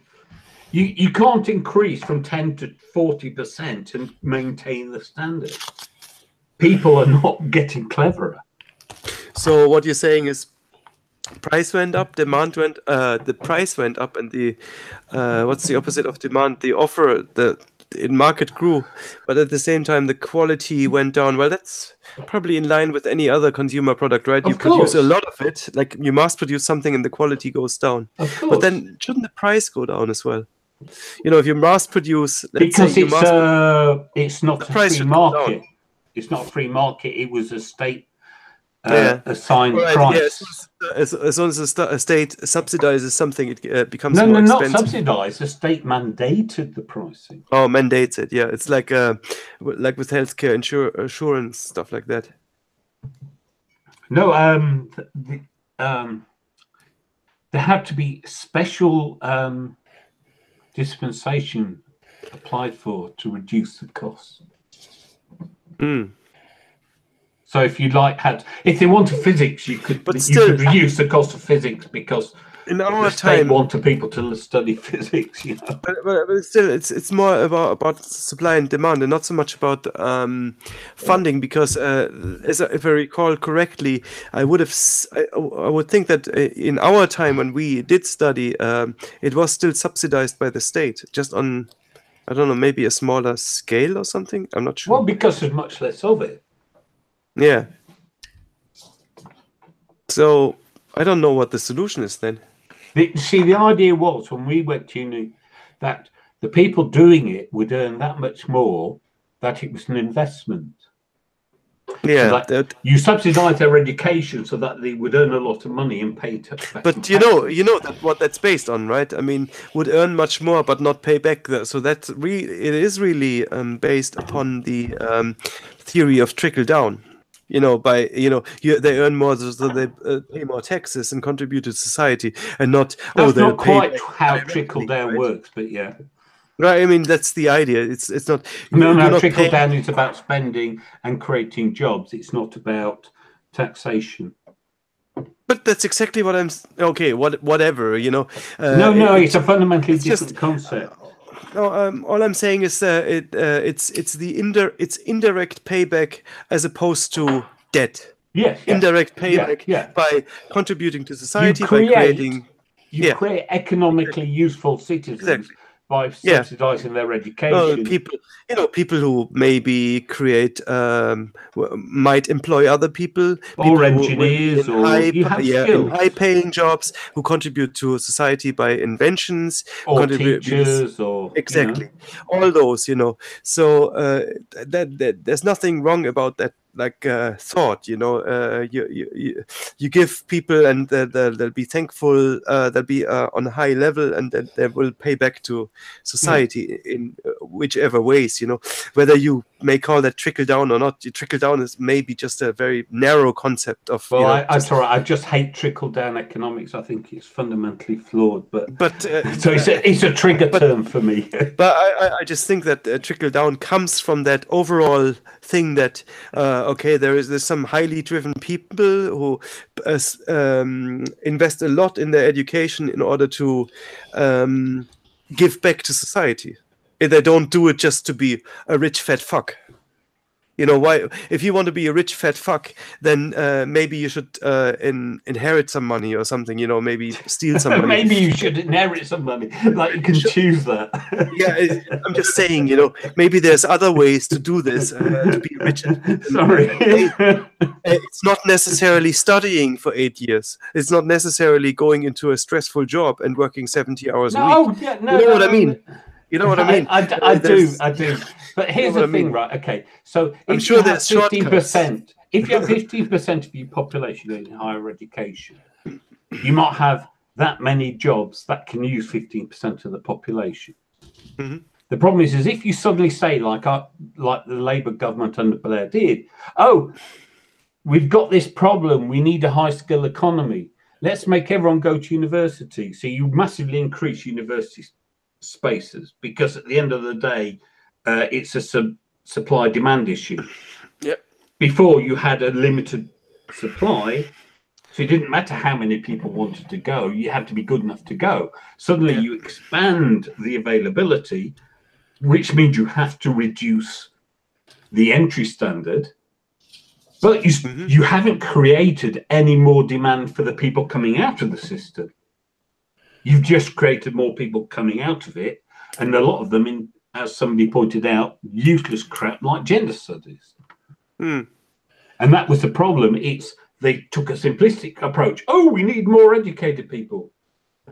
Speaker 4: You can't increase from 10 to 40% and maintain the standard. People are not getting cleverer.
Speaker 3: So what you're saying is, price went up, demand went. The price went up, and the what's the opposite of demand? The offer, the market grew, but at the same time the quality went down. Well, that's probably in line with any other consumer product, right? You produce a lot of it, like you mass produce something, and the quality goes down.
Speaker 4: Of course.
Speaker 3: But then shouldn't the price go down as well? If you mass produce,
Speaker 4: because it's not a free market. It's not a free market. It was a state assigned price.
Speaker 3: Yeah, as long as a state subsidizes something, it becomes
Speaker 4: more
Speaker 3: expensive.
Speaker 4: No, not subsidized. The state mandated the pricing.
Speaker 3: Oh, mandates it. Yeah, it's like with healthcare insurance stuff like that.
Speaker 4: No, there had to be special dispensation applied for to reduce the cost.
Speaker 3: Mm.
Speaker 4: So if you if they wanted physics, you could reduce the cost of physics because
Speaker 3: in our
Speaker 4: the state
Speaker 3: time,
Speaker 4: wanted people to study physics, you know.
Speaker 3: but still, it's more about supply and demand, and not so much about funding. Because if I recall correctly, I would think that in our time when we did study, it was still subsidized by the state, just on, I don't know, maybe a smaller scale or something. I'm not sure.
Speaker 4: Well, because there's much less of it.
Speaker 3: Yeah. So I don't know what the solution is then.
Speaker 4: The idea was when we went to uni that the people doing it would earn that much more, that it was an investment.
Speaker 3: Yeah,
Speaker 4: So you subsidise their education so that they would earn a lot of money and pay back.
Speaker 3: but you know that what that's based on, right? I mean, would earn much more but not pay back. So that's it is really based upon the theory of trickle down. They earn more, so they pay more taxes and contribute to society, and not
Speaker 4: That's
Speaker 3: they'll
Speaker 4: not quite
Speaker 3: pay
Speaker 4: how trickle down
Speaker 3: right?
Speaker 4: works, but yeah.
Speaker 3: Right, I mean that's the idea. It's not.
Speaker 4: No. Trickle down is about spending and creating jobs. It's not about taxation.
Speaker 3: But that's exactly what I'm. Okay, whatever.
Speaker 4: No, it's a fundamentally different concept.
Speaker 3: No, all I'm saying is it's indirect payback as opposed to debt.
Speaker 4: Yes.
Speaker 3: Indirect payback by contributing to society,
Speaker 4: by
Speaker 3: creating.
Speaker 4: You create economically useful citizens by subsidizing their education.
Speaker 3: People who maybe create might employ other people
Speaker 4: or engineers or
Speaker 3: high-paying jobs who contribute to society by inventions
Speaker 4: or teachers or
Speaker 3: all those. So that there's nothing wrong about that. Thought, you give people and they'll be thankful, they'll be on a high level, and then they will pay back to society in whichever ways, whether you may call that trickle down or not. Trickle down is maybe just a very narrow concept of.
Speaker 4: Well, I just hate trickle down economics. I think it's fundamentally flawed, so it's a trigger term for me.
Speaker 3: But I just think that trickle down comes from that overall thing that there's some highly driven people who invest a lot in their education in order to give back to society. They don't do it just to be a rich fat fuck. Why? If you want to be a rich fat fuck, then maybe you should inherit some money or something. Maybe steal some money.
Speaker 4: Maybe you should inherit some money. Like you can choose that.
Speaker 3: I'm just saying. Maybe there's other ways to do this to be rich.
Speaker 4: Sorry,
Speaker 3: it's not necessarily studying for 8 years. It's not necessarily going into a stressful job and working 70 hours a week. You know what I mean? You know what I mean?
Speaker 4: I do. But here's the thing, right? Okay, so
Speaker 3: I'm sure there's
Speaker 4: 15%. If you have 15% of your population in higher education, you might have that many jobs that can use 15% of the population.
Speaker 3: Mm-hmm.
Speaker 4: The problem is if you suddenly say, like the Labour government under Blair did, we've got this problem, we need a high-skill economy. Let's make everyone go to university. So you massively increase university spaces, because at the end of the day, it's a supply-demand issue.
Speaker 3: Yep.
Speaker 4: Before you had a limited supply, so it didn't matter how many people wanted to go, you had to be good enough to go. Suddenly you expand the availability, which means you have to reduce the entry standard, but you haven't created any more demand for the people coming out of the system. You've just created more people coming out of it, and a lot of them in, as somebody pointed out, useless crap like gender studies. And that was the problem. They took a simplistic approach. Oh, we need more educated people.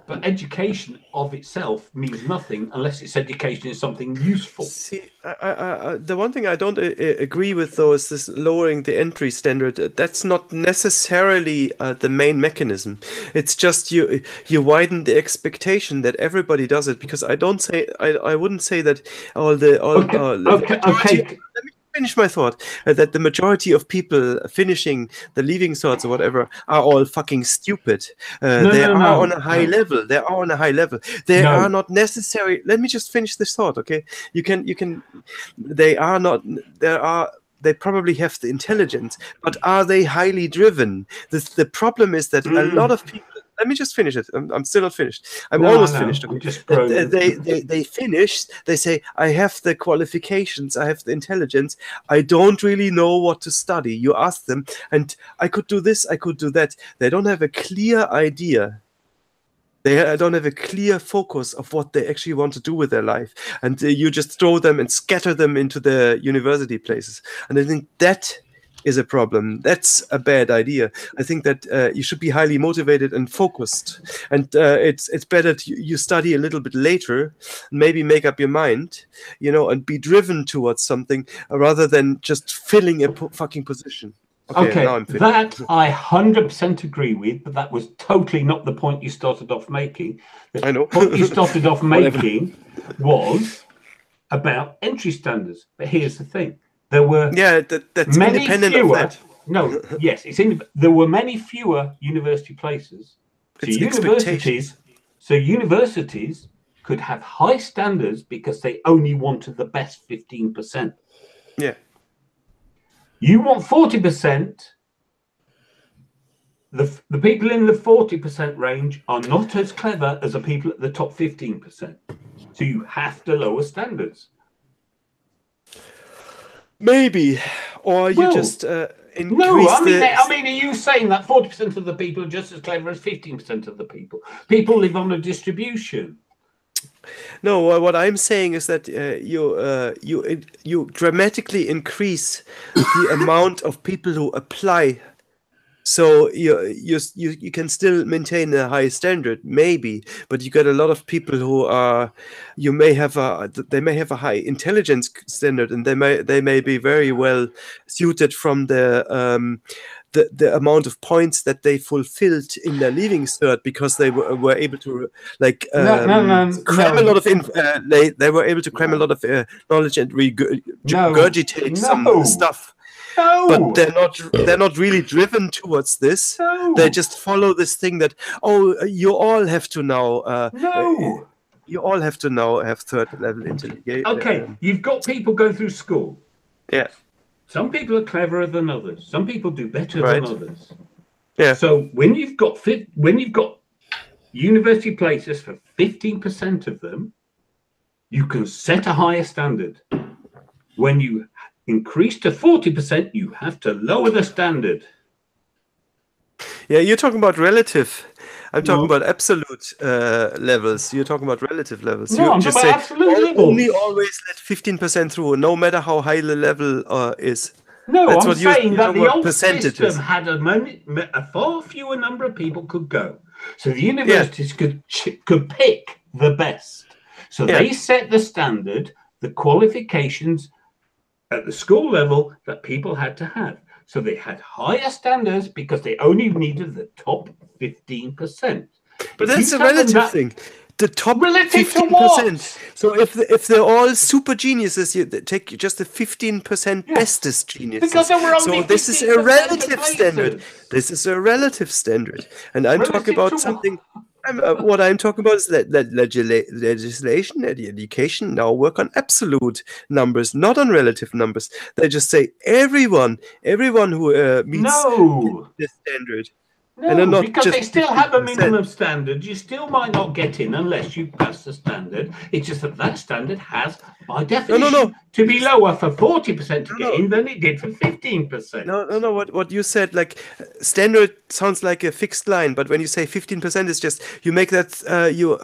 Speaker 4: But education of itself means nothing unless its education is something useful.
Speaker 3: See, the one thing I don't agree with, though, is this lowering the entry standard. That's not necessarily the main mechanism. It's just you widen the expectation that everybody does it. Because I wouldn't say that
Speaker 4: Okay.
Speaker 3: Let me finish my thought. That the majority of people finishing the leaving certs or whatever are all fucking stupid. They are on a high level. They are on a high level. They are not necessary. Let me just finish this thought, okay? You can. They are not. They probably have the intelligence, but are they highly driven? The problem is that a lot of people. let me just finish it. I'm still not finished. I'm
Speaker 4: No,
Speaker 3: almost
Speaker 4: I know.
Speaker 3: finished.
Speaker 4: I'm
Speaker 3: Okay.
Speaker 4: just groaning.
Speaker 3: They finish. They say, I have the qualifications, I have the intelligence. I don't really know what to study. You ask them, and I could do this, I could do that. They don't have a clear idea. They don't have a clear focus of what they actually want to do with their life. And you just throw them and scatter them into the university places. And I think that is a problem. That's a bad idea. I think that you should be highly motivated and focused. And it's better you study a little bit later, maybe make up your mind, and be driven towards something rather than just filling a fucking position.
Speaker 4: Okay,
Speaker 3: now I'm finished.
Speaker 4: that I 100% agree with, but that was totally not the point you started off making. The
Speaker 3: I know.
Speaker 4: point you started off making was about entry standards. But here's the thing: there were
Speaker 3: that's
Speaker 4: many
Speaker 3: independent
Speaker 4: fewer.
Speaker 3: of that.
Speaker 4: No, yes, there were many fewer university places. So universities could have high standards because they only wanted the best 15%.
Speaker 3: Yeah.
Speaker 4: You want 40%. The people in the 40% range are not as clever as the people at the top 15%. So you have to lower standards.
Speaker 3: Maybe, or you just increase.
Speaker 4: No, I mean, are you saying that 40% of the people are just as clever as 15% of the people? People live on a distribution.
Speaker 3: No, what I'm saying is that you dramatically increase the amount of people who apply, so you can still maintain a high standard, maybe, but you got a lot of people who may have a high intelligence standard, and they may be very well suited from the amount of points that they fulfilled in their leaving cert, because they were able to cram a lot of they were able to cram a lot of knowledge and regurgitate some stuff.
Speaker 4: No.
Speaker 3: But they're not really driven towards this.
Speaker 4: No.
Speaker 3: They just follow this thing that you all have to now you all have to now have third level intelligence.
Speaker 4: Okay, you've got people go through school.
Speaker 3: Yeah.
Speaker 4: Some people are cleverer than others. Some people do better than others.
Speaker 3: Yeah.
Speaker 4: So when you've got university places for 15% of them, you can set a higher standard. When you increase to 40%, you have to lower the standard.
Speaker 3: Yeah, you're talking about relative. I'm talking about absolute levels. You're talking about relative levels.
Speaker 4: No,
Speaker 3: you
Speaker 4: I'm
Speaker 3: just
Speaker 4: talking
Speaker 3: say
Speaker 4: about absolute levels.
Speaker 3: only always let 15% through, no matter how high the level is.
Speaker 4: No,
Speaker 3: That's
Speaker 4: I'm saying that the old
Speaker 3: percentages.
Speaker 4: system had a far fewer number of people could go. So the universities could pick the best. So they set the standard, the qualifications at the school level that people had to have. So they had higher standards because they only needed the top 15%.
Speaker 3: But that's a relative thing. The top 15%. So if they're all super geniuses, you take just the 15% bestest geniuses.
Speaker 4: Because there were only
Speaker 3: so this is a relative standard. This is a relative standard, and I'm talking about something. What I'm talking about is legislation and education now work on absolute numbers, not on relative numbers. They just say everyone who meets the standard.
Speaker 4: No, because they still have a minimum standard. You still might not get in unless you pass the standard. It's just that standard has, by definition, to be lower for 40% to get in than it did for 15%.
Speaker 3: No. What you said, like standard sounds like a fixed line, but when you say 15%, it's just you make that you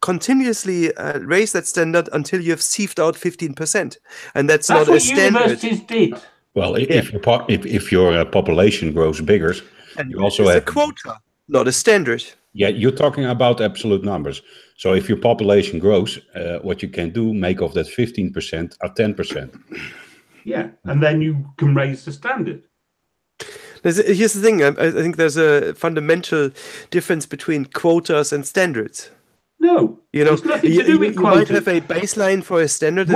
Speaker 3: continuously raise that standard until you have sieved out 15%, and that's not a standard.
Speaker 4: Universities did.
Speaker 5: Well, if your population grows bigger.
Speaker 3: And
Speaker 5: you also have
Speaker 3: a quota, not a standard.
Speaker 5: Yeah, you're talking about absolute numbers. So if your population grows, what you can do, make of that 15% a 10%.
Speaker 4: Yeah, and then you can raise the standard.
Speaker 3: Here's the thing. I think there's a fundamental difference between quotas and standards.
Speaker 4: No,
Speaker 3: it's
Speaker 4: nothing to do with quotas.
Speaker 3: You might have a baseline for a standard.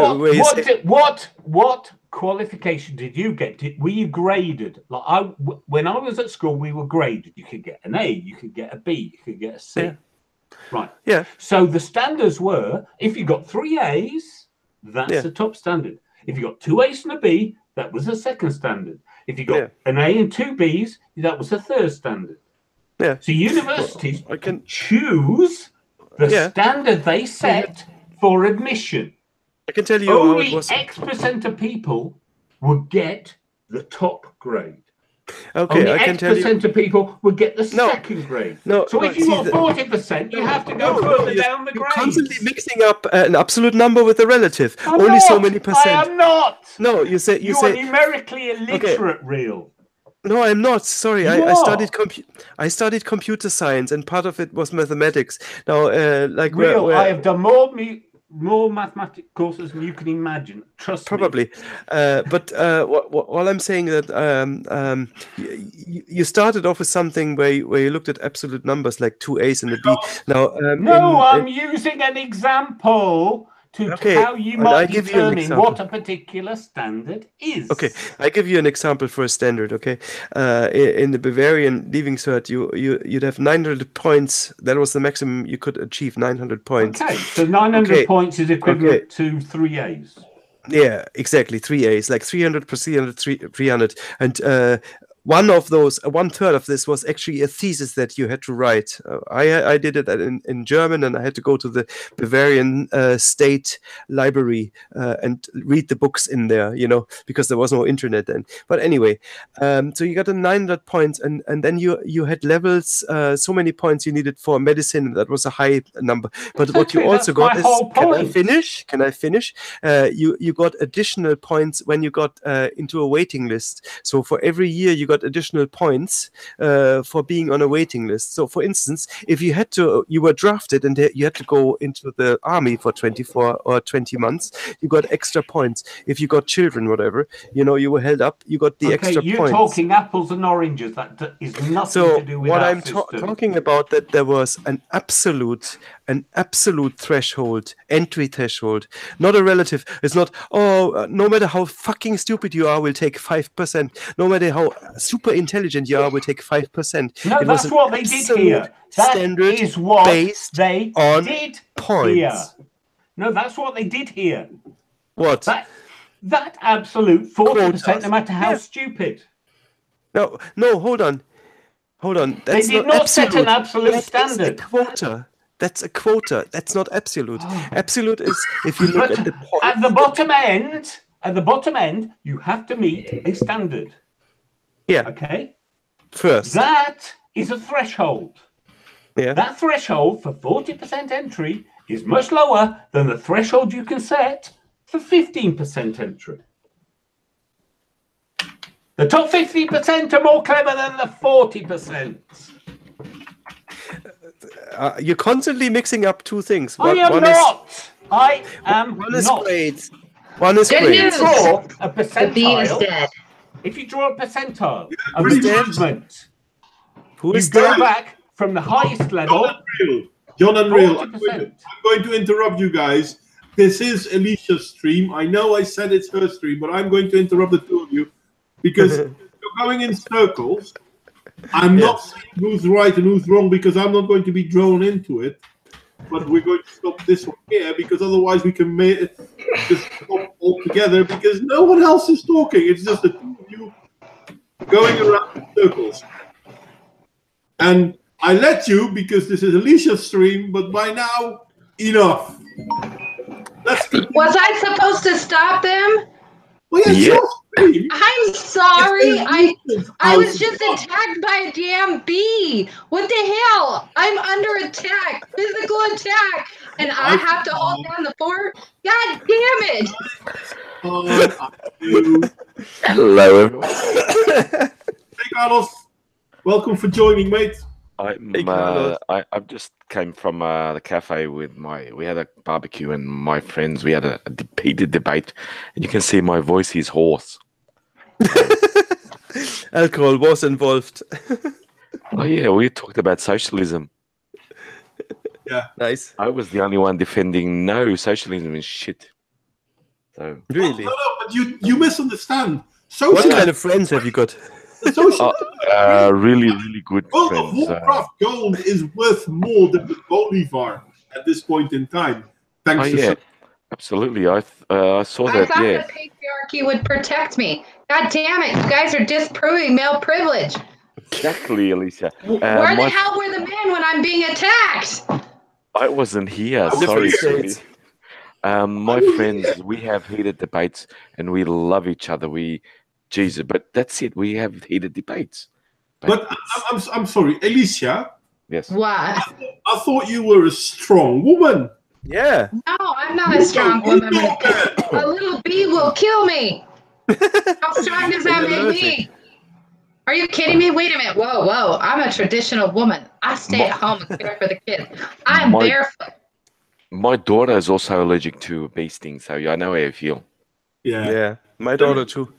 Speaker 4: What qualification did you get? Were you graded? When I was at school, we were graded. You could get an A, you could get a B, you could get a C.
Speaker 3: Yeah.
Speaker 4: Right.
Speaker 3: Yeah.
Speaker 4: So the standards were, if you got 3 A's, that's the top standard. If you got 2 A's and a B, that was the second standard. If you got an A and 2 B's, that was the third standard.
Speaker 3: Yeah.
Speaker 4: So universities
Speaker 3: I can
Speaker 4: choose the standard they set for admission.
Speaker 3: I can tell you how
Speaker 4: Only
Speaker 3: it was.
Speaker 4: X% of people would get the top grade.
Speaker 3: Okay,
Speaker 4: Only
Speaker 3: I can tell you.
Speaker 4: X% of people would get the second grade.
Speaker 3: No,
Speaker 4: So if you
Speaker 3: see,
Speaker 4: want 40%, you have to go further down the
Speaker 3: you're
Speaker 4: grades.
Speaker 3: constantly mixing up an absolute number with a relative.
Speaker 4: I'm
Speaker 3: Only
Speaker 4: not.
Speaker 3: so many percent.
Speaker 4: I am not.
Speaker 3: No, you say
Speaker 4: You are numerically illiterate, real.
Speaker 3: No, I'm not. Sorry,
Speaker 4: You
Speaker 3: I studied
Speaker 4: are.
Speaker 3: I studied computer science, and part of it was mathematics. Now, like
Speaker 4: Real, I have done more mathematics courses than you can imagine. Trust
Speaker 3: probably.
Speaker 4: me.
Speaker 3: But what I'm saying that you started off with something where you looked at absolute numbers like 2 A's and a B. Now,
Speaker 4: I'm using an example to how you might determine what a particular standard is.
Speaker 3: Okay, I give you an example for a standard. Okay, in the Bavarian leaving cert, you'd have 900 points. That was the maximum you could achieve. 900 points.
Speaker 4: Okay, so 900 points is equivalent to 3 A's.
Speaker 3: Yeah, exactly. 3 A's, like 300 per 300, and one of those, 1/3 of this was actually a thesis that you had to write. I did it in German, and I had to go to the Bavarian State Library and read the books in there, because there was no internet then. But anyway, so you got a 900 points, and then you had levels, so many points you needed for medicine. That was a high number. But what you also got is, can I finish? You got additional points when you got into a waiting list. So for every year you got additional points for being on a waiting list. So for instance, if you were drafted and you had to go into the army for 24 or 20 months, you got extra points. If you got children, whatever, you were held up, you got the extra
Speaker 4: you're
Speaker 3: points.
Speaker 4: Talking apples and oranges. That is nothing to do with
Speaker 3: what
Speaker 4: our
Speaker 3: I'm talking about, that there was an absolute threshold, entry threshold, not a relative. It's not, no matter how fucking stupid you are, we'll take 5%. No matter how super intelligent you are, we'll take 5%.
Speaker 4: No, that's what they did here. That is what they did here. No, that's what they did here.
Speaker 3: What?
Speaker 4: That absolute 40%, no matter how stupid.
Speaker 3: No, hold on.
Speaker 4: They did not set an absolute standard.
Speaker 3: That's a quota. That's not absolute. Absolute is if you look at the point.
Speaker 4: At the bottom end, you have to meet a standard.
Speaker 3: Yeah.
Speaker 4: Okay.
Speaker 3: First.
Speaker 4: That is a threshold.
Speaker 3: Yeah.
Speaker 4: That threshold for 40% entry is much lower than the threshold you can set for 15% entry. The top 50% are more clever than the 40%.
Speaker 3: You're constantly mixing up two things.
Speaker 4: I am not.
Speaker 3: One is great. One is
Speaker 2: Good
Speaker 3: great.
Speaker 2: news.
Speaker 4: Draw a percentile.
Speaker 2: The bee is dead.
Speaker 4: If you draw a percentile of achievement,
Speaker 3: Who is
Speaker 4: go
Speaker 3: dead?
Speaker 4: back from the highest level.
Speaker 1: John Unreal. I'm
Speaker 4: 40%.
Speaker 1: going to interrupt you guys. This is Elicia's stream. I know I said it's her stream, but I'm going to interrupt the two of you because you're going in circles. I'm not saying who's right and who's wrong because I'm not going to be drawn into it. But we're going to stop this one here because otherwise we can just stop altogether because no one else is talking. It's just the two of you going around in circles. And I let you because this is Alicia's stream, but by now, enough.
Speaker 2: Was I supposed to stop them?
Speaker 1: Well,
Speaker 2: I'm sorry. I was just attacked by a damn bee. What the hell? I'm under attack, physical attack, and I have to hold down the fort? God damn it.
Speaker 7: Hello, everyone.
Speaker 1: Hey, Carlos. Welcome for joining, mate.
Speaker 7: I've just came from the cafe with we had a barbecue and my friends, we had a heated debate, and you can see my voice is hoarse.
Speaker 3: Alcohol was involved.
Speaker 7: Oh yeah, we talked about socialism.
Speaker 1: Yeah,
Speaker 3: nice.
Speaker 7: I was the only one defending no, socialism is shit. So
Speaker 3: really?
Speaker 1: No, but you misunderstand.
Speaker 3: What kind of friends have you got?
Speaker 7: Really, really good
Speaker 1: World
Speaker 7: friends.
Speaker 1: of Warcraft gold is worth more than the Bolivar at this point in time. Thanks to
Speaker 7: absolutely. I saw that.
Speaker 2: I thought the patriarchy would protect me. God damn it! You guys are disproving male privilege.
Speaker 7: Exactly, Elicia.
Speaker 2: Where the hell were the men when I'm being attacked?
Speaker 7: I wasn't here.
Speaker 3: Different
Speaker 7: Sorry.
Speaker 3: states.
Speaker 7: My friends, we have heated debates and we love each other. Jesus, but that's it. We have heated debates.
Speaker 1: But I'm sorry, Elicia.
Speaker 7: Yes.
Speaker 2: What?
Speaker 1: I thought you were a strong woman.
Speaker 3: Yeah.
Speaker 2: No, I'm not a strong woman. A little bee will kill me. How strong does that make me? Are you kidding me? Wait a minute. Whoa. I'm a traditional woman. I stay at home and care for the kids. I'm barefoot.
Speaker 7: My daughter is also allergic to bee stings, so I know how you feel.
Speaker 3: Yeah. My daughter too.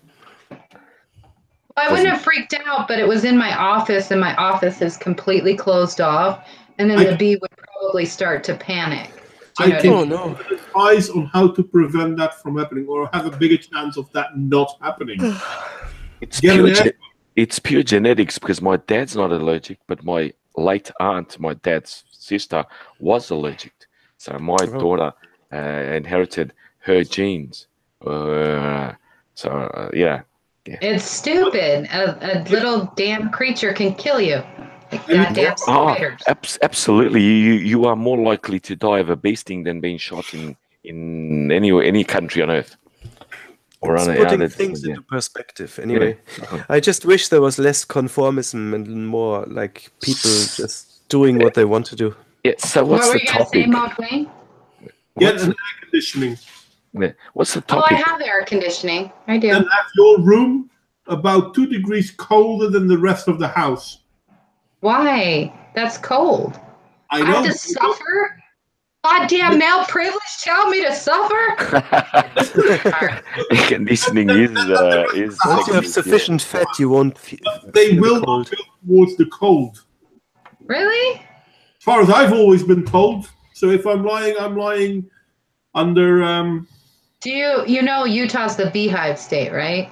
Speaker 2: I wouldn't have freaked out, but it was in my office, and my office is completely closed off, and then the bee would probably start to panic.
Speaker 1: I can advise on how to prevent that from happening, or have a bigger chance of that not happening.
Speaker 7: It's pure genetics, because my dad's not allergic, but my late aunt, my dad's sister, was allergic. So my daughter inherited her genes. Yeah.
Speaker 2: It's stupid. A little damn creature can kill you. Like goddamn spiders.
Speaker 7: Absolutely. You are more likely to die of a bee sting than being shot in any country on earth.
Speaker 3: It's putting things into perspective. Anyway, I just wish there was less conformism and more like people just doing what they want to do.
Speaker 7: Yeah. So what's the topic?
Speaker 1: Get an air conditioning.
Speaker 7: Yeah. What's the topic?
Speaker 2: Oh, I have air conditioning. I do.
Speaker 1: And have your room about 2 degrees colder than the rest of the house.
Speaker 2: Why? That's cold.
Speaker 1: I know.
Speaker 2: have to suffer? Goddamn male privilege tell me to suffer?
Speaker 7: Air conditioning is
Speaker 3: once you have sufficient fat, you won't feel
Speaker 1: they will not go towards the cold.
Speaker 2: Really?
Speaker 1: As far as I've always been told. So if I'm lying under
Speaker 2: Do you know Utah's the beehive state, right?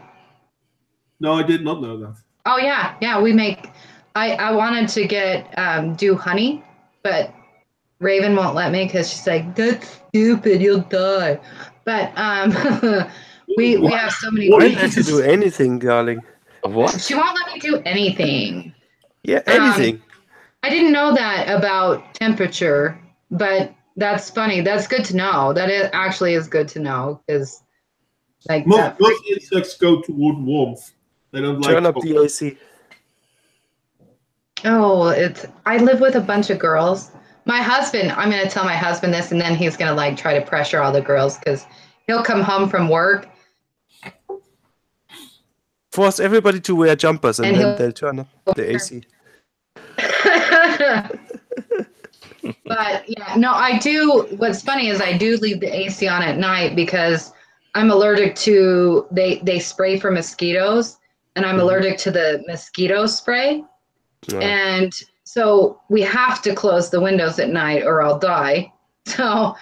Speaker 1: No, I did not know that.
Speaker 2: Oh yeah, we make I wanted to get do honey, but Raven won't let me because she's like, that's stupid, you'll die. But we have so many
Speaker 3: bees. Why not to do anything, darling?
Speaker 7: What?
Speaker 2: She won't let me do anything.
Speaker 3: Yeah, anything.
Speaker 2: I didn't know that about temperature, but that's funny. That's good to know. That actually is good to know because like
Speaker 1: most insects go toward warmth. They don't like
Speaker 3: turn up the AC.
Speaker 2: Oh, I live with a bunch of girls. My husband, I'm going to tell my husband this, and then he's going to like try to pressure all the girls because he'll come home from work.
Speaker 3: Force everybody to wear jumpers and then they'll turn up the AC.
Speaker 2: But yeah, no, I do. What's funny is I do leave the AC on at night because I'm allergic to, they spray for mosquitoes and I'm allergic to the mosquito spray. Yeah. And so we have to close the windows at night or I'll die. So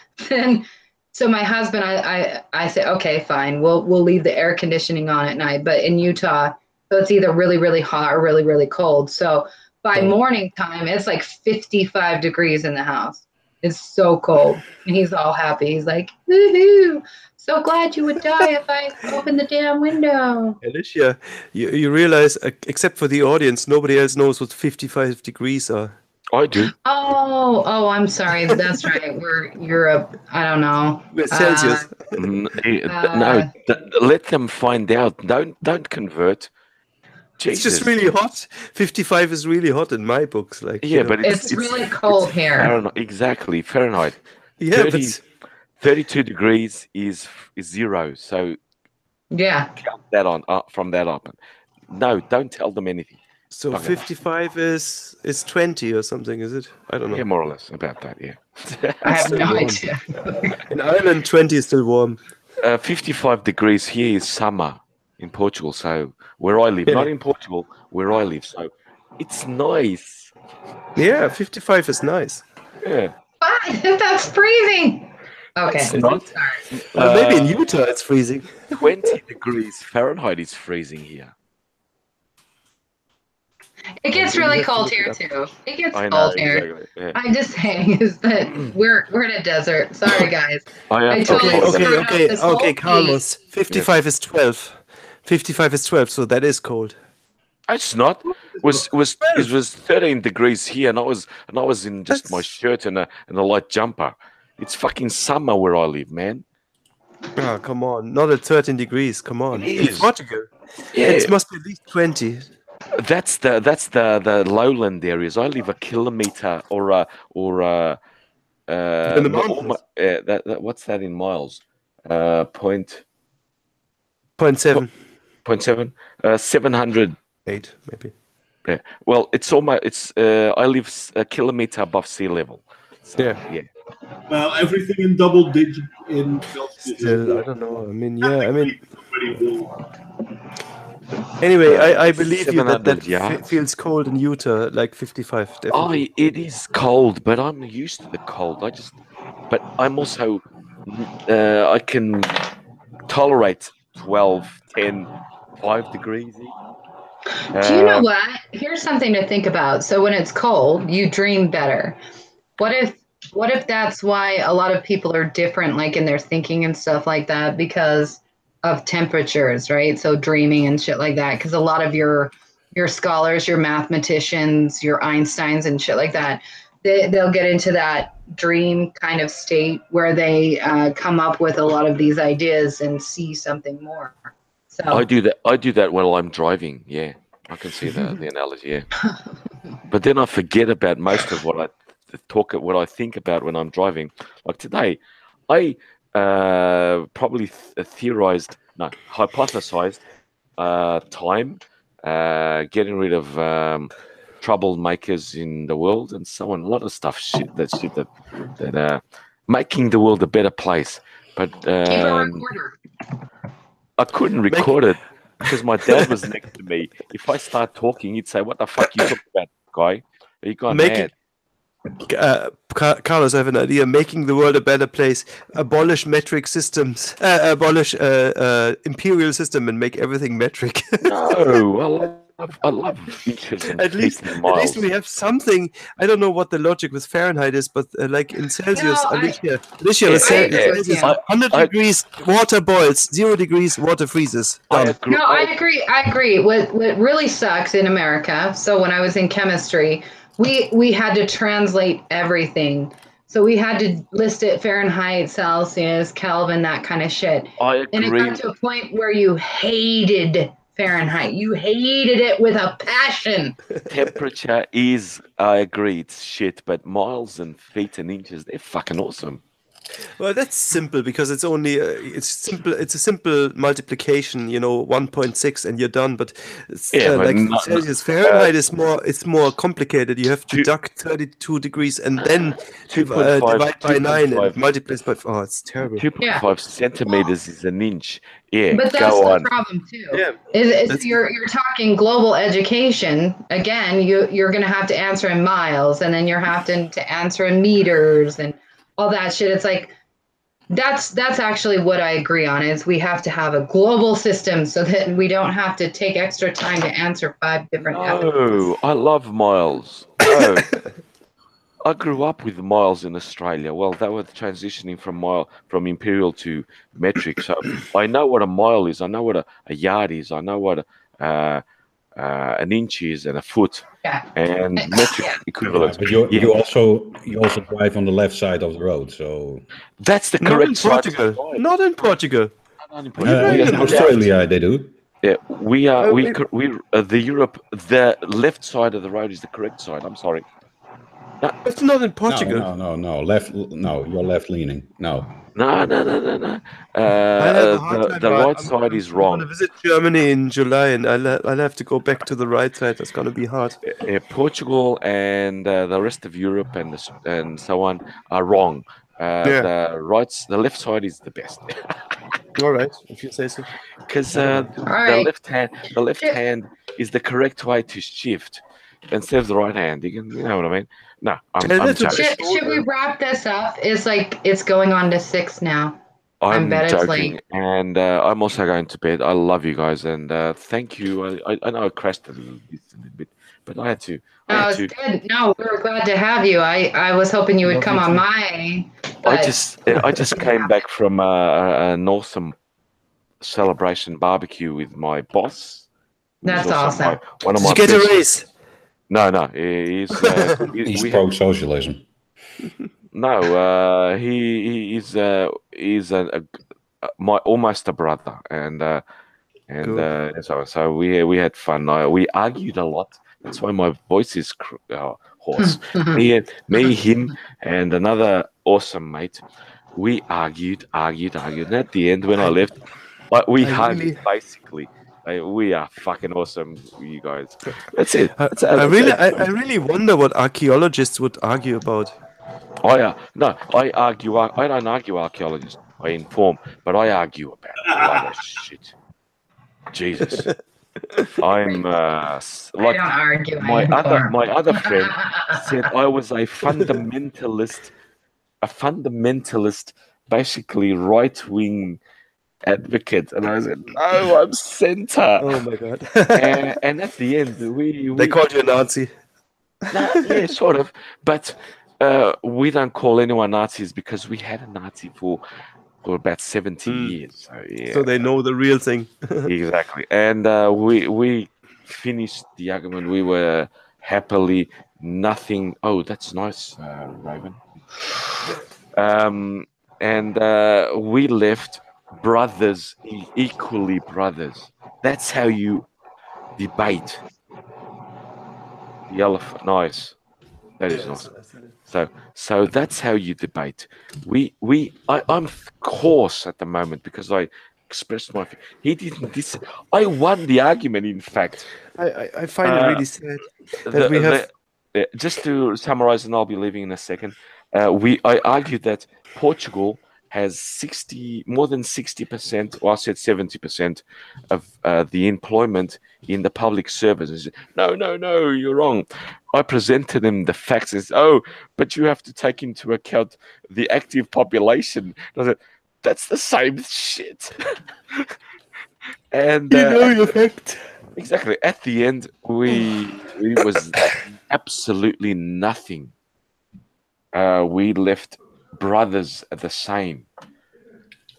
Speaker 2: my husband, I say, okay, fine. We'll leave the air conditioning on at night. But in Utah, so it's either really, really hot or really, really cold. So by morning time, it's like 55 degrees in the house. It's so cold. And he's all happy. He's like, woohoo. So glad you would die if I opened the damn window.
Speaker 3: Elicia, you realize, except for the audience, nobody else knows what 55 degrees are.
Speaker 7: I do.
Speaker 2: Oh, I'm sorry. That's right. We're Europe. I don't know.
Speaker 3: We're Celsius.
Speaker 7: No, let them find out. Don't convert. Jesus.
Speaker 3: It's just really hot. 55 is really hot in my books. Like
Speaker 7: but
Speaker 2: it's really cold here.
Speaker 7: Fahrenheit, exactly, Fahrenheit.
Speaker 3: Yeah,
Speaker 7: 32 degrees is 0. So count that on from that up. No, don't tell them anything.
Speaker 3: So 55 is 20 or something, is it? I don't know.
Speaker 7: Yeah, more or less about that. Yeah.
Speaker 2: I have no idea.
Speaker 3: In Ireland, 20 is still warm.
Speaker 7: 55 degrees here is summer in Portugal. So where I live, not in Portugal, where I live. So it's nice.
Speaker 3: Yeah, 55 is nice.
Speaker 7: Yeah.
Speaker 2: But that's freezing. Okay.
Speaker 7: It's not.
Speaker 3: Maybe in Utah it's freezing.
Speaker 7: 20 degrees Fahrenheit is freezing here.
Speaker 2: It gets really cold here too. It gets cold here. Exactly. Yeah. I'm just saying is that we're in a desert. Sorry guys.
Speaker 3: Okay, Carlos. 55 is 12. 55 is 12, so that is cold.
Speaker 7: It's not. It was 13 degrees here, and I was in just my shirt and a light jumper. It's fucking summer where I live, man.
Speaker 3: Oh, come on. Not at 13 degrees. Come on.
Speaker 7: It
Speaker 3: In
Speaker 7: is.
Speaker 3: Portugal.
Speaker 7: Yeah,
Speaker 3: It must be at least 20.
Speaker 7: that's the lowland areas. I live a kilometer or
Speaker 3: In the mountains.
Speaker 7: what's that in miles? Point
Speaker 3: 0.7.
Speaker 7: 0.7, 700.
Speaker 3: 8, maybe.
Speaker 7: Yeah. Well, it's almost. I live a kilometer above sea level. So,
Speaker 3: Yeah.
Speaker 1: Well, everything in double digit in Celsius.
Speaker 3: Still, I don't know. I mean, yeah. I mean,
Speaker 1: Pretty warm.
Speaker 3: anyway, I believe you that
Speaker 7: 700 yards.
Speaker 3: feels cold in Utah, like 55. Definitely.
Speaker 7: It is cold, but I'm used to the cold. But I'm also, I can tolerate 12, 10, 5 degrees.
Speaker 2: Do you know what? Here's something to think about. So when it's cold, you dream better. What if that's why a lot of people are different, like in their thinking and stuff like that, because of temperatures, right? So dreaming and shit like that. Because a lot of your scholars, your mathematicians, your Einsteins and shit like that, they'll get into that dream kind of state where they come up with a lot of these ideas and see something more. So
Speaker 7: I do that while I'm driving. Yeah, I can see the analogy. Yeah, but then I forget about most of what I think about when I'm driving. Like today, I probably hypothesized time, getting rid of troublemakers in the world and so on. A lot of stuff, that making the world a better place. But
Speaker 2: keep a recorder.
Speaker 7: I couldn't record it because my dad was next to me. If I start talking, he'd say, "What the fuck you talking about, guy? Are you gone mad?"
Speaker 3: Carlos, I have an idea. Making the world a better place. Abolish metric systems. Abolish imperial system and make everything metric.
Speaker 7: No, I love inches and
Speaker 3: at least we have something. I don't know what the logic with Fahrenheit is, but like in Celsius, Alicia, Celsius, 100 degrees, water boils, 0 degrees, water freezes.
Speaker 2: I agree. What really sucks in America, so when I was in chemistry, we had to translate everything. So we had to list it Fahrenheit, Celsius, Kelvin, that kind of shit.
Speaker 7: I agree.
Speaker 2: And it got to a point where you hated Fahrenheit. You hated it with a passion.
Speaker 7: Temperature is, I agree, it's shit, but miles and feet and inches, they're fucking awesome.
Speaker 3: Well, that's simple because it's only it's simple. It's a simple multiplication, 1.6, and you're done. But Celsius, Fahrenheit is more. It's more complicated. You have to deduct 32 degrees and then divide by 9 and multiply by. Oh, it's terrible.
Speaker 7: 2.5 centimeters is an inch. Yeah,
Speaker 2: but that's the problem too. Yeah, you're talking global education again. You're going to have to answer in miles, and then you're having to answer in meters and all that shit. It's like that's actually what I agree on is we have to have a global system so that we don't have to take extra time to answer 5 different
Speaker 7: episodes. I love miles. Oh, I grew up with miles in Australia. Well, they were transitioning from imperial to metric. So I know what a mile is. I know what a yard is. I know what an inch is and a foot. And metric equivalent.
Speaker 5: But you also drive on the left side of the road, so
Speaker 7: that's the correct side.
Speaker 3: Not in Portugal.
Speaker 5: In Australia, they do.
Speaker 7: Yeah, the left side of the road is the correct side. I'm sorry.
Speaker 3: It's not in Portugal.
Speaker 5: No. You're left leaning. No.
Speaker 7: The right side is wrong.
Speaker 3: I want to visit Germany in July, and I'll have to go back to the right side. That's going to be hard.
Speaker 7: Portugal and the rest of Europe and so on are wrong. The left side is the best.
Speaker 3: All right, if you say so.
Speaker 7: Because the left hand is the correct way to shift instead of the right hand. You know what I mean? No, I'm
Speaker 2: should we wrap this up? It's going on to 6 now.
Speaker 7: I'm joking, and I'm also going to bed. I love you guys, and thank you. I know I crashed a little bit, but I had to.
Speaker 2: It's good. No, we were glad to have you. I was hoping you would come on my.
Speaker 7: I just came back from an awesome celebration barbecue with my boss
Speaker 2: That's awesome.
Speaker 3: Did you get a raise?
Speaker 7: No. He's
Speaker 5: He's pro-socialism.
Speaker 7: No, he's my almost a brother, and so we had fun. We argued a lot. That's why my voice is hoarse. me, him, and another awesome mate. We argued, and at the end, when I left, we hugged basically. We are fucking awesome, you guys. That's it.
Speaker 3: I really wonder what archaeologists would argue about.
Speaker 7: No, I argue. I don't argue archaeologists. I inform, but I argue about a lot of shit. Jesus, I'm like
Speaker 2: I don't argue.
Speaker 7: my other friend said I was a fundamentalist, basically right-wing advocate, and I said, no, I'm center.
Speaker 3: Oh my god!
Speaker 7: and at the end,
Speaker 3: they called you a Nazi.
Speaker 7: Yeah, sort of, but we don't call anyone Nazis because we had a Nazi for about 70 years. So, yeah.
Speaker 3: So they know the real thing.
Speaker 7: Exactly, and we finished the argument. We were happily nothing. Oh, that's nice, Raven. And we left brothers, equally brothers. That's how you debate. The elephant, nice. That is nice. So that's how you debate. I'm coarse at the moment because I expressed my. He didn't. I won the argument. In fact,
Speaker 3: I find it really sad that we have.
Speaker 7: Just to summarize, and I'll be leaving in a second. I argued that Portugal has more than 60%, or I said 70% of the employment in the public services. No, you're wrong. I presented him the facts. And said, but you have to take into account the active population. I said, that's the same shit. And
Speaker 3: your fact.
Speaker 7: Exactly. At the end, it was absolutely nothing. We left brothers the same.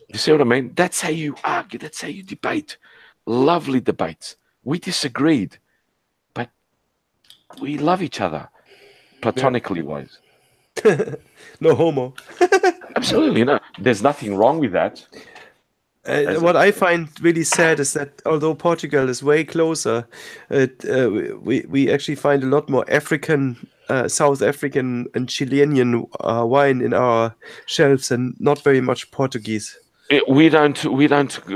Speaker 7: You see what I mean? That's how you argue. That's how you debate. Lovely debates. We disagreed, but we love each other, platonically wise.
Speaker 3: No homo.
Speaker 7: Absolutely no. There's nothing wrong with that.
Speaker 3: What I find really sad is that although Portugal is way closer, we actually find a lot more African, South African and Chilean wine in our shelves and not very much Portuguese.
Speaker 7: We don't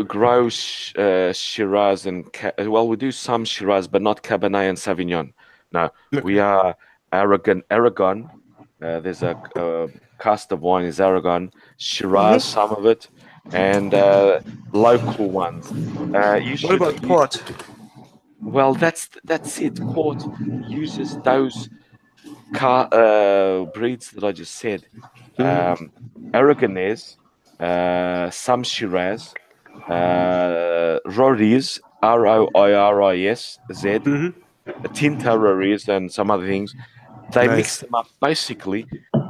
Speaker 7: grow Shiraz and we do some Shiraz, but not Cabernet and Sauvignon. No, we are Aragon. There's a cask of wine is Aragon, Shiraz, some of it, and local ones.
Speaker 3: What about port?
Speaker 7: Well, that's it. Port uses those breeds that I just said. Aragonese, some Shiraz, Roriz, Roiris, Z, Tinta Roriz, and some other things. They mix them up basically,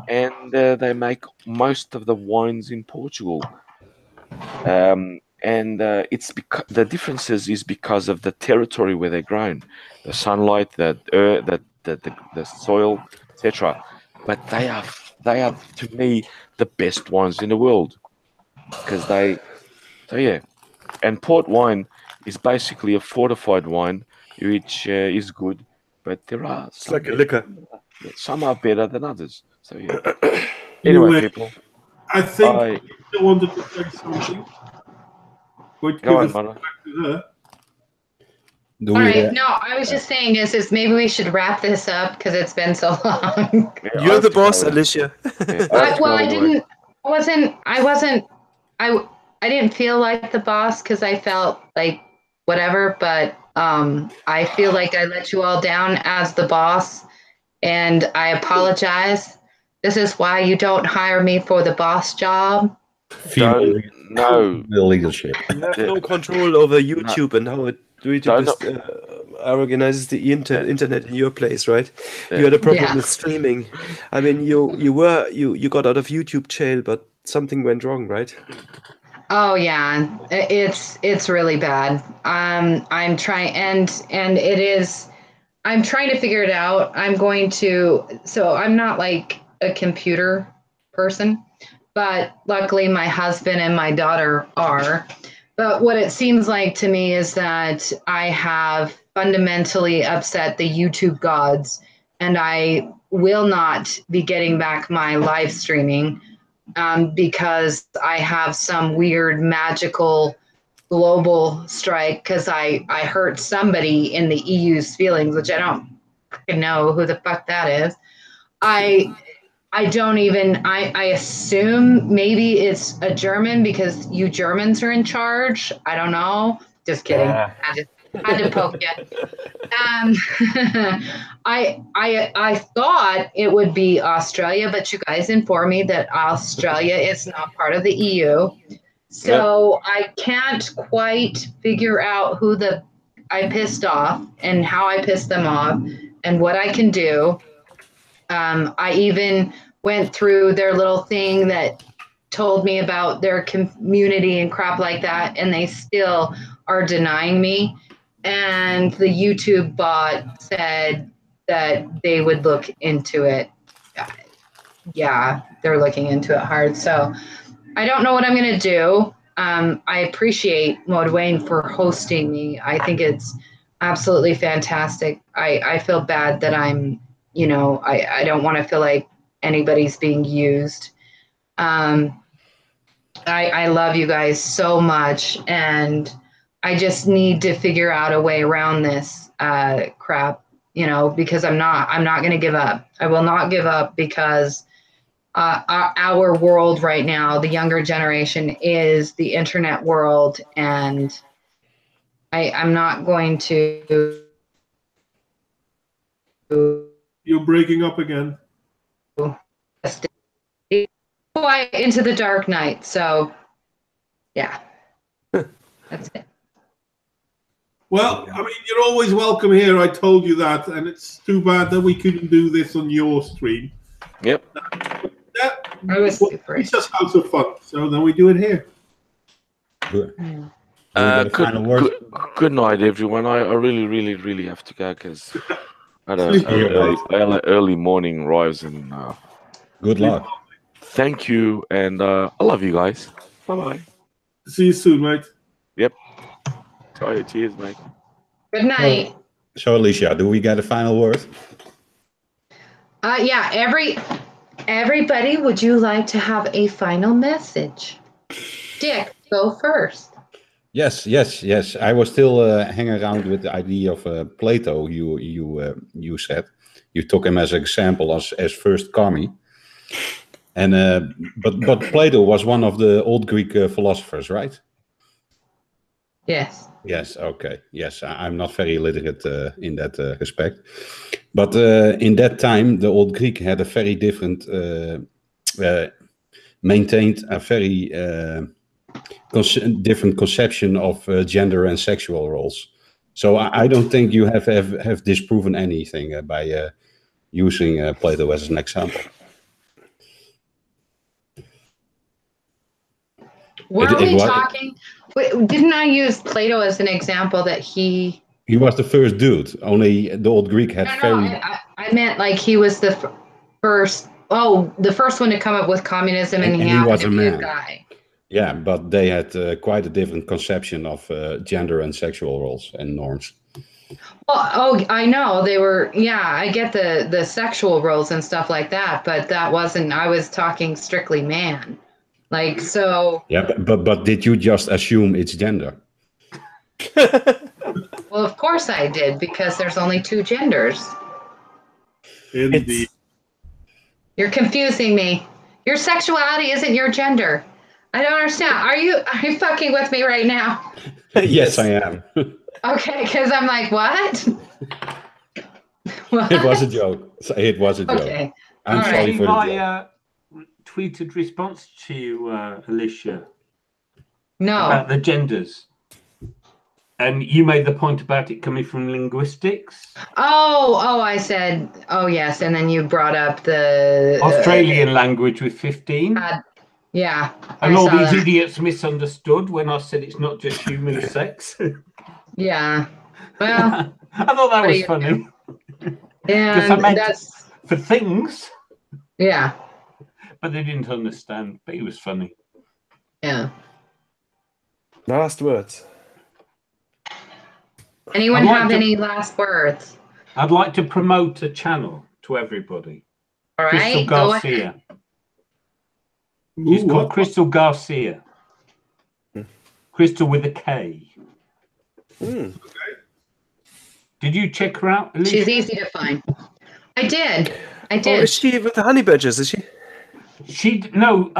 Speaker 7: and they make most of the wines in Portugal. It's because the differences is because of the territory where they're grown, the sunlight, the soil, etc. But they are to me the best wines in the world because and port wine is basically a fortified wine which is good, but there are
Speaker 3: it's like a liquor.
Speaker 7: Some are better than others. So yeah. Anyway, people,
Speaker 1: I think you wanted to say something.
Speaker 7: Go on, Mano.
Speaker 2: All right. No, I was just saying is maybe we should wrap this up because it's been so long.
Speaker 7: Yeah,
Speaker 3: You're the boss, Elicia.
Speaker 2: I didn't feel like the boss because I felt like whatever, but I feel like I let you all down as the boss, and I apologize. This is why you don't hire me for the boss job.
Speaker 7: No
Speaker 5: leadership.
Speaker 3: You have no control over YouTube and how it organizes the internet in your place, right? Yeah. You had a problem with streaming. I mean, you got out of YouTube jail, but something went wrong, right?
Speaker 2: Oh yeah, it's really bad. I'm trying and it is. I'm trying to figure it out. So I'm not like a computer person, but luckily my husband and my daughter are. But what it seems like to me is that I have fundamentally upset the YouTube gods, and I will not be getting back my live streaming because I have some weird magical global strike because I hurt somebody in the EU's feelings, which I don't fucking know who the fuck that is. I don't even I assume maybe it's a German because you Germans are in charge. I don't know. Just kidding. I just had to poke you. I thought it would be Australia, but you guys informed me that Australia is not part of the EU. So I can't quite figure out who I pissed off and how I pissed them off and what I can do. I even went through their little thing that told me about their community and crap like that, and they still are denying me. And the YouTube bot said that they would look into it. Yeah, they're looking into it hard. So I don't know what I'm going to do. I appreciate Modwayne for hosting me. I think it's absolutely fantastic. I feel bad that I don't want to feel like anybody's being used. I love you guys so much, and I just need to figure out a way around this crap, because I'm not going to give up. I will not give up because our world right now, the younger generation, is the internet world, and I'm not going to.
Speaker 1: You're breaking up again.
Speaker 2: Into the dark night. So, yeah, that's it.
Speaker 1: Well, I mean, you're always welcome here. I told you that, and it's too bad that we couldn't do this on your stream.
Speaker 7: Yep.
Speaker 1: It's just House of Fun, so then we do it here.
Speaker 5: Good.
Speaker 7: Good night, everyone. I really, really, really have to go because I had an early morning rise, and
Speaker 5: good luck.
Speaker 7: Thank you, and I love you guys. Bye-bye.
Speaker 1: See you soon, mate.
Speaker 7: Yep. Sorry, cheers, mate.
Speaker 2: Good night.
Speaker 5: So, Elicia, do we get a final word?
Speaker 2: Yeah, everybody, would you like to have a final message? Dick, go first.
Speaker 5: Yes. I was still hanging around with the idea of Plato. You said you took him as an example as first kami, and but Plato was one of the old Greek philosophers, right?
Speaker 2: Yes.
Speaker 5: Yes. Okay. Yes, I'm not very literate in that respect, but in that time, the old Greek had a very different, maintained a very different conception of gender and sexual roles. So I don't think you have disproven anything by using Plato as an example.
Speaker 2: Were we talking? Didn't I use Plato as an example that he
Speaker 5: was the first dude? Only the old Greek had
Speaker 2: I meant like he was the first. Oh, the first one to come up with communism, and he was a man. Guy.
Speaker 5: Yeah, but they had quite a different conception of gender and sexual roles and norms.
Speaker 2: Well, I know they were. Yeah, I get the sexual roles and stuff like that, but that wasn't. I was talking strictly man. Like, so.
Speaker 5: Yeah, but did you just assume it's gender?
Speaker 2: Well, of course I did, because there's only two genders.
Speaker 1: Indeed.
Speaker 2: You're confusing me. Your sexuality isn't your gender. I don't understand. Are you fucking with me right now?
Speaker 5: Yes, I am.
Speaker 2: Okay, because I'm like, what?
Speaker 5: It was a joke. It was a joke.
Speaker 2: Okay.
Speaker 5: I'm sorry for the joke.
Speaker 4: Tweeted response to you, Elicia.
Speaker 2: No.
Speaker 4: About the genders. And you made the point about it coming from linguistics.
Speaker 2: Oh, I said, oh, yes. And then you brought up the
Speaker 4: Australian language with 15.
Speaker 2: Yeah.
Speaker 4: And
Speaker 2: I
Speaker 4: all
Speaker 2: saw
Speaker 4: these
Speaker 2: that.
Speaker 4: idiots misunderstood when I said it's not just human sex.
Speaker 2: Yeah. Well,
Speaker 4: I thought that
Speaker 2: what
Speaker 4: was
Speaker 2: do you
Speaker 4: funny. Because I
Speaker 2: and
Speaker 4: meant
Speaker 2: that's
Speaker 4: for things,
Speaker 2: yeah.
Speaker 4: but they didn't understand. But it was funny.
Speaker 2: Yeah.
Speaker 3: Last words.
Speaker 2: Anyone
Speaker 4: I'd like
Speaker 2: have
Speaker 4: to-
Speaker 2: any last words?
Speaker 4: I'd like to promote a channel to everybody.
Speaker 2: All
Speaker 4: Crystal
Speaker 2: right, go ahead.
Speaker 4: Garcia. She's called Crystal Garcia. Crystal with a K.
Speaker 3: Mm.
Speaker 4: Did you check her out, Elicia?
Speaker 2: She's easy to find. I did. I
Speaker 3: Oh,
Speaker 2: did.
Speaker 3: is she with the honey badgers? Is she?
Speaker 4: No.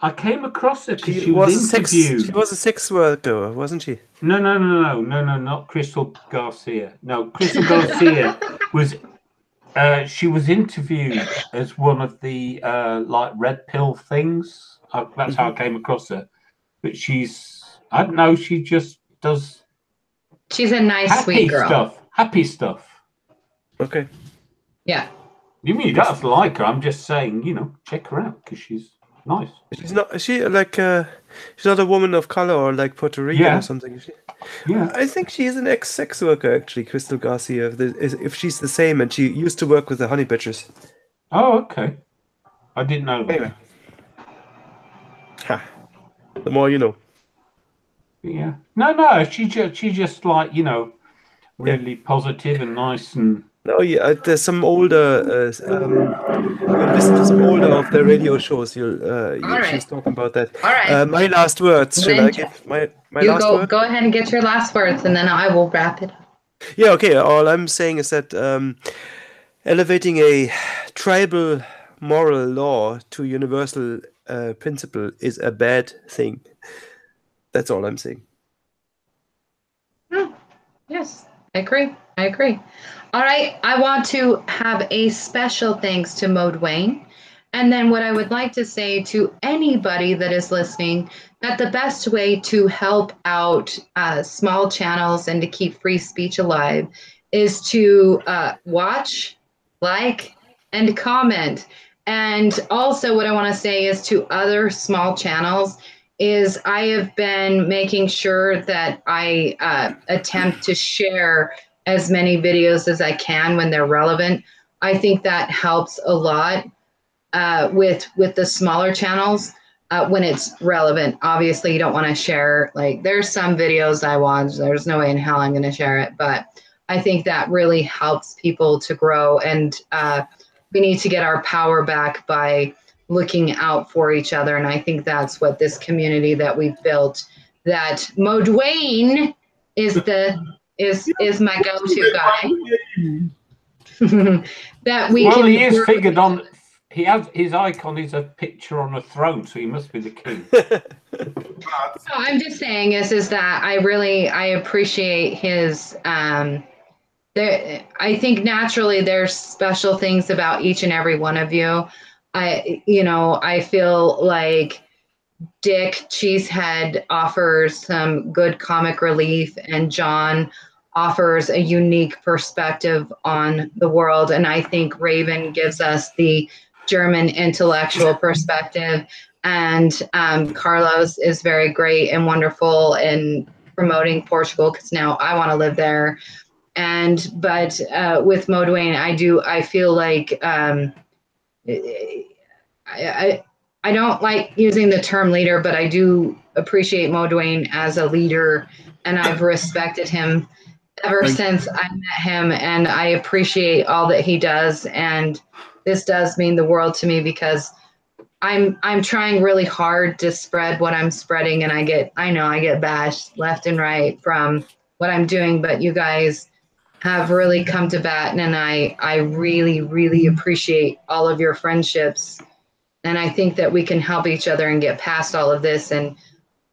Speaker 4: I came across her because she was interviewed.
Speaker 3: She was a sex worker, wasn't she?
Speaker 4: No, not Crystal Garcia. No, Crystal Garcia was. She was interviewed as one of the like red pill things. That's how I came across her. But I don't know. She just does.
Speaker 2: She's a nice, sweet girl.
Speaker 4: Happy stuff.
Speaker 3: Okay.
Speaker 2: Yeah.
Speaker 4: You mean you don't have to like her? I'm just saying, check her out because she's nice.
Speaker 3: She's not. Is she like? She's not a woman of color or like Puerto Rican or something. Is she?
Speaker 4: Yeah.
Speaker 3: I think she is an ex-sex worker, actually, Crystal Garcia. If she's the same, and she used to work with the honey badgers.
Speaker 4: Oh, okay. I didn't know that.
Speaker 3: Anyway. Ha. The more you know.
Speaker 4: Yeah. No. She just like really positive and nice and.
Speaker 3: No, yeah. There's some older. You listen to some older of the radio shows. She's talking about that.
Speaker 2: All right.
Speaker 3: My last words. Should I give my last word?
Speaker 2: Go ahead and get your last words, and then I will wrap it up.
Speaker 3: Yeah. Okay. All I'm saying is that elevating a tribal moral law to universal principle is a bad thing. That's all I'm saying.
Speaker 2: Yes, I agree. All right, I want to have a special thanks to Mo Dwayne. And then what I would like to say to anybody that is listening, that the best way to help out small channels and to keep free speech alive is to watch, like, and comment. And also what I want to say is to other small channels is I have been making sure that I attempt to share as many videos as I can when they're relevant. I think that helps a lot with the smaller channels when it's relevant. Obviously, you don't want to share, like, there's some videos I watch, there's no way in hell I'm going to share it, but I think that really helps people to grow, and we need to get our power back by looking out for each other. And I think that's what this community that we've built, that Mo Dwayne is my go-to guy. That we
Speaker 4: well,
Speaker 2: can
Speaker 4: he is figured on. He has his icon is a picture on a throne, so he must be the king.
Speaker 2: So I'm just saying is that I appreciate his. I think naturally there's special things about each and every one of you. I feel like Dick Cheesehead offers some good comic relief, and John offers a unique perspective on the world. And I think Raven gives us the German intellectual perspective. And Carlos is very great and wonderful in promoting Portugal, because now I want to live there. But with Mo Dwayne, I feel like I don't like using the term leader, but I do appreciate Mo Dwayne as a leader, and I've respected him ever since I met him, and I appreciate all that he does. And this does mean the world to me, because I'm trying really hard to spread what I'm spreading, and I get bashed left and right from what I'm doing, but you guys have really come to bat, and I really, really appreciate all of your friendships. And I think that we can help each other and get past all of this, and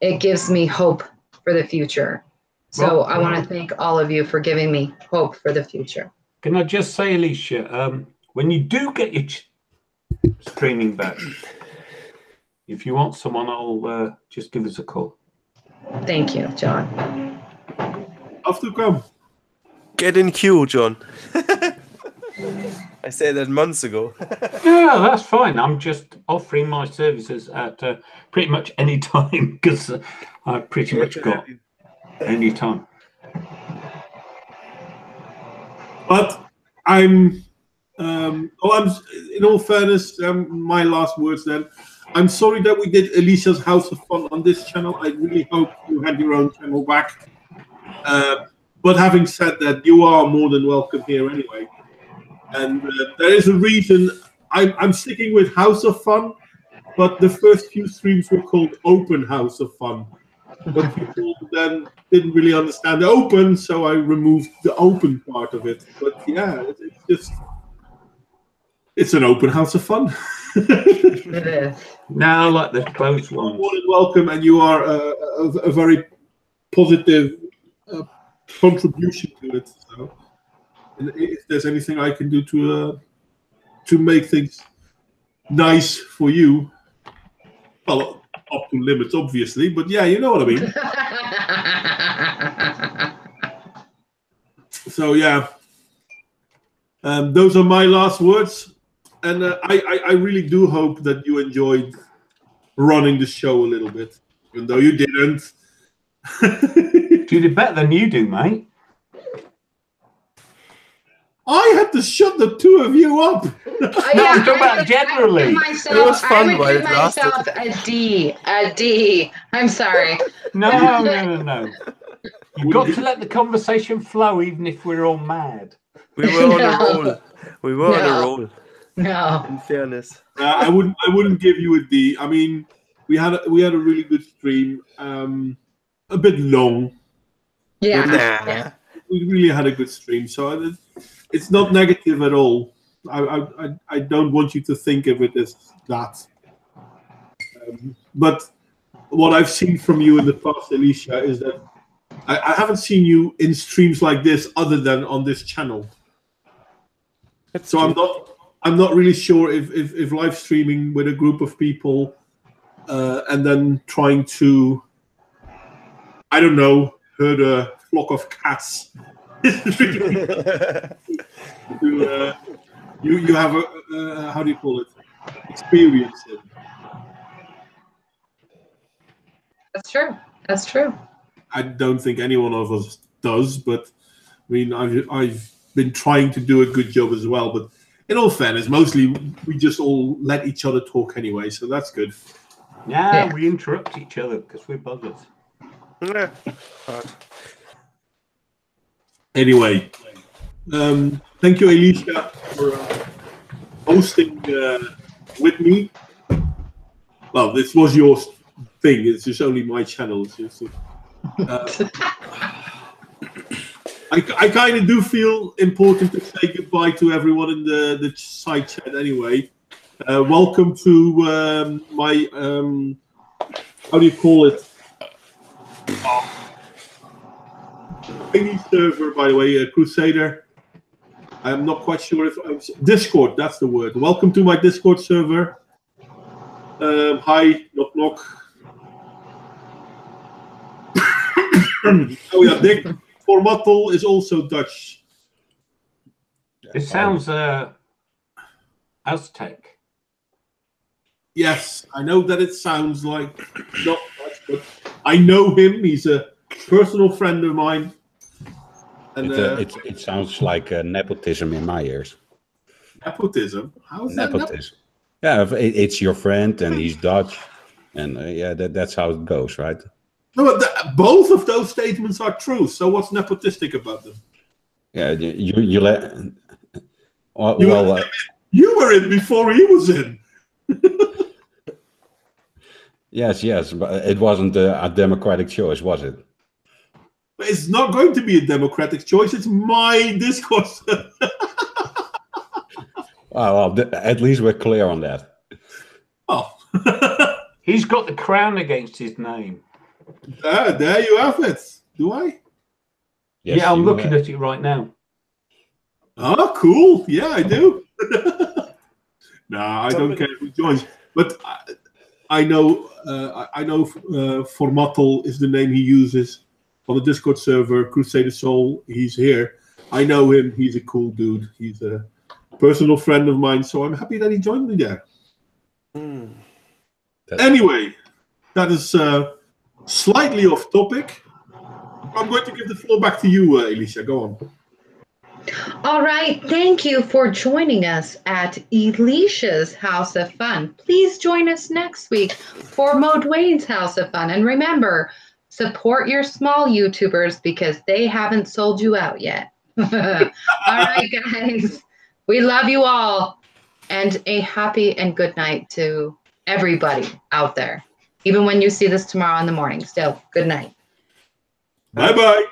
Speaker 2: it gives me hope for the future. So I want to thank all of you for giving me hope for the future.
Speaker 4: Can I just say, Elicia, when you do get your streaming back, if you want someone, I'll just give us a call.
Speaker 2: Thank you, John.
Speaker 1: Af to come.
Speaker 3: Get in queue, John. I said that months ago.
Speaker 4: Yeah, that's fine. I'm just offering my services at pretty much any time because I've pretty much got any time.
Speaker 1: But I'm in all fairness, my last words then. I'm sorry that we did Elicia's House of Fun on this channel. I really hope you had your own channel back. But having said that, you are more than welcome here anyway. And there is a reason I'm sticking with House of Fun, but the first few streams were called Open House of Fun. But people then didn't really understand the open, so I removed the open part of it. But yeah, it's an open house of fun.
Speaker 2: It is.
Speaker 4: Now, like the closed ones.
Speaker 1: More than welcome, and you are a very positive contribution to it. So, and if there's anything I can do to make things nice for you, well, up to limits, obviously, but yeah, you know what I mean. So yeah, those are my last words, and I really do hope that you enjoyed running the show a little bit, even though you didn't.
Speaker 4: You did better than you do, mate.
Speaker 1: I had to shut the two of you up.
Speaker 4: No, I'm talking about generally.
Speaker 2: It was fun while it lasted. A D. I'm sorry.
Speaker 4: No. You've got to let the conversation flow, even if we're all mad.
Speaker 3: We were on a roll. We were on a roll.
Speaker 2: No.
Speaker 3: In fairness,
Speaker 1: I wouldn't give you a D. I mean, we had a really good stream. A bit long.
Speaker 2: Yeah.
Speaker 1: We really had a good stream, so it's not negative at all. I don't want you to think of it as that. But what I've seen from you in the past, Elicia, is that I haven't seen you in streams like this other than on this channel. So I'm not really sure if live streaming with a group of people and then trying to, I don't know, herd a flock of cats. You have a how do you call it? Experience it.
Speaker 2: That's true.
Speaker 1: I don't think any one of us does, but I mean, I've been trying to do a good job as well. But in all fairness, mostly we just all let each other talk anyway, so that's good.
Speaker 4: Yeah, we interrupt each other because we're buggers.
Speaker 3: yeah.
Speaker 1: Anyway, thank you, Elicia, for hosting with me. Well, this was your thing. It's just only my channel. I kind of do feel important to say goodbye to everyone in the side chat anyway. Welcome to my, how do you call it? Thingy server, by the way, Crusader. I'm not quite sure if Discord, that's the word. Welcome to my Discord server. Hi, knock knock. Oh yeah, Dick Formatel is also Dutch.
Speaker 4: It sounds Aztec.
Speaker 1: Yes, I know that it sounds like not Dutch, but I know him. He's a personal friend of mine. And
Speaker 5: it sounds like nepotism in my ears.
Speaker 1: Nepotism? How is
Speaker 5: nepotism? Yeah, it's your friend and he's Dutch, and yeah, that's how it goes, right?
Speaker 1: No, but both of those statements are true. So what's nepotistic about them?
Speaker 5: Yeah, you let.
Speaker 1: You were in before he was in.
Speaker 5: Yes, but it wasn't a democratic choice, was it?
Speaker 1: It's not going to be a democratic choice. It's my discourse.
Speaker 5: Well, at least we're clear on that.
Speaker 1: Oh.
Speaker 4: He's got the crown against his name.
Speaker 1: There you have it. Do I?
Speaker 4: Yes, yeah, I'm looking at it right now.
Speaker 1: Oh, cool. Yeah, I do. No, I don't care who joins. But I know Formatel is the name he uses on the Discord server. Crusader Soul, he's here. I know him. He's a cool dude. He's personal friend of mine, so I'm happy that he joined me there. Anyway, that is slightly off topic. I'm going to give the floor back to you, Elicia. Go on.
Speaker 2: All right. Thank you for joining us at Elicia's House of Fun. Please join us next week for Mo Dwayne's House of Fun. And remember, support your small YouTubers because they haven't sold you out yet. All right, guys. We love you all. And a happy and good night to everybody out there. Even when you see this tomorrow in the morning. Still, good night.
Speaker 1: Bye-bye.